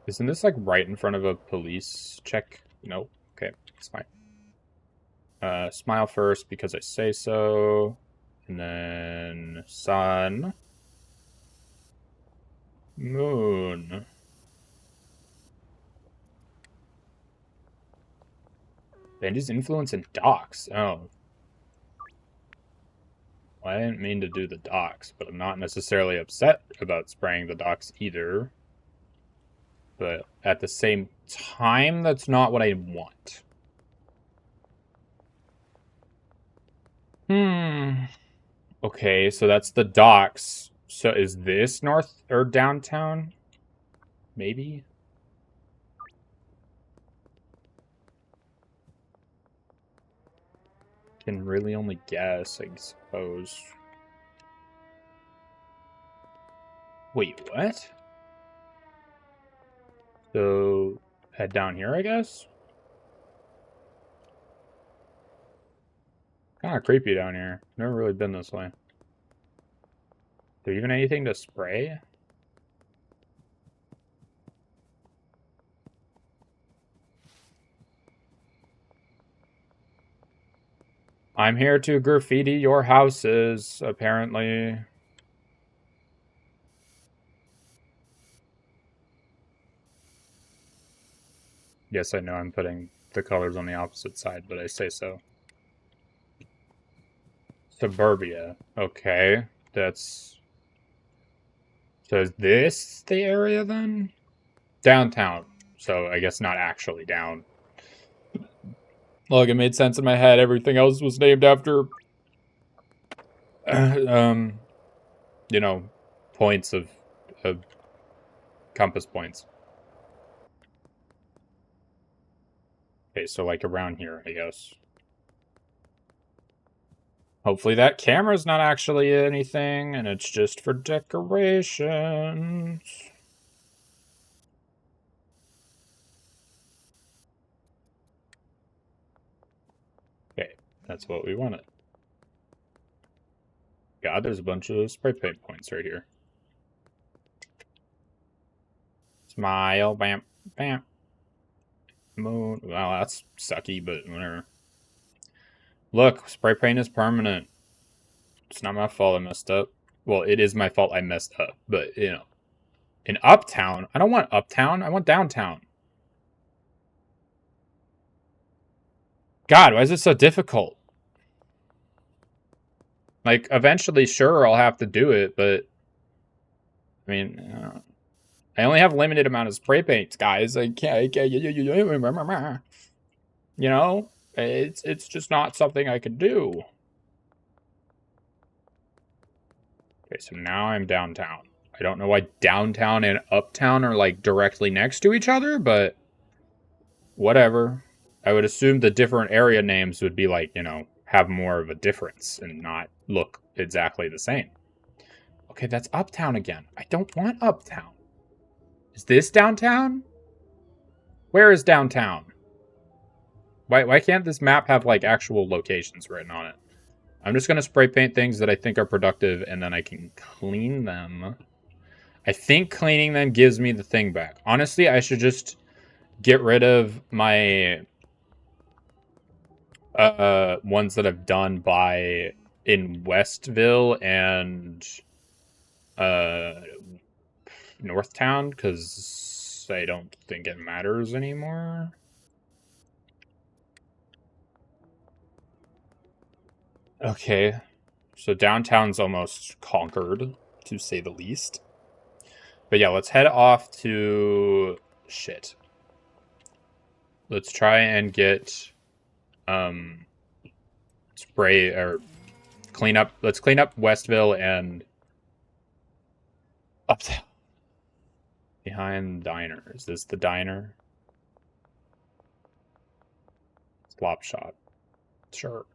Isn't this like right in front of a police check? No. Okay, it's fine. Smile first because I say so. And then sun. Moon. Benji's influence in docks. Oh. Well, I didn't mean to do the docks, but I'm not necessarily upset about spraying the docks either. But at the same time, that's not what I want. Okay, so that's the docks. So is this north or downtown? Maybe? Can really only guess, I suppose. Wait, what? So, head down here, I guess? Kind of creepy down here. Never really been this way. Is there even anything to spray? I'm here to graffiti your houses, apparently. Yes, I know I'm putting the colors on the opposite side, but I say so. Suburbia. Okay, that's... So is this the area, then? Downtown. So I guess not actually down. Look, it made sense in my head. Everything else was named after... points of compass points. Okay, so like around here, I guess. Hopefully that camera's not actually anything, and it's just for decorations. Okay, that's what we wanted. God, there's a bunch of spray paint points right here. Smile, bam, bam. Moon. Well, that's sucky, but whatever. Look, spray paint is permanent. It's not my fault I messed up. Well, it is my fault I messed up, but, you know. In Uptown? I don't want Uptown. I want Downtown. God, why is it so difficult? Like, eventually, sure, I'll have to do it, but... I mean... I only have a limited amount of spray paints, guys. I can't... You know? It's just not something I could do. Okay, so now I'm downtown. I don't know why downtown and uptown are, like, directly next to each other, but... Whatever. I would assume the different area names would be, like, you know, have more of a difference and not look exactly the same. Okay, that's uptown again. I don't want uptown. Is this downtown? Where is downtown? Why can't this map have, like, actual locations written on it? I'm just going to spray paint things that I think are productive, and then I can clean them. I think cleaning them gives me the thing back. Honestly, I should just get rid of my ones that I've done by in Westville and Northtown, because I don't think it matters anymore. Okay, so downtown's almost conquered, to say the least. But yeah, let's head off to... Shit. Let's try and get... spray, or... Clean up... Let's clean up Westville and... Uptown. Behind the diner. Is this the diner? Slop shop. Sure.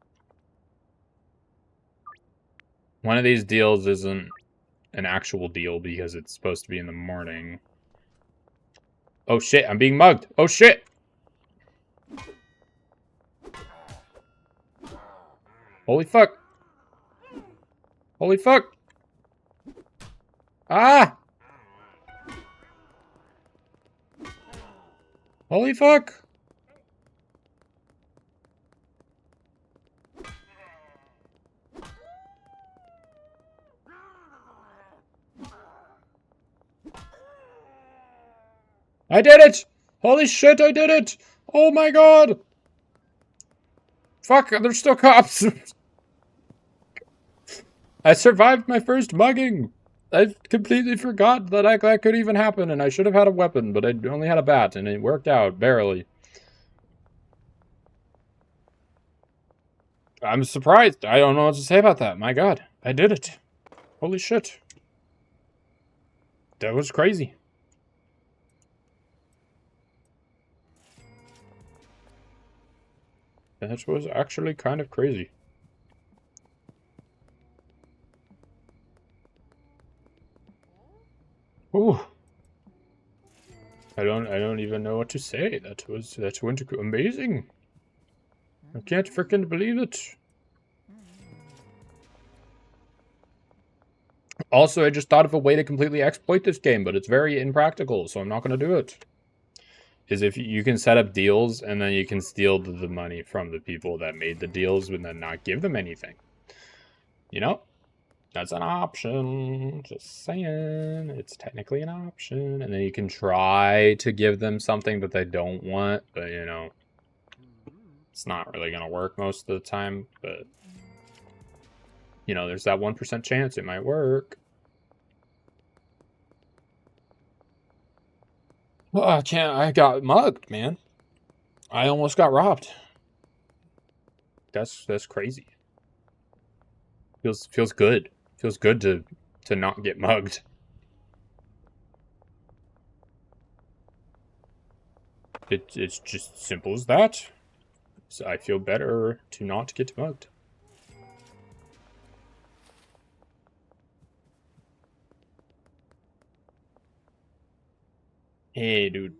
One of these deals isn't an actual deal because it's supposed to be in the morning. Oh shit, I'm being mugged. Oh shit! Holy fuck! Holy fuck! Ah! Holy fuck! I did it! Holy shit, I did it! Oh my god! Fuck, there's still cops! I survived my first mugging! I completely forgot that that could even happen, and I should have had a weapon, but I only had a bat, and it worked out, barely. I'm surprised. I don't know what to say about that. My god, I did it. Holy shit. That was crazy. That was actually kind of crazy. Ooh. I don't even know what to say. That went amazing. I can't freaking believe it. Also, I just thought of a way to completely exploit this game, but it's very impractical, so I'm not going to do it. Is if you can set up deals, and then you can steal the money from the people that made the deals, and then not give them anything. You know? That's an option. Just saying. It's technically an option. And then you can try to give them something that they don't want, but, you know, it's not really going to work most of the time, but, you know, there's that 1% chance it might work. Well, I got mugged, man. I almost got robbed. That's crazy. Feels good. Feels good to not get mugged. It's just simple as that. So I feel better to not get mugged. Hey, dude.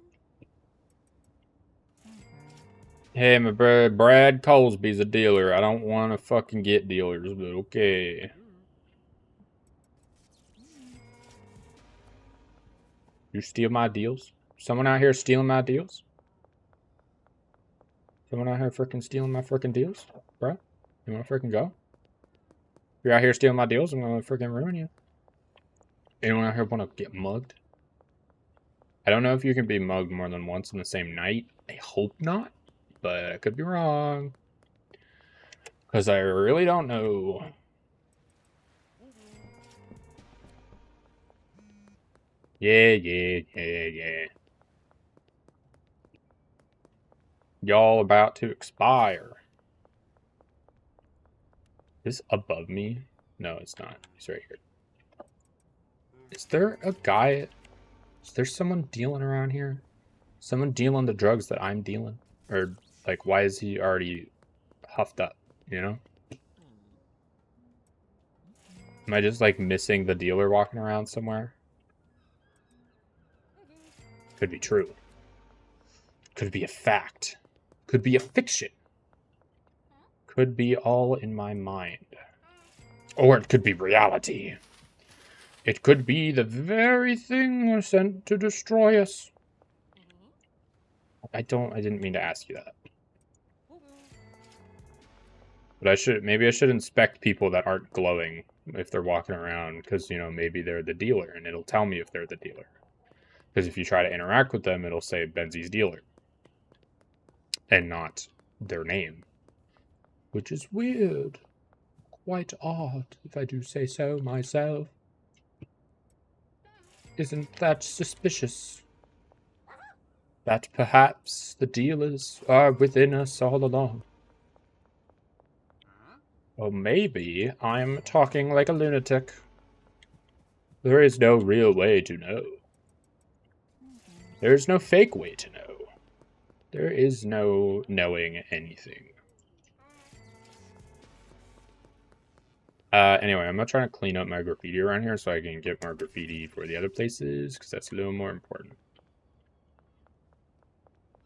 Hey, my Brad Colesby's a dealer. I don't want to fucking get dealers, but okay. You steal my deals? Someone out here stealing my deals? Someone out here freaking stealing my freaking deals? Bro, you wanna freaking go? If you're out here stealing my deals, I'm gonna freaking ruin you. Anyone out here wanna get mugged? I don't know if you can be mugged more than once in the same night. I hope not, but I could be wrong. Because I really don't know. Yeah. Y'all about to expire. Is this above me? No, it's not. He's right here. Is there a guy? Is there someone dealing around here? Someone dealing the drugs that I'm dealing? Or, like, why is he already huffed up, you know? Am I just, like, missing the dealer walking around somewhere? Could be true. Could be a fact. Could be a fiction. Could be all in my mind. Or it could be reality. It could be the very thing sent to destroy us. I didn't mean to ask you that. But maybe I should inspect people that aren't glowing if they're walking around, because, you know, maybe they're the dealer, and it'll tell me if they're the dealer. Because if you try to interact with them, it'll say Benzie's dealer. And not their name. Which is weird. Quite odd, if I do say so myself. Isn't that suspicious? That perhaps the dealers are within us all along. Or maybe I'm talking like a lunatic. There is no real way to know. There is no fake way to know. There is no knowing anything. Anyway, I'm not trying to clean up my graffiti around here so I can get more graffiti for the other places, because that's a little more important.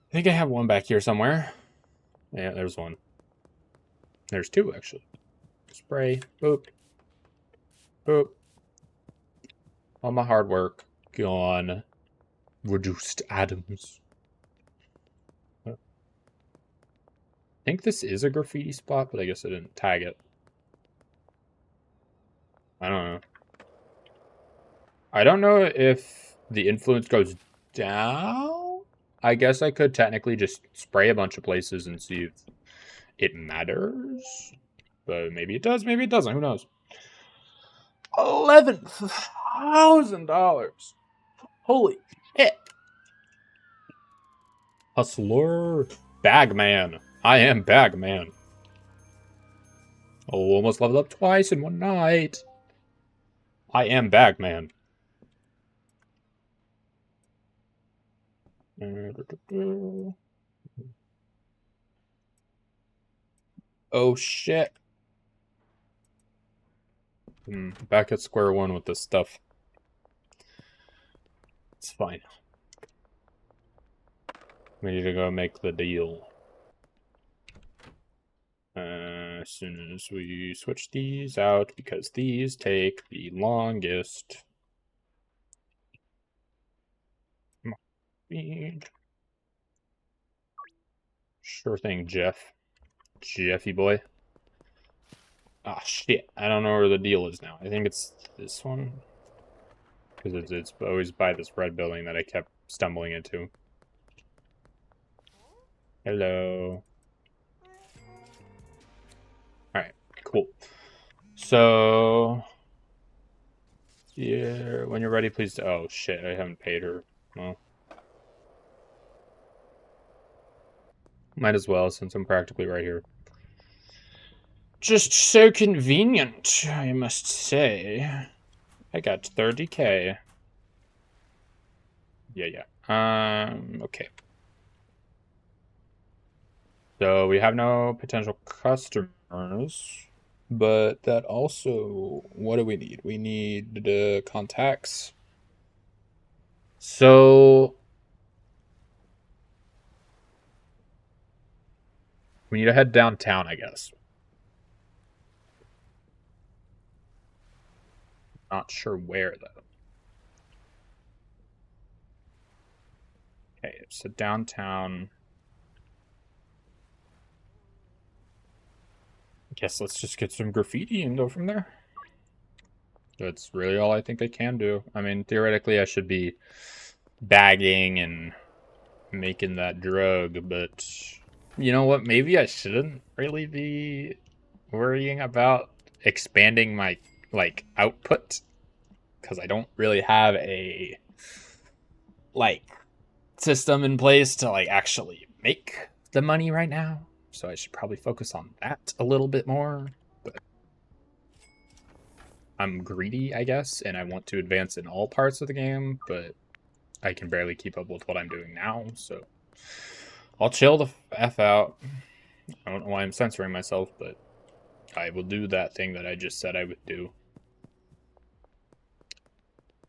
I think I have one back here somewhere. Yeah, there's one. There's two, actually. Spray. Boop. Boop. All my hard work gone. Reduced atoms. I think this is a graffiti spot, but I guess I didn't tag it. I don't know. I don't know if the influence goes down. I guess I could technically just spray a bunch of places and see if it matters. But maybe it does, maybe it doesn't. Who knows? $11,000. Holy shit. Hustler. Bagman. I am Bagman. Oh, almost leveled up twice in one night. I am Bagman. Oh shit. Back at square one with this stuff. It's fine. We need to go make the deal. As soon as we switch these out, because these take the longest. Sure thing, Jeff. Jeffy boy. Ah, shit. I don't know where the deal is now. I think it's this one. Because it's always by this red building that I kept stumbling into. Hello. Alright, cool. So... yeah, when you're ready, please... oh, shit, I haven't paid her. Well... might as well, since I'm practically right here. Just so convenient, I must say. I got 30k. Yeah. Okay. So we have no potential customers, but that also, what do we need? We need contacts. So we need to head downtown, I guess. Not sure where, though. so downtown. I guess let's just get some graffiti and go from there. That's really all I think I can do. I mean, theoretically, I should be bagging and making that drug, but you know what? Maybe I shouldn't really be worrying about expanding my, like, output, because I don't really have a, like, system in place to, like, actually make the money right now. So I should probably focus on that a little bit more. But I'm greedy, I guess, and I want to advance in all parts of the game, but I can barely keep up with what I'm doing now, so I'll chill the F out. I don't know why I'm censoring myself, but I will do that thing that I just said I would do.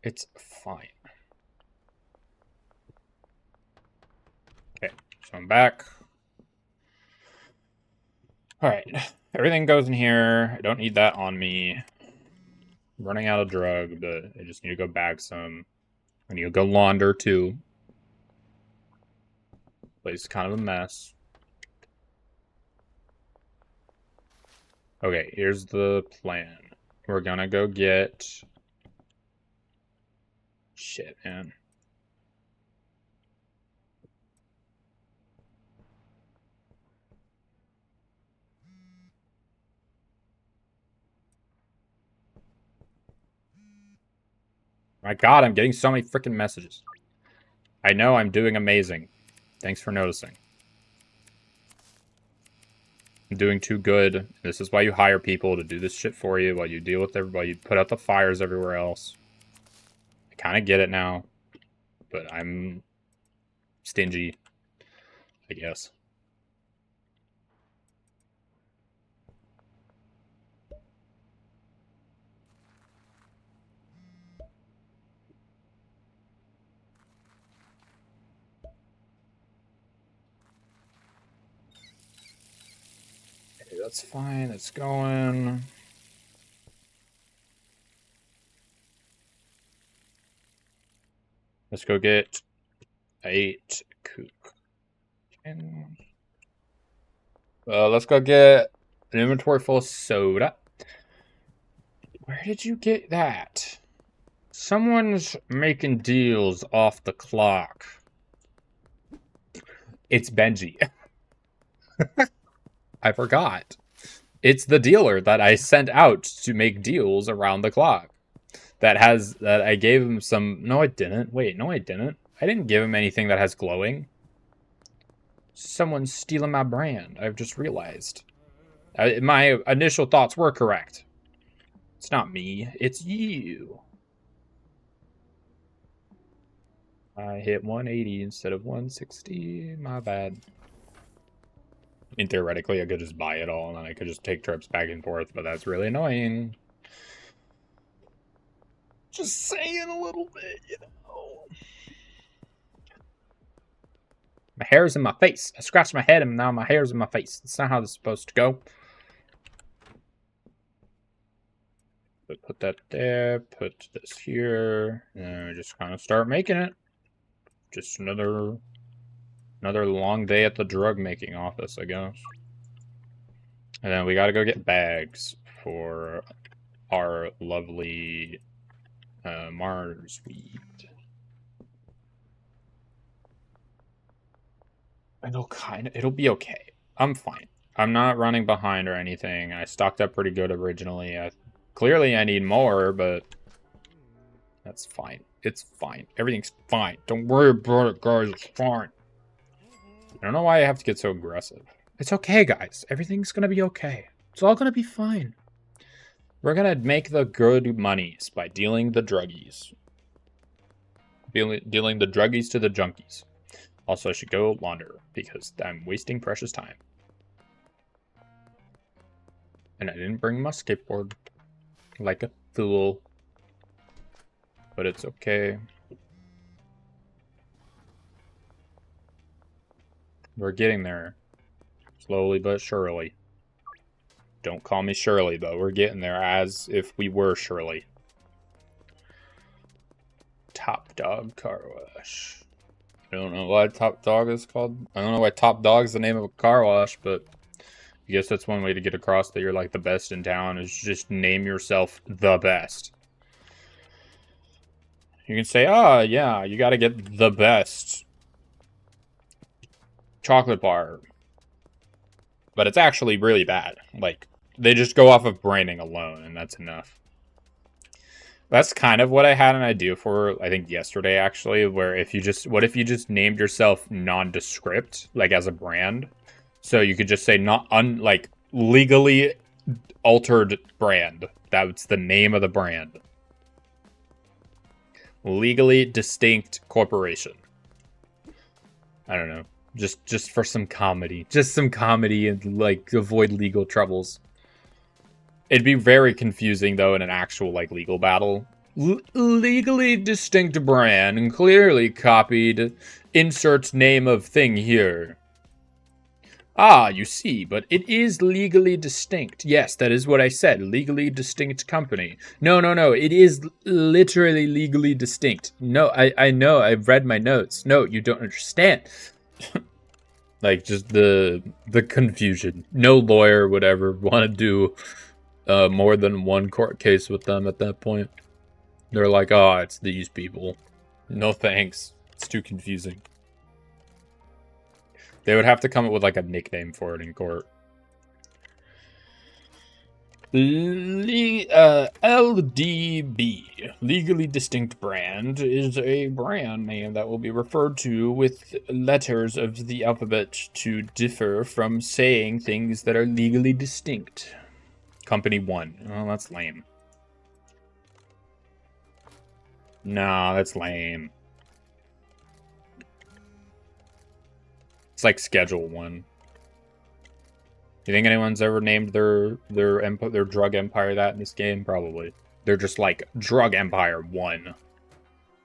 It's fine. Okay, so I'm back. Alright, everything goes in here. I don't need that on me. I'm running out of drug, but I just need to go bag some. I need to go launder, too. Place is kind of a mess. Okay, here's the plan. We're gonna go get... Shit, man. My God, I'm getting so many freaking messages. I know I'm doing amazing. Thanks for noticing. I'm doing too good. This is why you hire people to do this shit for you, while you deal with everybody, you put out the fires everywhere else. I kind of get it now, but I'm stingy, I guess. Okay, that's fine. It's going. Let's go get 8 kook. Let's go get an inventory full of soda. Where did you get that? Someone's making deals off the clock. It's Benji. I forgot. It's the dealer that I sent out to make deals around the clock. That I gave him some... No, I didn't. Wait, no, I didn't. I didn't give him anything that has glowing. Someone's stealing my brand. I've just realized. My initial thoughts were correct. It's not me. It's you. I hit 180 instead of 160. My bad. I mean, theoretically, I could just buy it all, and then I could just take trips back and forth, but that's really annoying. Just saying a little bit, you know. My hair's in my face. I scratched my head, and now my hair's in my face. That's not how this is supposed to go. But put that there, put this here, and we just kind of start making it. Just another long day at the drug making office, I guess. And then we gotta go get bags for our lovely Mars weed. It'll be okay. I'm fine. I'm not running behind or anything. I stocked up pretty good originally. Clearly I need more, but that's fine. It's fine. Everything's fine. Don't worry about it, guys. It's fine. I don't know why I have to get so aggressive. It's okay, guys. Everything's gonna be okay. It's all gonna be fine. We're gonna make the good monies by dealing the druggies. Dealing the druggies to the junkies. Also, I should go launder, because I'm wasting precious time. And I didn't bring my skateboard. Like a fool. But it's okay. We're getting there. Slowly but surely. Don't call me Shirley, though. We're getting there as if we were Shirley. Top Dog Car Wash. I don't know why Top Dog is called. I don't know why Top Dog is the name of a car wash, but I guess that's one way to get across that you're like the best in town is just name yourself the best. You can say, oh, yeah, you gotta get the best chocolate bar. But it's actually really bad. Like, they just go off of branding alone, and that's enough. That's kind of what I had an idea for, I think, yesterday, actually, where if you just, what if you just named yourself nondescript, like, as a brand? So you could just say, like, legally altered brand. That's the name of the brand. Legally distinct corporation. I don't know. Just for some comedy. Just some comedy and, like, avoid legal troubles. It'd be very confusing, though, in an actual, like, legal battle. Legally distinct brand and clearly copied. Insert name of thing here. Ah, you see, but it is legally distinct. Yes, that is what I said. Legally distinct company. No. It is literally legally distinct. No, I know. I've read my notes. No, you don't understand. Like, just the confusion. No lawyer would ever want to do more than one court case with them at that point. They're like, oh, it's these people. No thanks. It's too confusing. They would have to come up with, like, a nickname for it in court. LDB, legally distinct brand, is a brand name that will be referred to with letters of the alphabet to differ from saying things that are legally distinct. Company 1. Oh, that's lame. No, that's lame. It's like Schedule 1. You think anyone's ever named their drug empire that in this game? Probably. They're just like Drug Empire 1.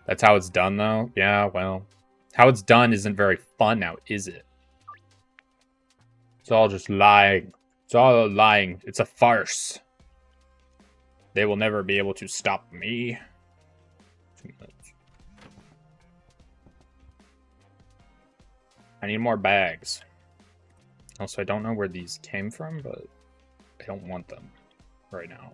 That's how it's done, though? Yeah, well. How it's done isn't very fun now, is it? It's all just lying. It's all lying. It's a farce. They will never be able to stop me. I need more bags. Also, I don't know where these came from, but I don't want them right now.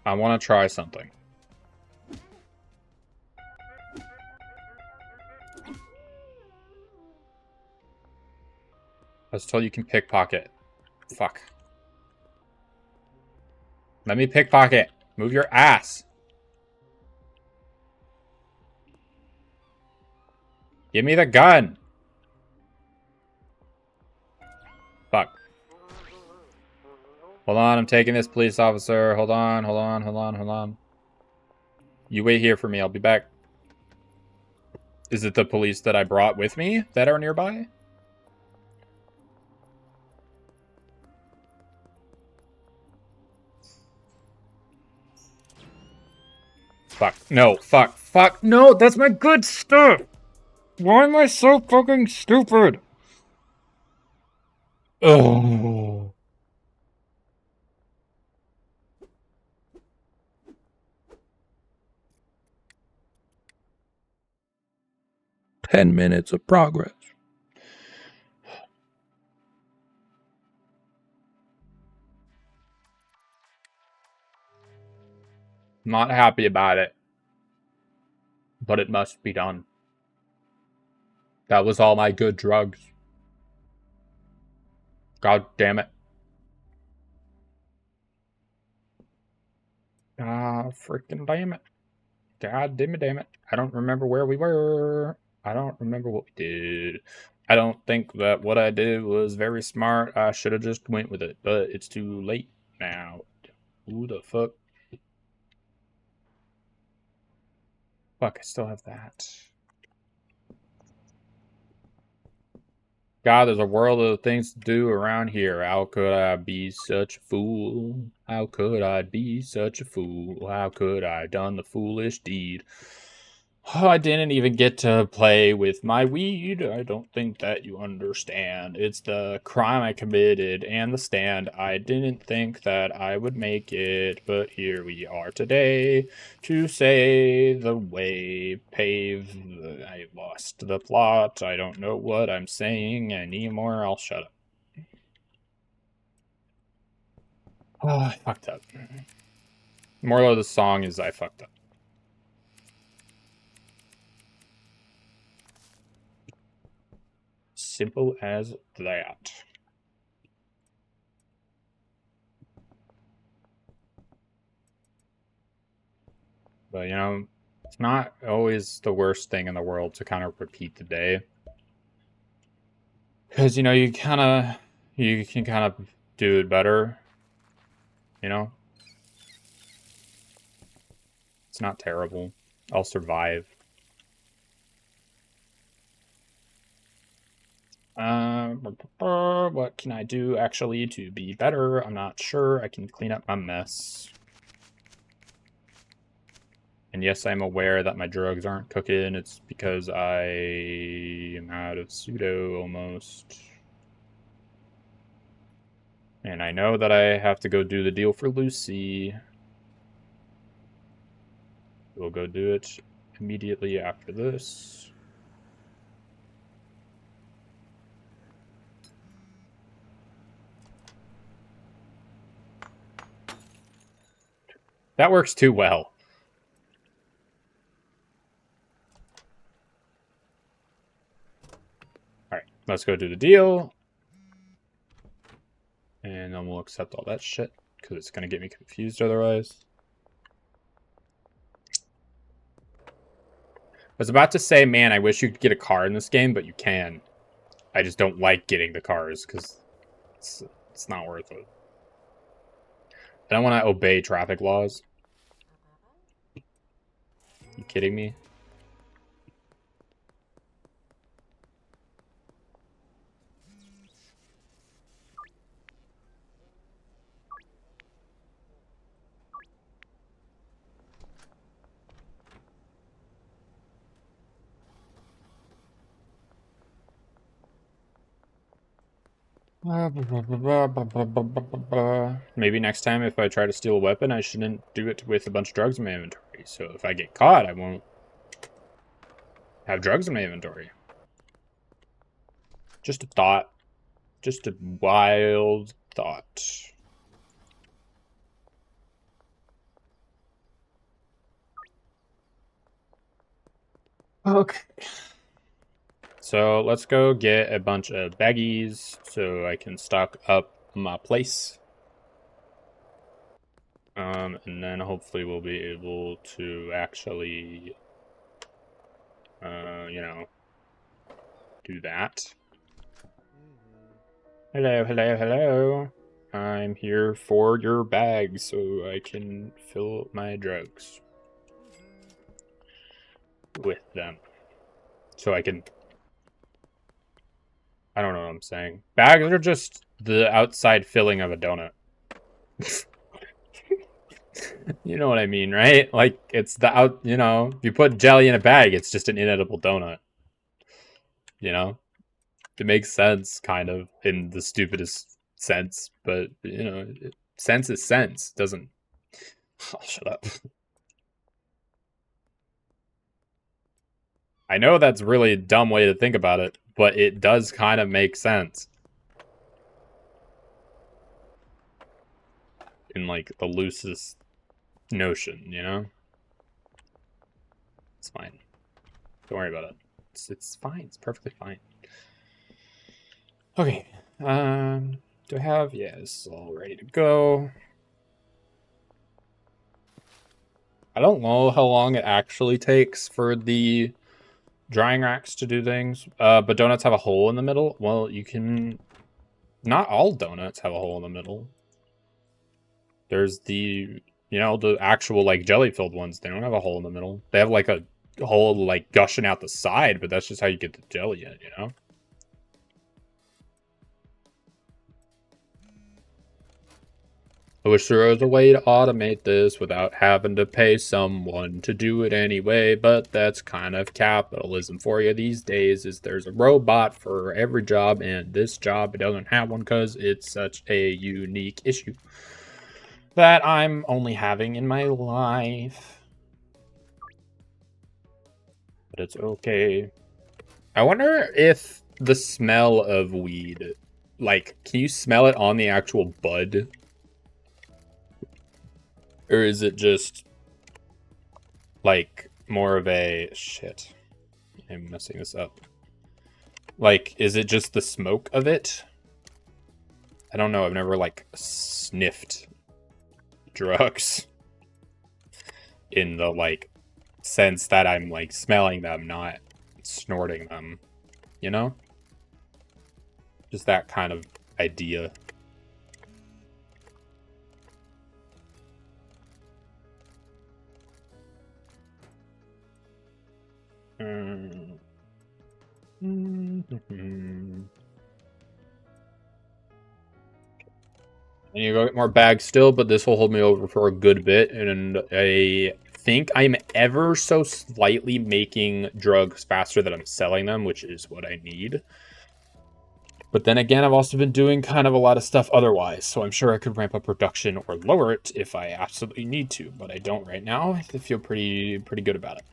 I want to try something. I was told you can pickpocket. Fuck. Let me pickpocket. Move your ass. Give me the gun. Fuck. Hold on, I'm taking this, police officer. Hold on. You wait here for me. I'll be back. Is it the police that I brought with me that are nearby? Fuck. No. Fuck. No, that's my good stuff. Why am I so fucking stupid? Oh. "10 minutes of progress." Not happy about it. But it must be done. That was all my good drugs. God damn it. Ah, freaking damn it. God damn it. I don't remember where we were. I don't remember what we did. I don't think that what I did was very smart. I should have just went with it, but it's too late now. Who the fuck? Fuck, I still have that. God, there's a world of things to do around here. How could I be such a fool? How could I be such a fool? How could I done the foolish deed? Oh, I didn't even get to play with my weed. I don't think that you understand. It's the crime I committed and the stand. I didn't think that I would make it, but here we are today to say the way pave. I lost the plot. I don't know what I'm saying anymore. I'll shut up. Oh, I fucked up. Moral of the song is I fucked up. Simple as that. But, you know, it's not always the worst thing in the world to kind of repeat the day. Because, you know, you can kind of do it better, you know? It's not terrible. I'll survive. What can I do actually to be better? I'm not sure. I can clean up my mess. And yes, I'm aware that my drugs aren't cooking. It's because I am out of pseudo almost. And I know that I have to go do the deal for Lucy. We'll go do it immediately after this. That works too well. Alright, let's go do the deal. And then we'll accept all that shit, because it's going to get me confused otherwise. I was about to say, man, I wish you could get a car in this game, but you can. I just don't like getting the cars, because it's not worth it. I don't want to obey traffic laws. You kidding me? Maybe next time if I try to steal a weapon, I shouldn't do it with a bunch of drugs in my inventory. So if I get caught, I won't have drugs in my inventory. Just a thought. Just a wild thought. Okay. So let's go get a bunch of baggies so I can stock up my place. And then hopefully we'll be able to actually, you know, do that. Hello, hello, hello. I'm here for your bags so I can fill my drugs with them. So I can... I don't know what I'm saying. Bags are just the outside filling of a donut. You know what I mean, right? Like, it's the out, you know, if you put jelly in a bag, it's just an inedible donut. You know? It makes sense, kind of, in the stupidest sense, but, you know, sense is sense. It doesn't... Oh, shut up. I know that's really a dumb way to think about it, but it does kind of make sense. In, like, the loosest notion, you know? It's fine. Don't worry about it. It's fine. It's perfectly fine. Okay. Do I have... Yeah, this is all ready to go. I don't know how long it actually takes for the drying racks to do things, but donuts have a hole in the middle. Well, you can... Not all donuts have a hole in the middle. There's the, you know, the actual, like, jelly-filled ones. They don't have a hole in the middle. They have, like, a hole, like, gushing out the side, but that's just how you get the jelly in, you know? I wish there was a way to automate this without having to pay someone to do it anyway, but that's kind of capitalism for you these days, is there's a robot for every job, and this job doesn't have one because it's such a unique issue that I'm only having in my life. But it's okay. I wonder if the smell of weed, like, can you smell it on the actual bud? Or is it just, like, more of a... Shit. I'm messing this up. Like, is it just the smoke of it? I don't know. I've never, like, sniffed drugs in the, like, sense that I'm, like, smelling them, not snorting them. You know? Just that kind of idea. And you go get more bags still, but this will hold me over for a good bit. And I think I'm ever so slightly making drugs faster than I'm selling them, which is what I need. But then again, I've also been doing kind of a lot of stuff otherwise, so I'm sure I could ramp up production or lower it if I absolutely need to, but I don't right now. I feel pretty good about it.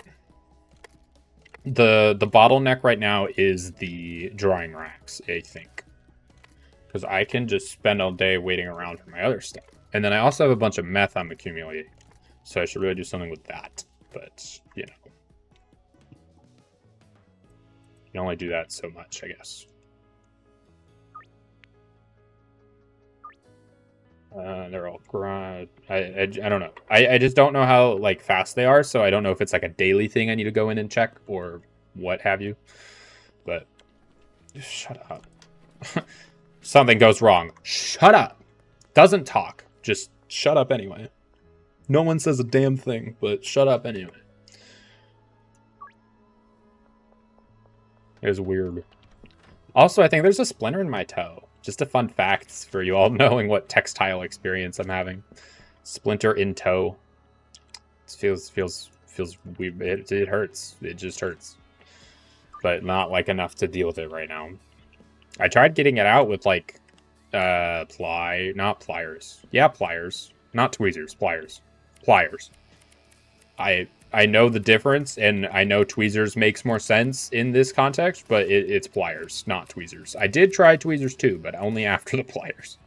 The bottleneck right now is the drying racks, I think. Because I can just spend all day waiting around for my other stuff. And then I also have a bunch of meth I'm accumulating. So I should really do something with that. But, you know. You can only do that so much, I guess. They're all grind. I don't know. I just don't know how like fast they are, so I don't know if it's like a daily thing I need to go in and check or what have you. But shut up. Something goes wrong. Shut up. Doesn't talk. Just shut up anyway. No one says a damn thing, but shut up anyway. It was weird. Also, I think there's a splinter in my toe. Just a fun fact for you all knowing what textile experience I'm having. Splinter in toe. It feels weird. It hurts. It just hurts. But not like enough to deal with it right now. I tried getting it out with like not pliers. Yeah, pliers. Not tweezers, pliers. Pliers. I know the difference, and I know tweezers makes more sense in this context, but it's pliers, not tweezers. I did try tweezers too, but only after the pliers.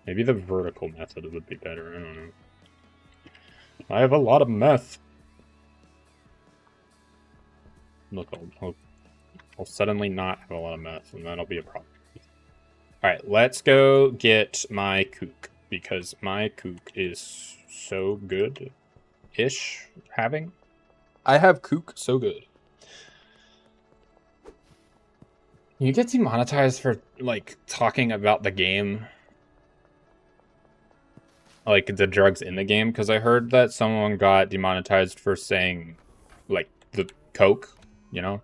Maybe the vertical method would be better, I don't know. I have a lot of meth. Look, I'll suddenly not have a lot of meth, and that'll be a problem. Alright, let's go get my kook, because my kook is so good-ish having. I have kook so good. You get demonetized for, like, talking about the game. Like, the drugs in the game, because I heard that someone got demonetized for saying, like, the coke, you know?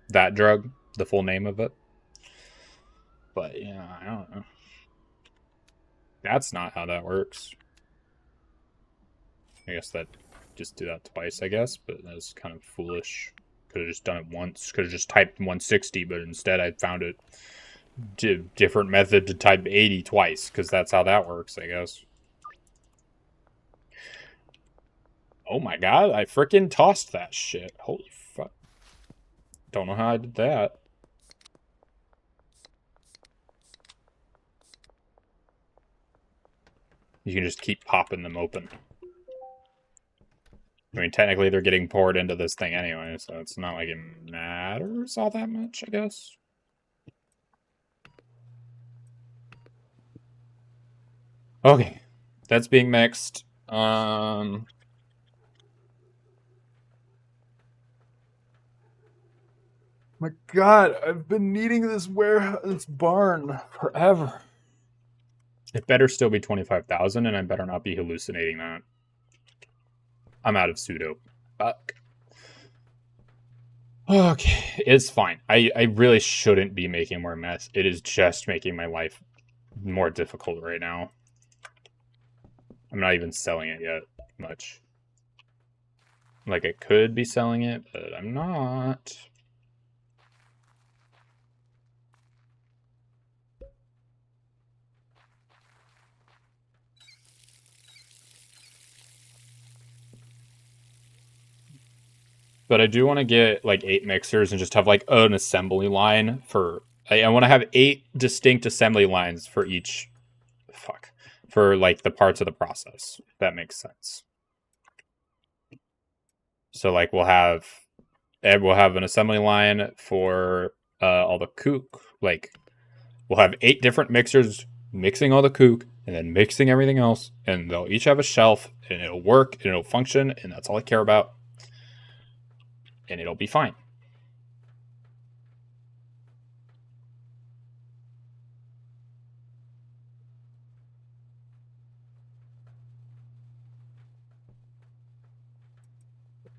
That drug, the full name of it. But, yeah, I don't know. That's not how that works. I guess that just do that twice, I guess, but that's kind of foolish. Could have just done it once. Could have just typed 160, but instead I found a different method to type 80 twice, because that's how that works, I guess. Oh my god, I freaking tossed that shit. Holy fuck. Don't know how I did that. You can just keep popping them open. I mean, technically they're getting poured into this thing anyway, so it's not like it matters all that much, I guess. Okay, that's being mixed. My god, I've been needing this barn forever. It better still be 25,000, and I better not be hallucinating that. I'm out of pseudo. Fuck. Okay, it's fine. I really shouldn't be making more mess. It is just making my life more difficult right now. I'm not even selling it yet much. Like, I could be selling it, but I'm not. But I do want to get like 8 mixers and just have like an assembly line for. I want to have 8 distinct assembly lines for each. Fuck. For like the parts of the process. If that makes sense. So like we'll have an assembly line for all the kook. Like we'll have 8 different mixers mixing all the kook and then mixing everything else, and they'll each have a shelf, and it'll work and it'll function, and that's all I care about. And it'll be fine.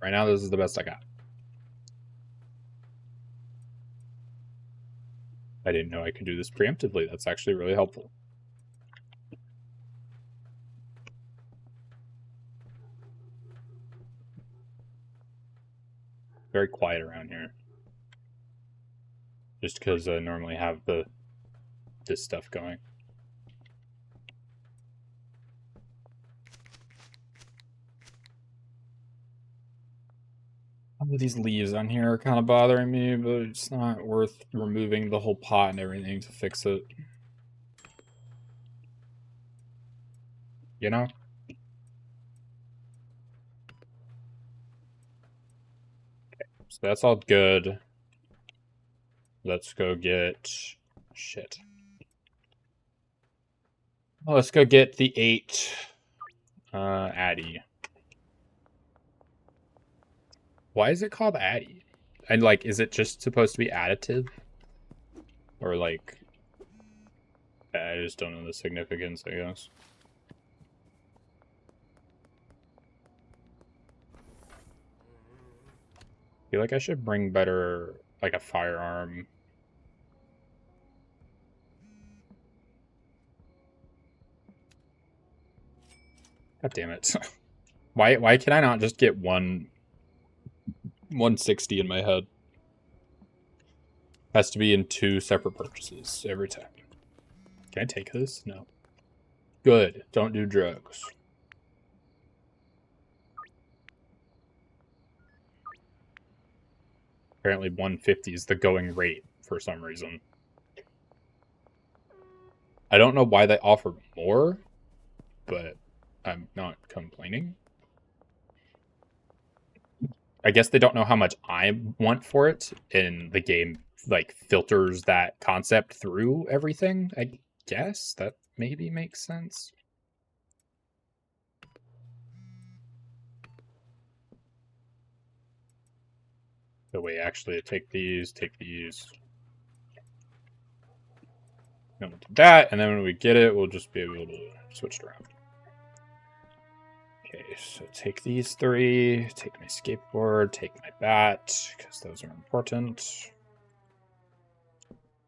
Right now, this is the best I got. I didn't know I could do this preemptively. That's actually really helpful. Very quiet around here. Just because I normally have this stuff going. Some of these leaves on here are kind of bothering me, but it's not worth removing the whole pot and everything to fix it. You know? Okay, so that's all good. Let's go get... Shit. Well, let's go get the 8 Addy. Why is it called Addy? And like, is it just supposed to be additive? Or like... I just don't know the significance, I guess. I feel like I should bring better, like a firearm. God damn it. Why can I not just get 160 in my head? Has to be in 2 separate purchases every time. Can I take this? No. Good. Don't do drugs. Apparently 150 is the going rate for some reason. I don't know why they offer more, but I'm not complaining. I guess they don't know how much I want for it, and the game like filters that concept through everything. I guess that maybe makes sense. So wait, actually, take these. No, we'll do that, and then when we get it, we'll just be able to switch it around. Okay, so take these 3, take my skateboard, take my bat, because those are important.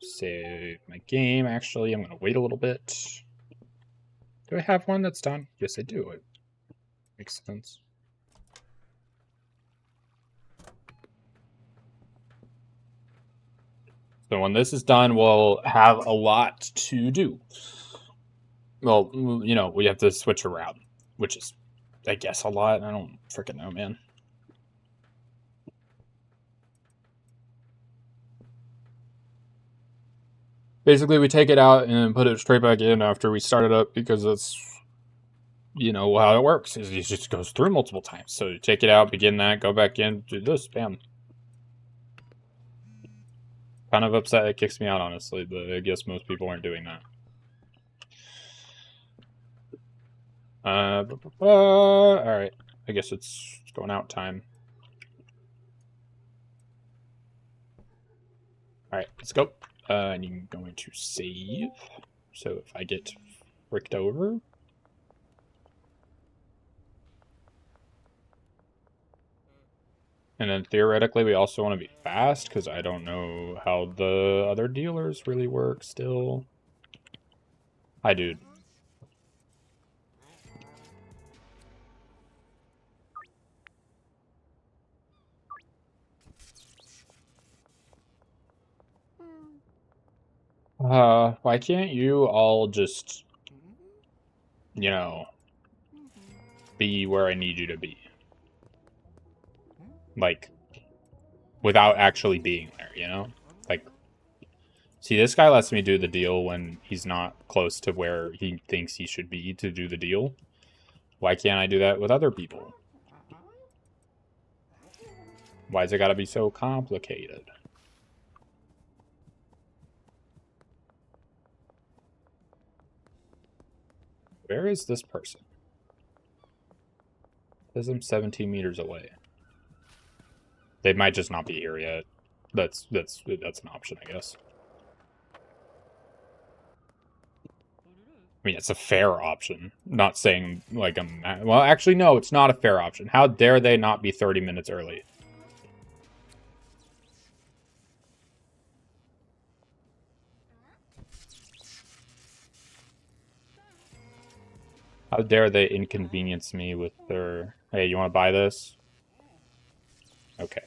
Save my game, actually. I'm going to wait a little bit. Do I have one that's done? Yes, I do. It makes sense. So when this is done, we'll have a lot to do. Well, you know, we have to switch around, which is, I guess, a lot. I don't freaking know, man. Basically, we take it out and put it straight back in after we start it up, because that's, you know, how it works. Is it just goes through multiple times. So you take it out, begin that, go back in, do this, bam. Kind of upset it kicks me out, honestly, but I guess most people aren't doing that. Alright. I guess it's going out time. Alright, let's go. And I'm going to save. So if I get fricked over. And then theoretically, we also want to be fast, because I don't know how the other dealers really work still. Hi, dude. Why can't you all just, you know, be where I need you to be? Like, without actually being there, you know? Like, see, this guy lets me do the deal when he's not close to where he thinks he should be to do the deal. Why can't I do that with other people? Why's it gotta be so complicated? Where is this person? It says I'm 17 meters away. They might just not be here yet. That's an option, I guess. I mean, it's a fair option. Not saying, like, well, actually, no, it's not a fair option. How dare they not be 30 minutes early? How dare they inconvenience me with their... Hey, you want to buy this? Okay.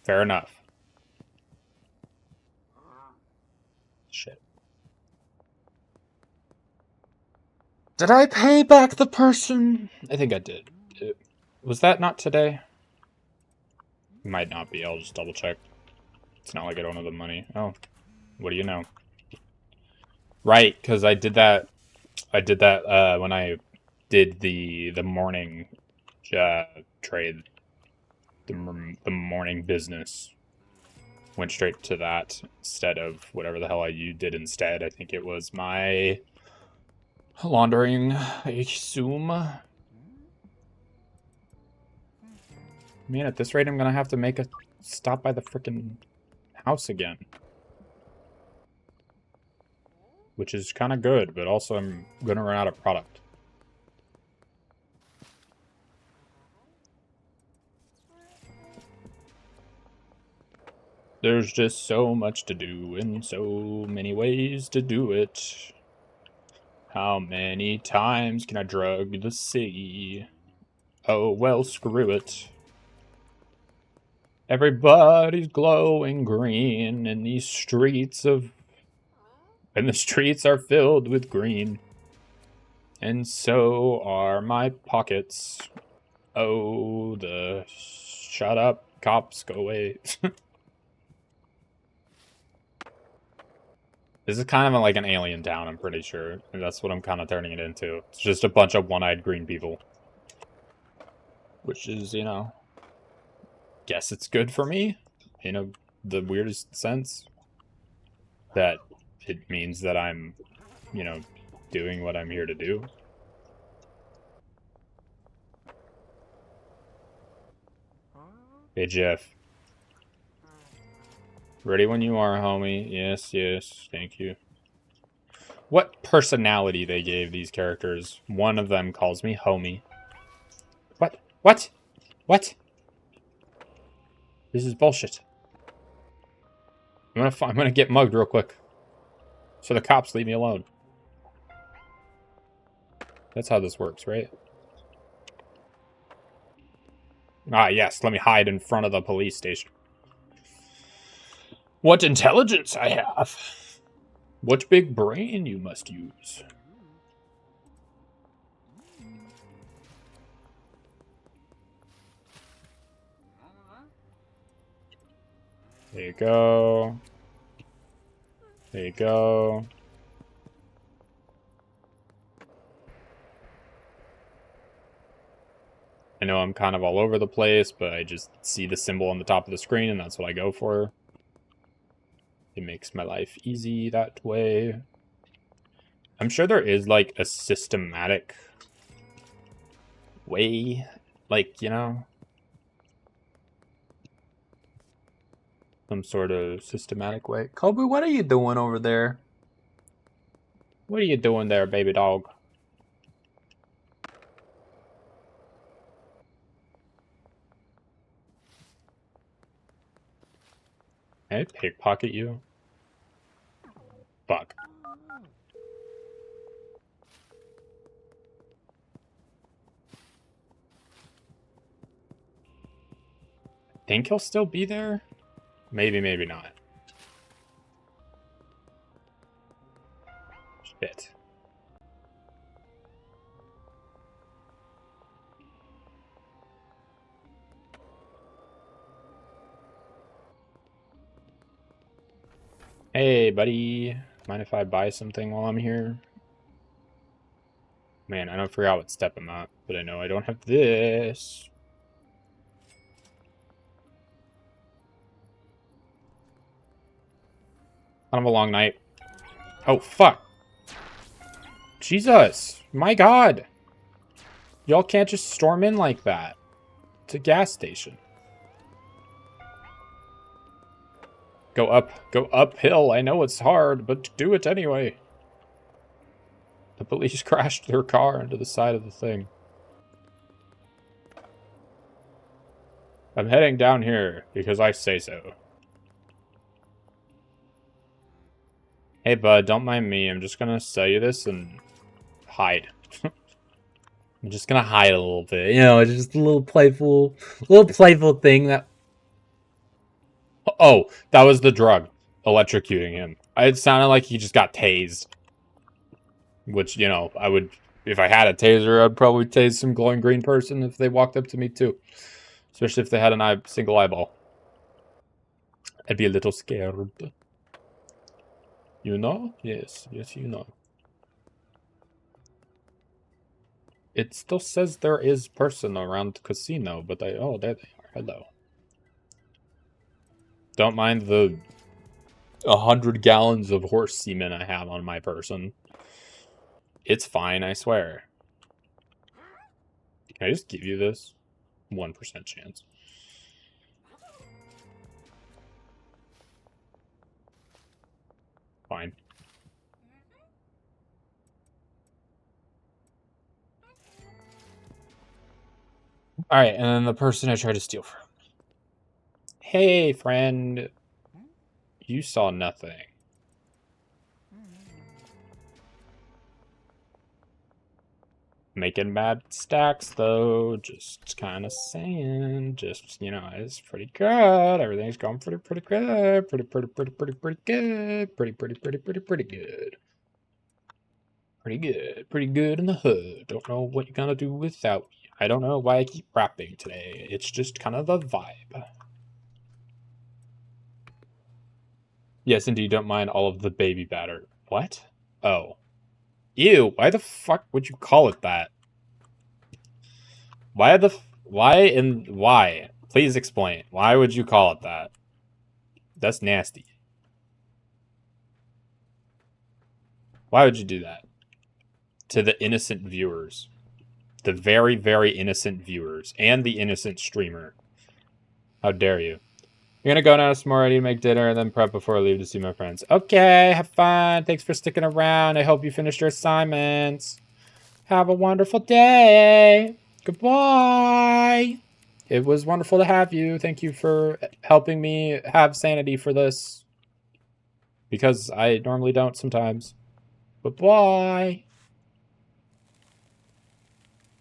Fair enough. Shit. Did I pay back the person? I think I did. Was that not today? Might not be. I'll just double check. It's not like I don't have the money. Oh. What do you know? Right, because I did that when I did the morning trade, the morning business. Went straight to that instead of whatever the hell you did instead. I think it was my laundering, I assume. Man, at this rate, I'm gonna have to make a stop by the frickin' house again. Which is kind of good, but also I'm gonna run out of product. There's just so much to do and so many ways to do it. How many times can I drug the sea? Oh, well, screw it. Everybody's glowing green in these streets of... And the streets are filled with green. And so are my pockets. Oh, the... Shut up, cops, go away. This is kind of like an alien town, I'm pretty sure. And that's what I'm kind of turning it into. It's just a bunch of one-eyed green people. Which is, you know... Guess it's good for me. In the weirdest sense. That it means that I'm, you know, doing what I'm here to do. Hey, Jeff. Ready when you are, homie. Yes, yes. Thank you. What personality they gave these characters. One of them calls me homie. What? What? What? This is bullshit. I'm gonna get mugged real quick. So the cops leave me alone. That's how this works, right? Ah, yes. Let me hide in front of the police station. What intelligence I have. What big brain you must use. There you go. There you go. I know I'm kind of all over the place, but I just see the symbol on the top of the screen, and that's what I go for. It makes my life easy that way. I'm sure there is, like, a systematic way, like, you know? Some sort of systematic way. Kobe, what are you doing over there? What are you doing there, baby dog? Can I pickpocket you? Fuck. I think he'll still be there? Maybe, maybe not. Shit. Hey, buddy. Mind if I buy something while I'm here? Man, I don't forget what step I'm at, but I know I don't have this. Kind of a long night. Oh, fuck. Jesus. My God. Y'all can't just storm in like that. It's a gas station. Go uphill. I know it's hard, but do it anyway. The police crashed their car into the side of the thing. I'm heading down here because I say so. Hey, bud, don't mind me. I'm just gonna sell you this and hide. I'm just gonna hide a little bit. You know, it's just a little playful thing that... Oh, that was the drug. Electrocuting him. It sounded like he just got tased. Which, you know, I would... If I had a taser, I'd probably tase some glowing green person if they walked up to me, too. Especially if they had a single eyeball. I'd be a little scared. You know? Yes, you know. It still says there is person around the casino, but oh, there they are. Hello. Don't mind the 100 gallons of horse semen I have on my person. It's fine, I swear. Can I just give you this? 1% chance. Fine. Alright, and then the person I tried to steal from. Hey, friend. You saw nothing. Making bad stacks, though. Just kind of saying. Just, you know, it's pretty good. Everything's going pretty good. Pretty good. Pretty good. Pretty good in the hood. Don't know what you're gonna do without me. I don't know why I keep rapping today. It's just kind of the vibe. Yes, indeed, don't mind all of the baby batter. What? Oh. Ew, why the fuck would you call it that? Why? Please explain. Why would you call it that? That's nasty. Why would you do that? To the innocent viewers. The very, very innocent viewers. And the innocent streamer. How dare you? You're gonna go now tomorrow to make dinner and then prep before I leave to see my friends. Okay, have fun. Thanks for sticking around. I hope you finished your assignments. Have a wonderful day. Goodbye. It was wonderful to have you. Thank you for helping me have sanity for this. Because I normally don't sometimes. Bye-bye.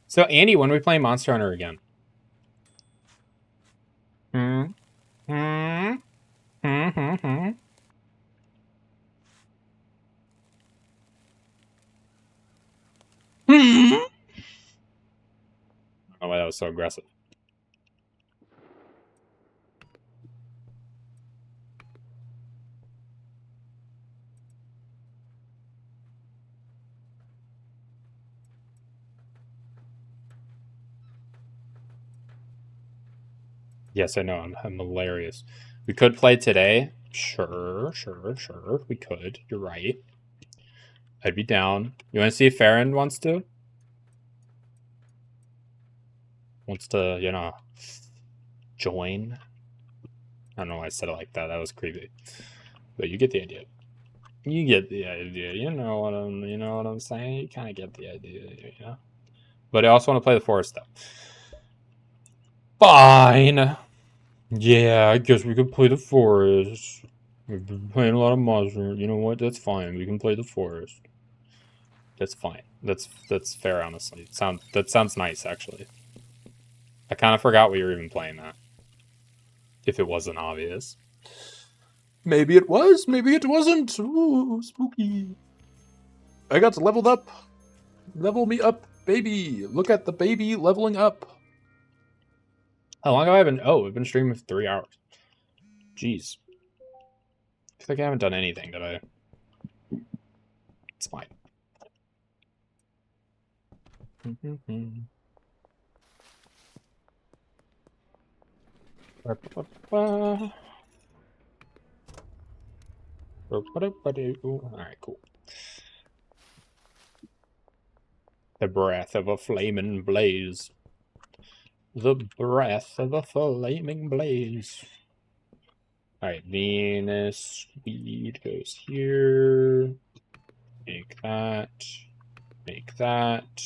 So, Andy, when are we playing Monster Hunter again? Hmm? I don't know why that was so aggressive. Yes, I know. I'm hilarious. We could play today. Sure. We could. You're right. I'd be down. You want to see if Farron wants to? Wants to, you know, join? I don't know why I said it like that. That was creepy. But you get the idea. You get the idea. You know what I'm saying? You kind of get the idea, you know? But I also want to play the forest, though. Fine. Yeah, I guess we could play the forest. We've been playing a lot of Monster. You know what? That's fine. We can play the forest. That's fine. That's fair, honestly. That sounds nice, actually. I kind of forgot we were even playing that. If it wasn't obvious. Maybe it was. Maybe it wasn't. Ooh, spooky. I got leveled up. Level me up, baby. Look at the baby leveling up. How long have I been? Oh, I've been streaming for 3 hours. Jeez. I feel like I haven't done anything today. It's fine. Alright, cool. The breath of a flaming blaze. The breath of a flaming blaze. Alright, Venus weed goes here. Make that. Make that.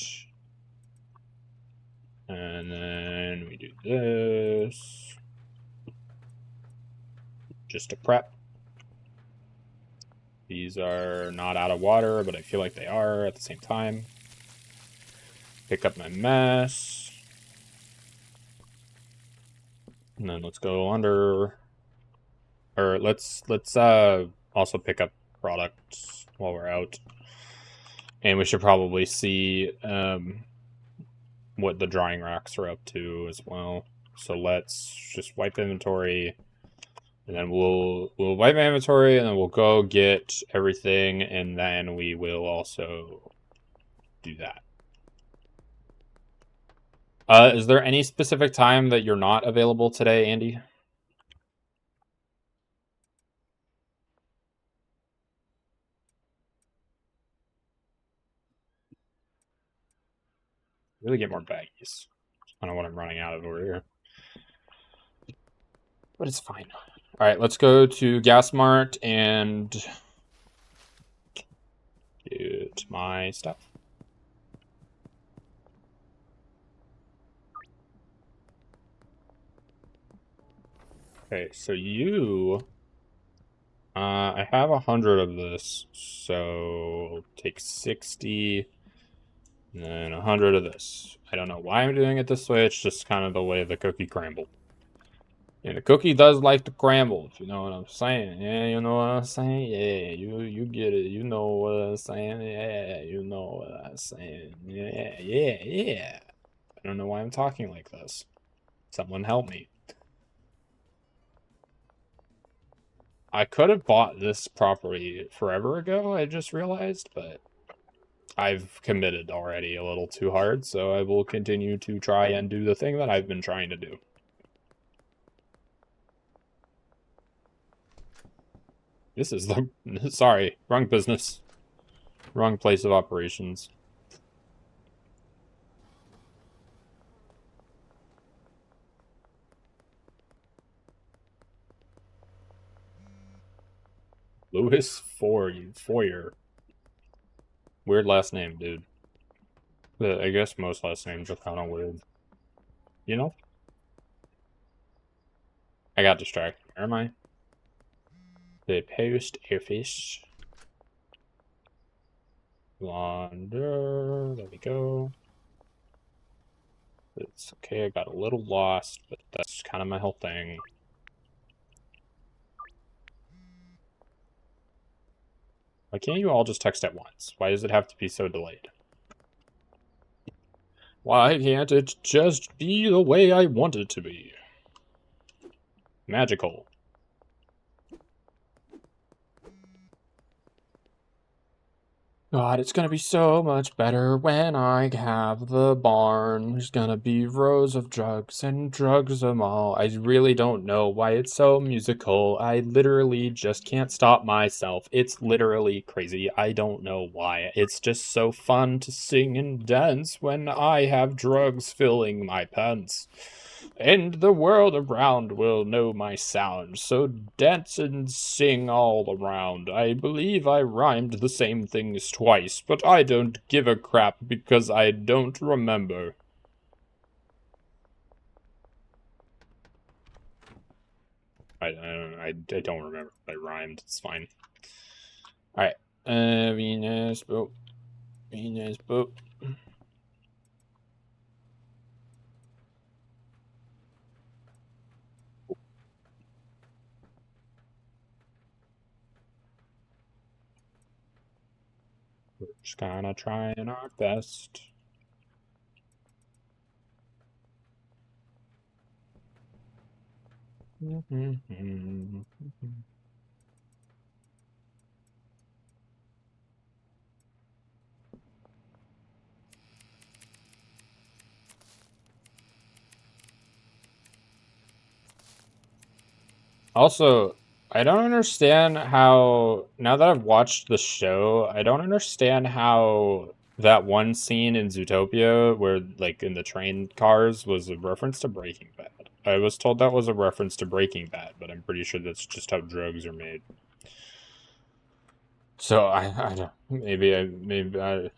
And then we do this. Just to prep. These are not out of water, but I feel like they are at the same time. Pick up my mess. And then let's go under. Or let's also pick up products while we're out. And we should probably see what the drying racks are up to as well. So let's just wipe inventory. And then we'll wipe my inventory, and then we'll go get everything, and then we will also do that. Is there any specific time that you're not available today, Andy? Really get more baggies. That's kind of what I'm running out of over here. But it's fine. All right, let's go to Gas Mart and get my stuff. Okay, so you... I have 100 of this, so take 60, and then 100 of this. I don't know why I'm doing it this way, it's just kind of the way the cookie crumbled. And the cookie does like to crumble, if you know what I'm saying. Yeah, you know what I'm saying? Yeah, you get it. You know what I'm saying? Yeah, you know what I'm saying. Yeah. I don't know why I'm talking like this. Someone help me. I could have bought this property forever ago, I just realized, but I've committed already a little too hard, so I will continue to try and do the thing that I've been trying to do. This is the... Sorry, wrong business. Wrong place of operations. Louis Foyer. Weird last name, dude. But I guess most last names are kind of weird. You know? I got distracted. Where am I? The post office. Launder. There we go. It's okay, I got a little lost, but that's kind of my whole thing. Why can't you all just text at once? Why does it have to be so delayed? Why can't it just be the way I want it to be? Magical. God, it's gonna be so much better when I have the barn. There's gonna be rows of drugs and drugs them all. I really don't know why it's so musical. I literally just can't stop myself. It's literally crazy. I don't know why. It's just so fun to sing and dance when I have drugs filling my pants. And the world around will know my sound, so dance and sing all around. I believe I rhymed the same things twice, but I don't give a crap because I don't remember. I don't remember. I rhymed. It's fine. All right. Venus boat. Venus boat. We're just kind of trying our best. Also, I don't understand how, now that I've watched the show, I don't understand how that one scene in Zootopia where, like, in the train cars was a reference to Breaking Bad. I was told that was a reference to Breaking Bad, but I'm pretty sure that's just how drugs are made. So I don't, maybe I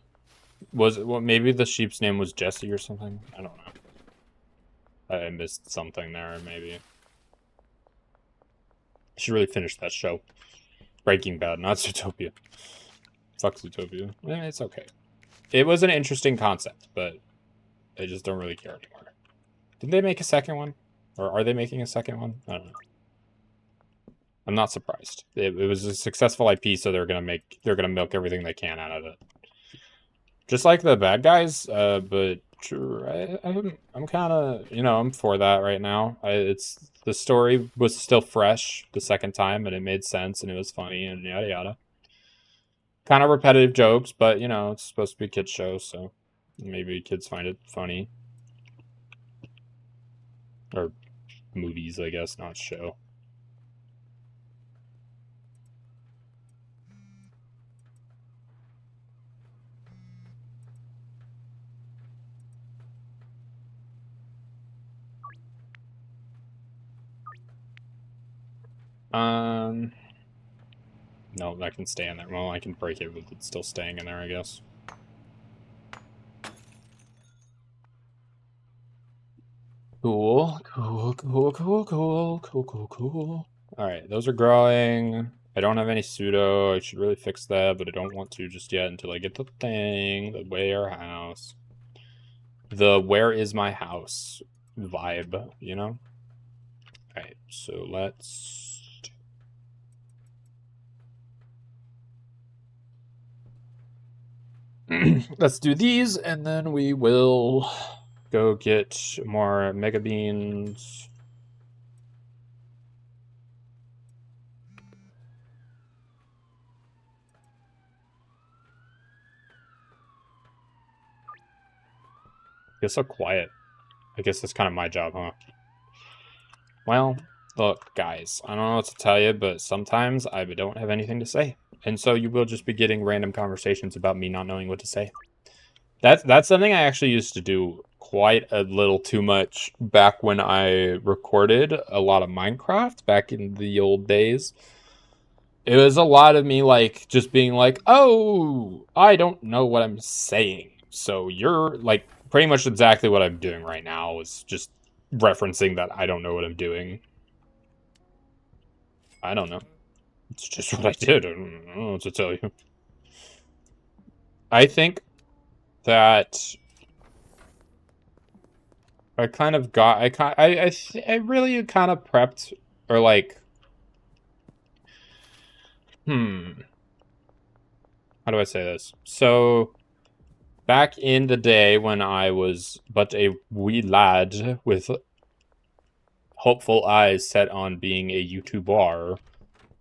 was, well, maybe the sheep's name was Jesse or something. I don't know. I missed something there, maybe. I should really finish that show. Breaking Bad, not Zootopia. Fuck Zootopia. It's okay. It was an interesting concept, but I just don't really care anymore. Did they make a second one? Or are they making a second one? I don't know. I'm not surprised. It was a successful IP, so they're gonna milk everything they can out of it. Just like the bad guys, but I'm kind of, I'm for that right now. It's the story was still fresh the second time, and it made sense, and it was funny, and yada yada. Kind of repetitive jokes, but it's supposed to be a kids show, so maybe kids find it funny. Or movies, I guess, not show. No, that can stay in there. Well, I can break it with it still staying in there, I guess. Cool. Alright, those are growing. I don't have any pseudo. I should really fix that, but I don't want to just yet until I get the thing. The warehouse. The where is my house vibe, Alright, so let's... let's do these, and then we will go get more mega beans. It's so quiet. I guess that's kind of my job, huh? Well, look, guys, I don't know what to tell you, but sometimes I don't have anything to say. And so you will just be getting random conversations about me not knowing what to say. That's something I actually used to do quite a little too much back when I recorded a lot of Minecraft back in the old days. It was a lot of me like just being like, "Oh, I don't know what I'm saying." So you're like pretty much exactly what I'm doing right now is just referencing that I don't know what I'm doing. I don't know. It's just what I did. I don't know what to tell you. I think that I kind of got I really kind of prepped or like how do I say this? So back in the day when I was but a wee lad with hopeful eyes set on being a YouTuber,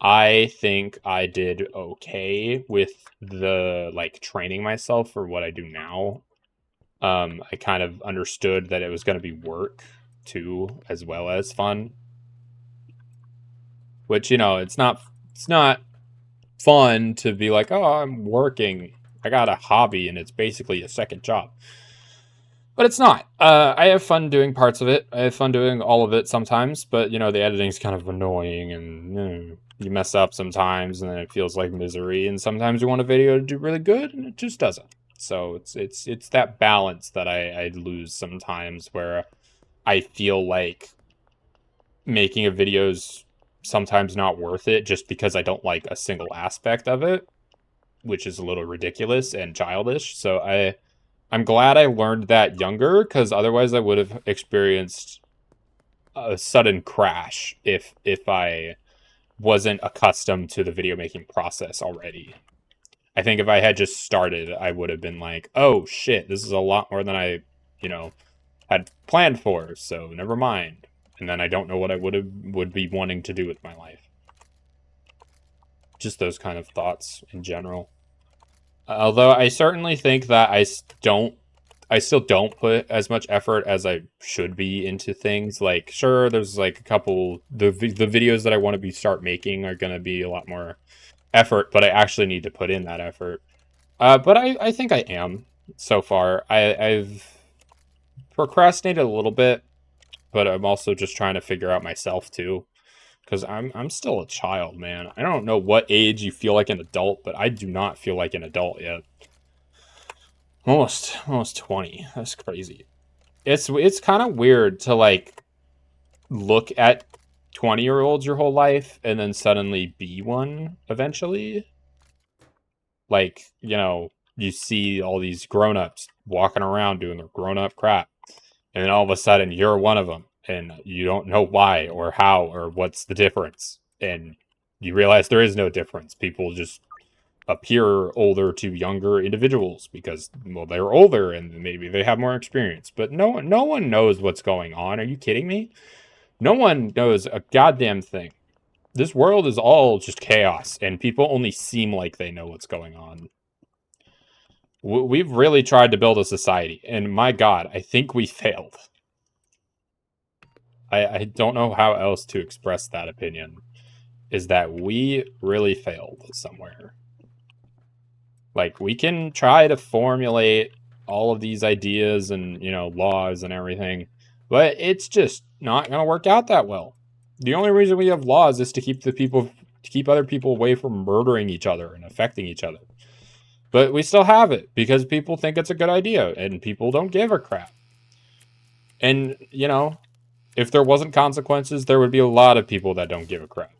I think I did okay with the like training myself for what I do now. I kind of understood that it was going to be work too, as well as fun. Which it's not fun to be like, oh, I'm working. I got a hobby and it's basically a second job. But it's not. I have fun doing parts of it. I have fun doing all of it sometimes, but the editing's kind of annoying and you mess up sometimes and then it feels like misery. And sometimes you want a video to do really good and it just doesn't. So it's that balance that I lose sometimes where I feel like making a video's sometimes not worth it just because I don't like a single aspect of it, which is a little ridiculous and childish. So I'm glad I learned that younger, because otherwise I would have experienced a sudden crash if I wasn't accustomed to the video making process already. I think if I had just started, I would have been like, oh shit, this is a lot more than I, had planned for, so never mind. And then I don't know what I would be wanting to do with my life. Just those kind of thoughts in general. Although I certainly think that I still don't put as much effort as I should be into things. Like, sure, there's like a couple the videos that I want to start making are gonna be a lot more effort, but I actually need to put in that effort. But I think I am so far. I've procrastinated a little bit, but I'm also just trying to figure out myself too, because I'm still a child, man. I don't know what age you feel like an adult, but I do not feel like an adult yet. Almost 20. That's crazy. It's kind of weird to like look at 20-year-olds your whole life and then suddenly be one eventually. Like, you see all these grown-ups walking around doing their grown-up crap, and then all of a sudden you're one of them, and you don't know why or how or what's the difference, and you realize there is no difference. People just appear older to younger individuals because, well, they're older and maybe they have more experience, but no one knows what's going on. Are you kidding me? No one knows a goddamn thing. This world is all just chaos, and people only seem like they know what's going on. We've really tried to build a society, and my God, I think we failed. I don't know how else to express that opinion, is that we really failed somewhere. Like, we can try to formulate all of these ideas and, laws and everything, but it's just not going to work out that well. The only reason we have laws is to keep other people away from murdering each other and affecting each other. But we still have it because people think it's a good idea and people don't give a crap. And, if there wasn't consequences, there would be a lot of people that don't give a crap.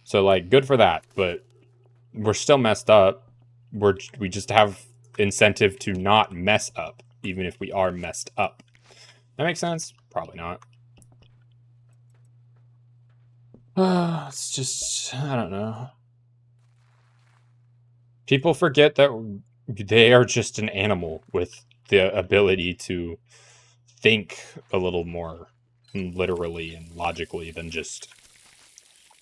So, like, good for that, but we're still messed up. We just have incentive to not mess up, even if we are messed up. That makes sense? Probably not. It's just, I don't know. People forget that they are just an animal with the ability to think a little more literally and logically than just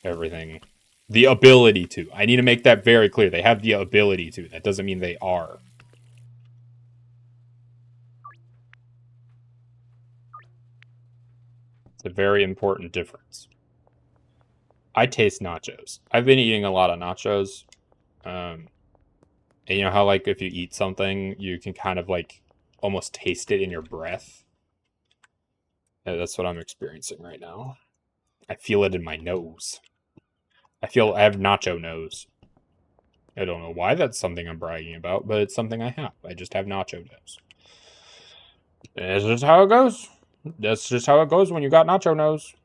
everything. The ability to. I need to make that very clear. They have the ability to. That doesn't mean they are. It's a very important difference. I taste nachos. I've been eating a lot of nachos. And you know how, like, if you eat something, you can kind of, like, almost taste it in your breath? Yeah, that's what I'm experiencing right now. I feel it in my nose. I have nacho nose. I don't know why that's something I'm bragging about, but it's something I have. I just have nacho nose. That's just how it goes. That's just how it goes when you got nacho nose.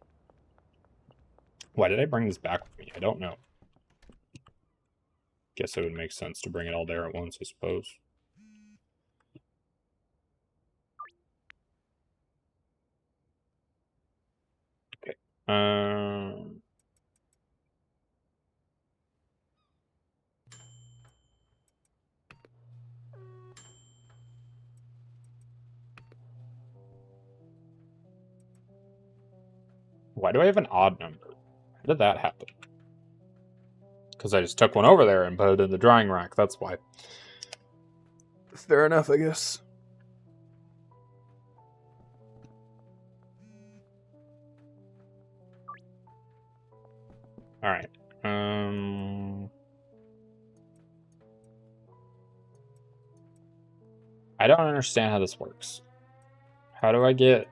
Why did I bring this back with me? I don't know. Guess it would make sense to bring it all there at once, I suppose. Okay. Why do I have an odd number? How did that happen? Because I just took one over there and put it in the drying rack. That's why. Fair enough, I guess. Alright. I don't understand how this works. How do I get...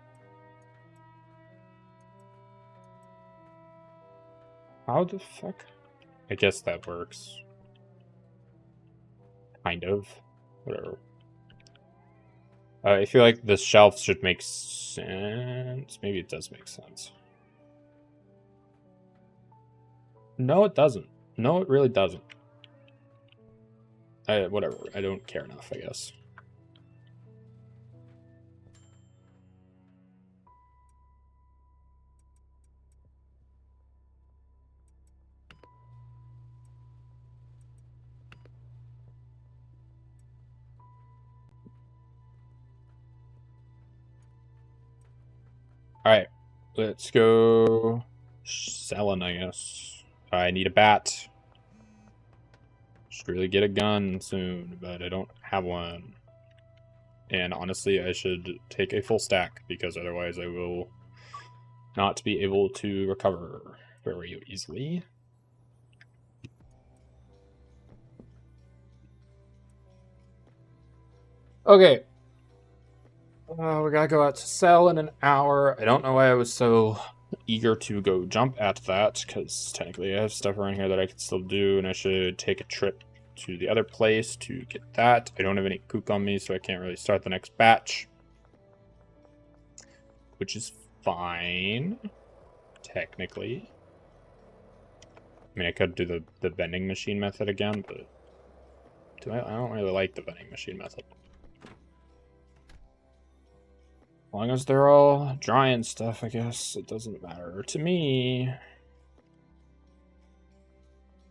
How the fuck? I guess that works. Kind of. Whatever. I feel like the shelf should make sense. Maybe it does make sense. No, it doesn't. No, it really doesn't. Whatever. I don't care enough, I guess. Alright. Let's go selling, I guess. I need a bat. Should really get a gun soon, but I don't have one. And honestly, I should take a full stack, because otherwise I will not be able to recover very easily. Okay. We gotta go out to sell in an hour. I don't know why I was so eager to go jump at that, because technically I have stuff around here that I can still do, and I should take a trip to the other place to get that. I don't have any kook on me, so I can't really start the next batch, which is fine, technically. I mean, I could do the vending machine method again, but I don't really like the vending machine method. As long as they're all dry and stuff, I guess it doesn't matter to me.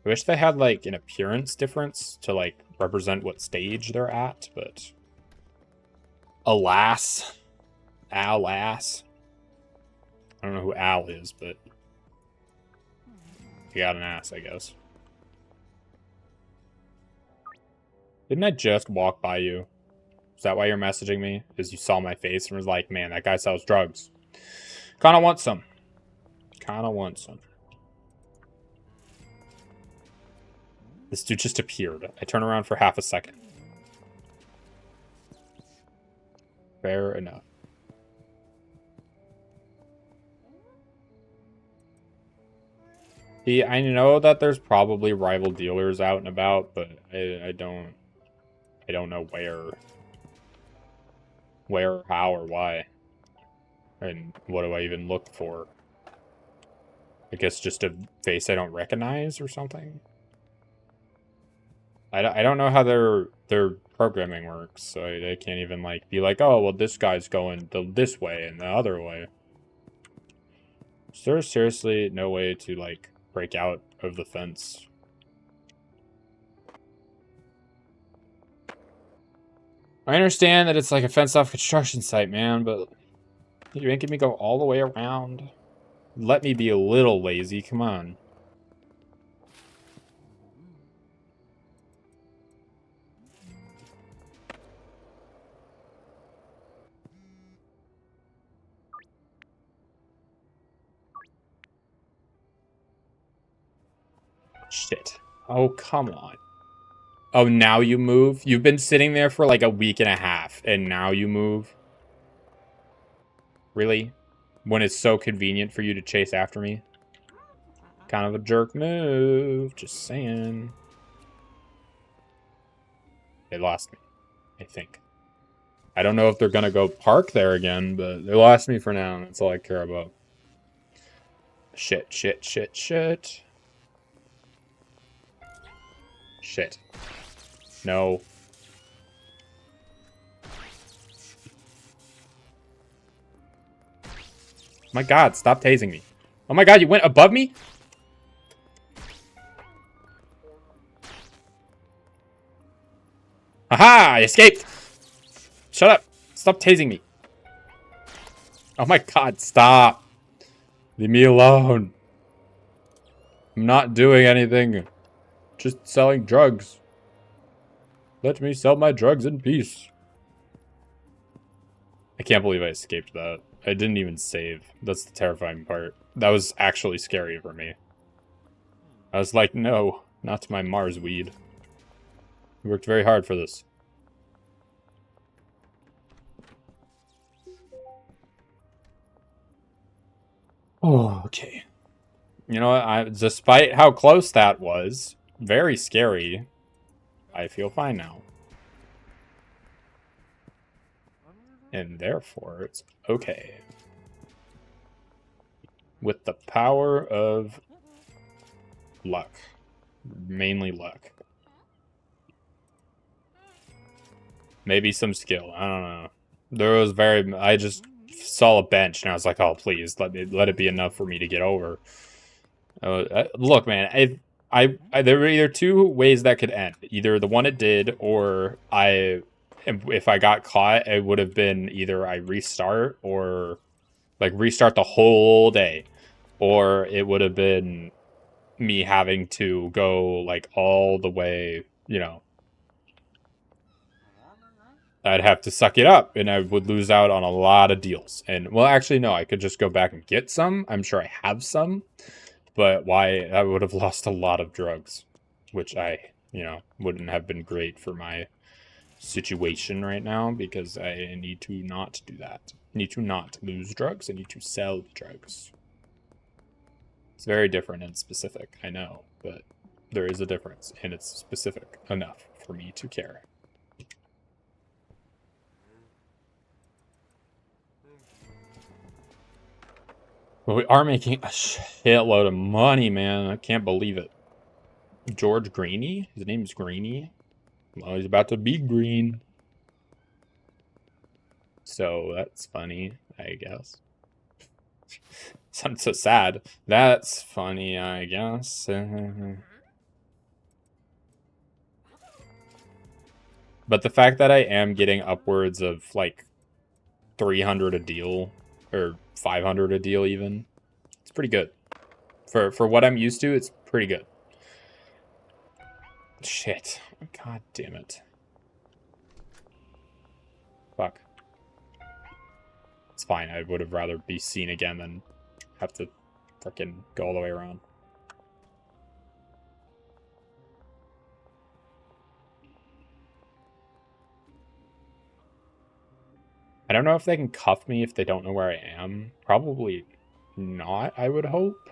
I wish they had, like, an appearance difference to, like, represent what stage they're at, but... Alas. Alas. I don't know who Al is, but... You got an ass, I guess. Didn't I just walk by you? Is that why you're messaging me? Is you saw my face and was like, man, that guy sells drugs. Kinda want some. Kinda want some. This dude just appeared. I turn around for half a second. Fair enough. See, I know that there's probably rival dealers out and about, but I don't know where, how, or why. And what do I even look for? I guess just a face I don't recognize or something? I don't know how their programming works, so I can't even, like, be like, oh, well, this guy's going this way and the other way. Is there seriously no way to, like, break out of the fence? I understand that it's like a fenced-off construction site, man, but you're making me go all the way around. Let me be a little lazy, come on. Shit. Oh, come on. Oh, now you move? You've been sitting there for like a week and a half, and now you move? Really? When it's so convenient for you to chase after me? Kind of a jerk move, just saying. They lost me, I think. I don't know if they're gonna go park there again, but they lost me for now, and that's all I care about. Shit, shit, shit, shit. Shit. No. My god, stop tasing me. Oh my god, you went above me? Aha! I escaped! Shut up. Stop tasing me. Oh my god, stop. Leave me alone. I'm not doing anything. Just selling drugs. Let me sell my drugs in peace. I can't believe I escaped that. I didn't even save. That's the terrifying part. That was actually scary for me. I was like, no, not my Mars weed. I worked very hard for this. Oh, okay. You know what? Despite how close that was, very scary, I feel fine now. And therefore, it's okay. With the power of luck. Mainly luck. Maybe some skill. I don't know. There was I just saw a bench and I was like, oh, please, let it be enough for me to get over. Look, man, there were either two ways that could end. Either the one it did, or if I got caught, it would have been either I restart or like restart the whole day, or it would have been me having to go like all the way, you know. I'd have to suck it up and I would lose out on a lot of deals. And well, actually, no, I could just go back and get some. I'm sure I have some, but I would have lost a lot of drugs, which wouldn't have been great for my situation right now because I need to not do that. I need to not lose drugs. I need to sell drugs. It's very different and specific, I know, but there is a difference and it's specific enough for me to care. But we are making a shitload of money, man. I can't believe it. George Greeny? His name's Greeny. Well, he's about to be green. So that's funny, I guess. Sounds so sad. That's funny, I guess. But the fact that I am getting upwards of like 300 a deal, or 500 a deal even, it's pretty good. For what I'm used to, it's pretty good. Shit. God damn it. Fuck. It's fine. I would have rather be seen again than have to frickin' go all the way around. I don't know if they can cuff me if they don't know where I am. Probably not, I would hope.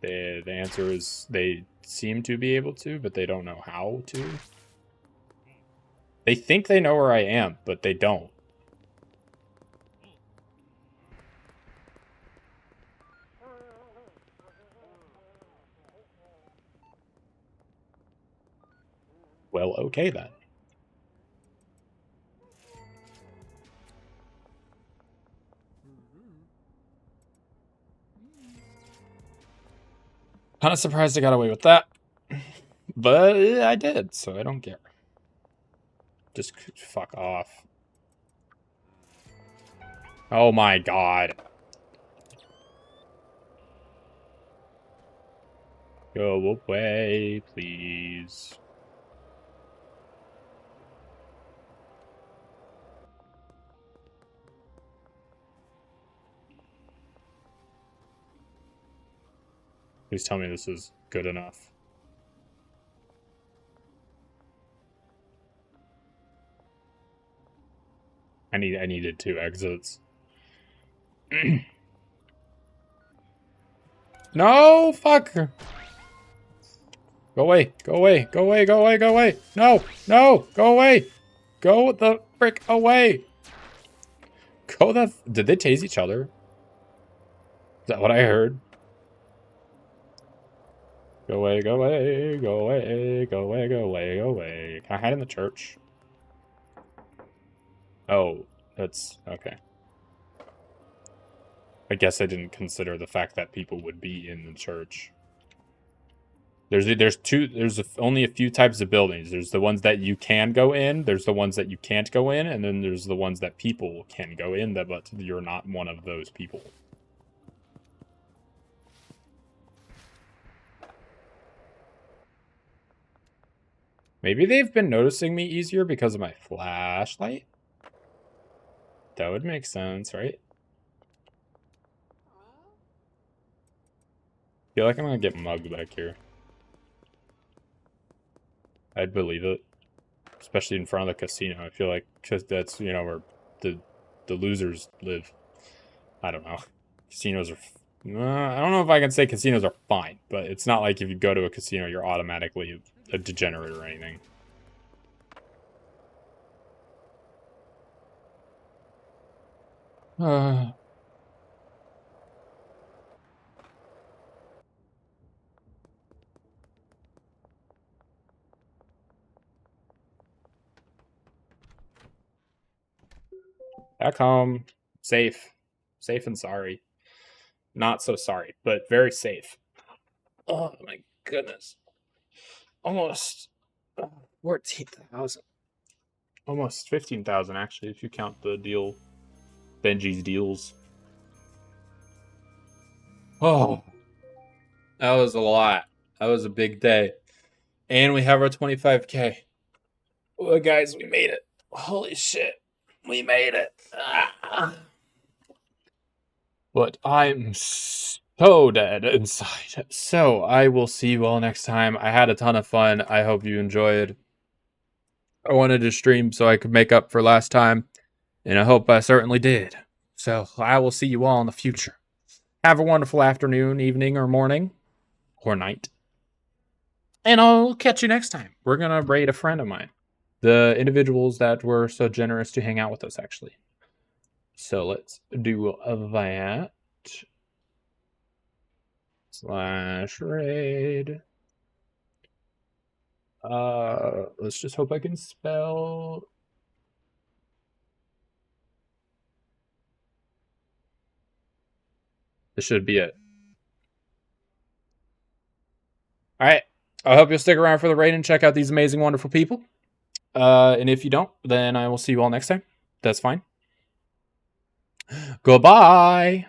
The answer is they seem to be able to, but they don't know how to. They think they know where I am, but they don't. Well, okay then. Kind of surprised I got away with that. But I did, so I don't care. Just fuck off. Oh my god. Go away, please. Please tell me this is good enough. I needed 2 exits. No, fuck. Go away, go away, go away, go away, go away. No, no, go away. Go the frick away. Go the... Did they tase each other? Is that what I heard? Go away, go away, go away, go away, go away, go away. Can I hide in the church? Oh, that's... okay. I guess I didn't consider the fact that people would be in the church. There's only a few types of buildings. There's the ones that you can go in, there's the ones that you can't go in, and then there's the ones that people can go in, but you're not one of those people. Maybe they've been noticing me easier because of my flashlight? That would make sense, right? I feel like I'm gonna get mugged back here. I'd believe it. Especially in front of the casino. I feel like that's, you know, where the losers live. I don't know. Casinos are... I don't know if I can say casinos are fine, but it's not like if you go to a casino, you're automatically a degenerate or anything. Back home. Safe. Safe and sorry. Not so sorry, but very safe. Oh my goodness. Almost 14,000. Almost 15,000 actually, if you count the deal. Benji's deals. Oh. That was a lot. That was a big day. And we have our 25K. Well, guys, we made it. Holy shit. We made it. But I'm so dead inside. So I will see you all next time. I had a ton of fun. I hope you enjoyed. I wanted to stream so I could make up for last time. And I hope I certainly did. So I will see you all in the future. Have a wonderful afternoon, evening, or morning. Or night. And I'll catch you next time. We're going to raid a friend of mine. The individuals that were so generous to hang out with us, actually. So let's do that. /raid. Let's just hope I can spell. This should be it. Alright. I hope you'll stick around for the raid and check out these amazing, wonderful people. And if you don't, then I will see you all next time. That's fine. Goodbye.